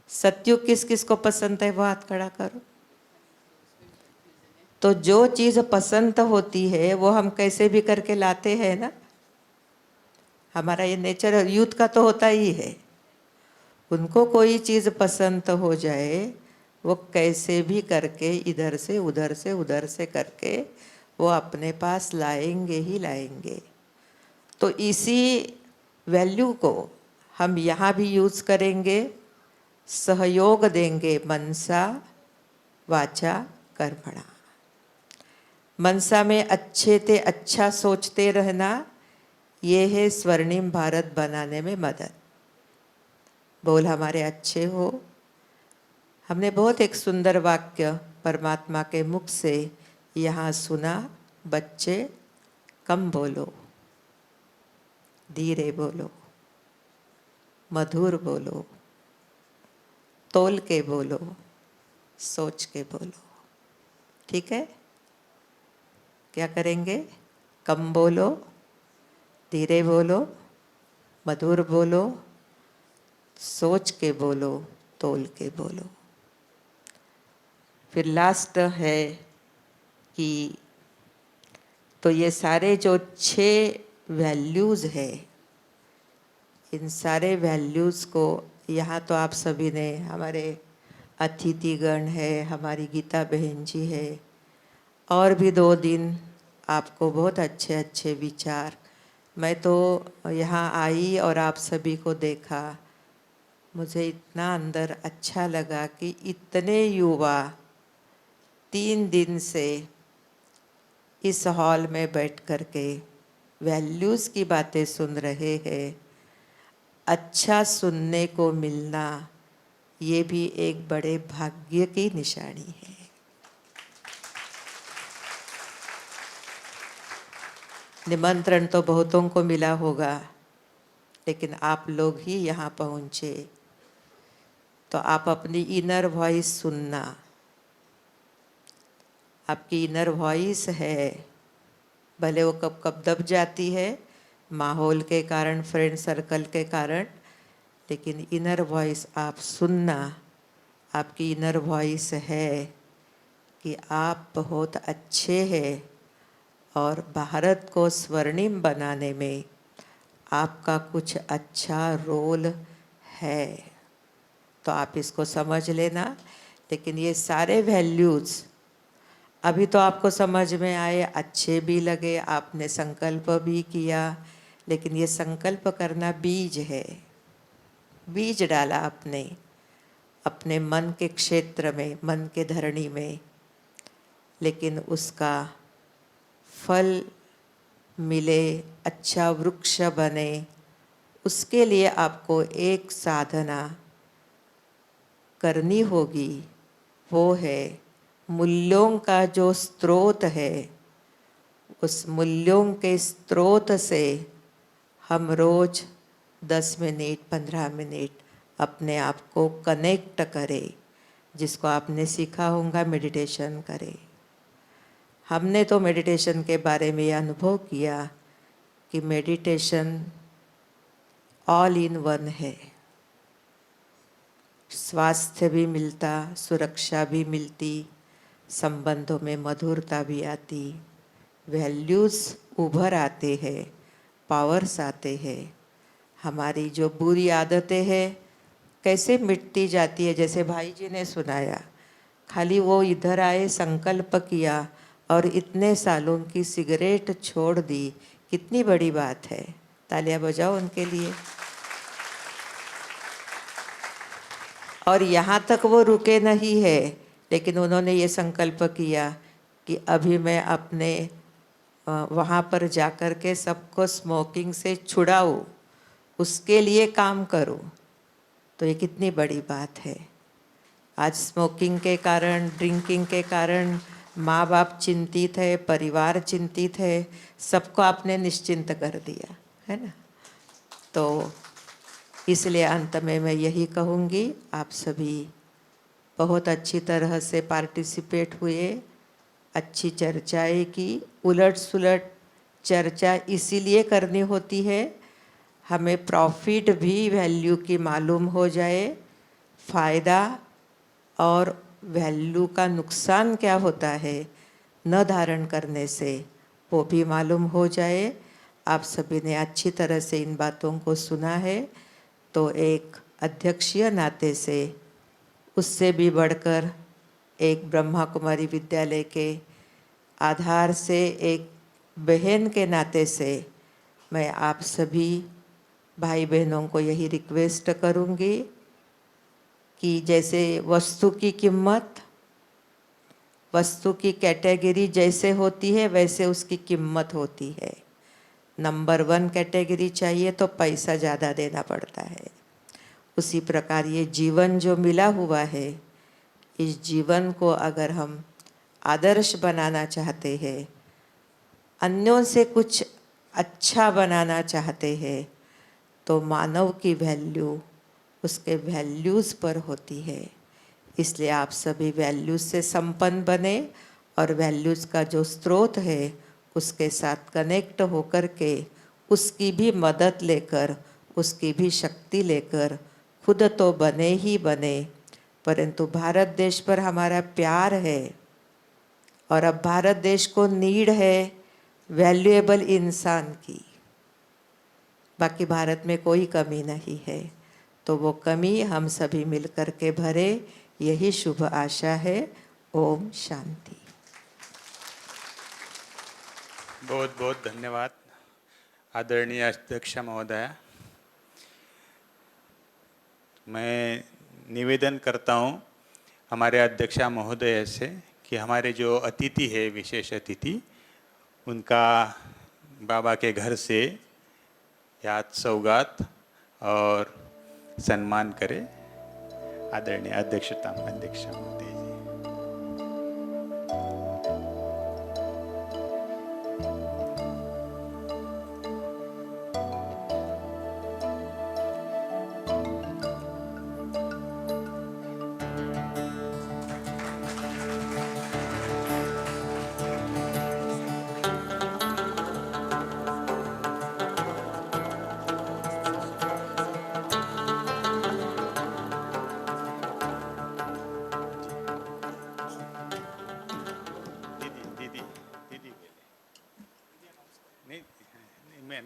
सतयुग किस किस को पसंद है वो हाथ खड़ा करो। तो जो चीज़ पसंद होती है वो हम कैसे भी करके लाते हैं ना। हमारा ये नेचर यूथ का तो होता ही है। उनको कोई चीज़ पसंद हो जाए, वो कैसे भी करके इधर से उधर से करके वो अपने पास लाएंगे ही लाएंगे। तो इसी वैल्यू को हम यहाँ भी यूज़ करेंगे। सहयोग देंगे मनसा वाचा कर्मणा। मनसा में अच्छे ते अच्छा सोचते रहना, ये है स्वर्णिम भारत बनाने में मदद। बोल हमारे अच्छे हो। हमने बहुत एक सुंदर वाक्य परमात्मा के मुख से यहाँ सुना, बच्चे कम बोलो, धीरे बोलो, मधुर बोलो, तोल के बोलो, सोच के बोलो। ठीक है? क्या करेंगे? कम बोलो, धीरे बोलो, मधुर बोलो, सोच के बोलो, तोल के बोलो। फिर लास्ट है कि तो ये सारे जो 6 वैल्यूज़ है, इन सारे वैल्यूज़ को यहाँ तो आप सभी ने, हमारे अतिथिगण है, हमारी गीता बहन जी है, और भी 2 दिन आपको बहुत अच्छे अच्छे विचार। मैं तो यहाँ आई और आप सभी को देखा, मुझे इतना अंदर अच्छा लगा कि इतने युवा 3 दिन से इस हॉल में बैठ कर के वैल्यूज़ की बातें सुन रहे हैं। अच्छा सुनने को मिलना, ये भी एक बड़े भाग्य की निशानी है। निमंत्रण तो बहुतों को मिला होगा, लेकिन आप लोग ही यहाँ पहुँचे, तो आप अपनी इनर वॉइस सुनना। आपकी इनर वॉइस है, भले वो कब कब दब जाती है माहौल के कारण, फ्रेंड सर्कल के कारण, लेकिन इनर वॉइस आप सुनना, आपकी इनर वॉइस है कि आप बहुत अच्छे हैं और भारत को स्वर्णिम बनाने में आपका कुछ अच्छा रोल है। तो आप इसको समझ लेना। लेकिन ये सारे वैल्यूज़ अभी तो आपको समझ में आए, अच्छे भी लगे, आपने संकल्प भी किया, लेकिन ये संकल्प करना बीज है। बीज डाला आपने अपने मन के क्षेत्र में, मन के धरणी में, लेकिन उसका फल मिले, अच्छा वृक्ष बने, उसके लिए आपको एक साधना करनी होगी। वो है मूल्यों का जो स्रोत है, उस मूल्यों के स्रोत से हम रोज 10 मिनट 15 मिनट अपने आप को कनेक्ट करें, जिसको आपने सीखा होगा मेडिटेशन करें। हमने तो मेडिटेशन के बारे में ये अनुभव किया कि मेडिटेशन ऑल इन वन है। स्वास्थ्य भी मिलता, सुरक्षा भी मिलती, संबंधों में मधुरता भी आती, वैल्यूज़ उभर आते हैं, पावर्स आते हैं। हमारी जो बुरी आदतें हैं कैसे मिटती जाती है, जैसे भाई जी ने सुनाया। खाली वो इधर आए, संकल्प किया और इतने सालों की सिगरेट छोड़ दी, कितनी बड़ी बात है। तालियां बजाओ उनके लिए। और यहाँ तक वो रुके नहीं है, लेकिन उन्होंने ये संकल्प किया कि अभी मैं अपने वहाँ पर जाकर के सबको स्मोकिंग से छुड़ाऊँ, उसके लिए काम करूँ। तो ये कितनी बड़ी बात है। आज स्मोकिंग के कारण, ड्रिंकिंग के कारण माँ बाप चिंतित है, परिवार चिंतित है, सबको आपने निश्चिंत कर दिया है ना। तो इसलिए अंत में मैं यही कहूँगी, आप सभी बहुत अच्छी तरह से पार्टिसिपेट हुए, अच्छी चर्चाएं की। उलट सुलट चर्चा इसीलिए करनी होती है, हमें प्रॉफिट भी वैल्यू की मालूम हो जाए, फ़ायदा और वैल्यू का नुकसान क्या होता है न धारण करने से, वो भी मालूम हो जाए। आप सभी ने अच्छी तरह से इन बातों को सुना है, तो एक अध्यक्षीय नाते से, उससे भी बढ़कर एक ब्रह्मा कुमारी विद्यालय के आधार से, एक बहन के नाते से मैं आप सभी भाई बहनों को यही रिक्वेस्ट करूँगी कि जैसे वस्तु की कीमत, वस्तु की कैटेगरी जैसे होती है वैसे उसकी कीमत होती है। नंबर 1 कैटेगरी चाहिए तो पैसा ज़्यादा देना पड़ता है। उसी प्रकार ये जीवन जो मिला हुआ है, इस जीवन को अगर हम आदर्श बनाना चाहते हैं, अन्यों से कुछ अच्छा बनाना चाहते हैं, तो मानव की वैल्यू उसके वैल्यूज़ पर होती है। इसलिए आप सभी वैल्यूज़ से संपन्न बने और वैल्यूज़ का जो स्रोत है उसके साथ कनेक्ट होकर के, उसकी भी मदद लेकर, उसकी भी शक्ति लेकर खुद तो बने ही बने, परंतु भारत देश पर हमारा प्यार है और अब भारत देश को नीड है वैल्यूएबल इंसान की। बाकी भारत में कोई कमी नहीं है, तो वो कमी हम सभी मिलकर के भरे, यही शुभ आशा है। ओम शांति। बहुत बहुत धन्यवाद आदरणीय अध्यक्ष महोदय। मैं निवेदन करता हूँ हमारे अध्यक्ष महोदय से कि हमारे जो अतिथि है, विशेष अतिथि, उनका बाबा के घर से याद सौगात और सम्मान करें। आदरणीय अध्यक्ष महोदय जी।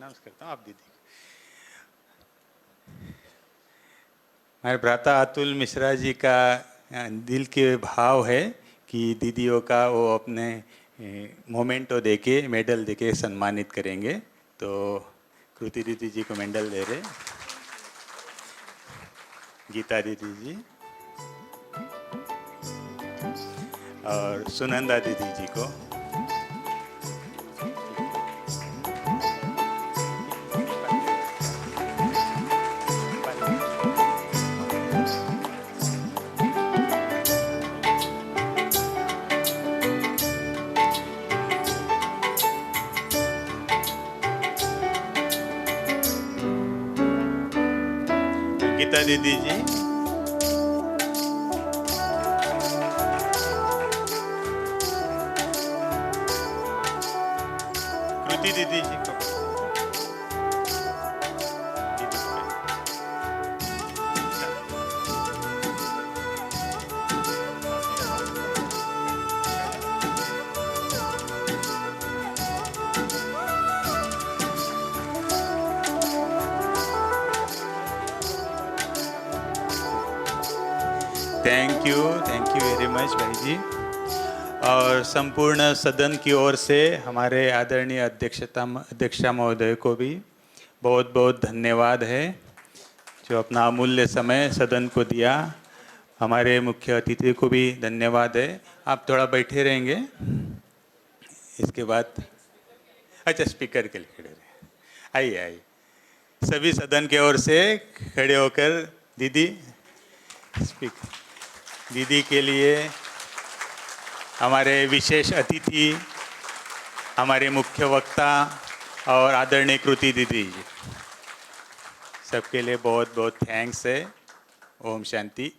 अनाउंस करता हूँ, आप दीदी। हमारे भ्राता अतुल मिश्रा जी का दिल के भाव है कि दीदियों का वो अपने मोमेंटो देके, मेडल देके सम्मानित करेंगे। तो कृति दीदी जी को मेडल दे रहे, गीता दीदी जी और सुनंदा दीदी जी को। गीता दीदी जी, कृति दीदी जी को। थैंक यू वेरी मच भाई जी। और संपूर्ण सदन की ओर से हमारे आदरणीय अध्यक्षा महोदय को भी बहुत बहुत धन्यवाद है, जो अपना अमूल्य समय सदन को दिया। हमारे मुख्य अतिथि को भी धन्यवाद है। आप थोड़ा बैठे रहेंगे, इसके बाद अच्छा स्पीकर के लिए खड़े रहे। आइए आइए, सभी सदन की ओर से खड़े होकर दीदी स्पीकर दीदी के लिए हमारे विशेष अतिथि, हमारे मुख्य वक्ता और आदरणीय कृति दीदी जी, सबके लिए बहुत बहुत थैंक्स है। ओम शांति।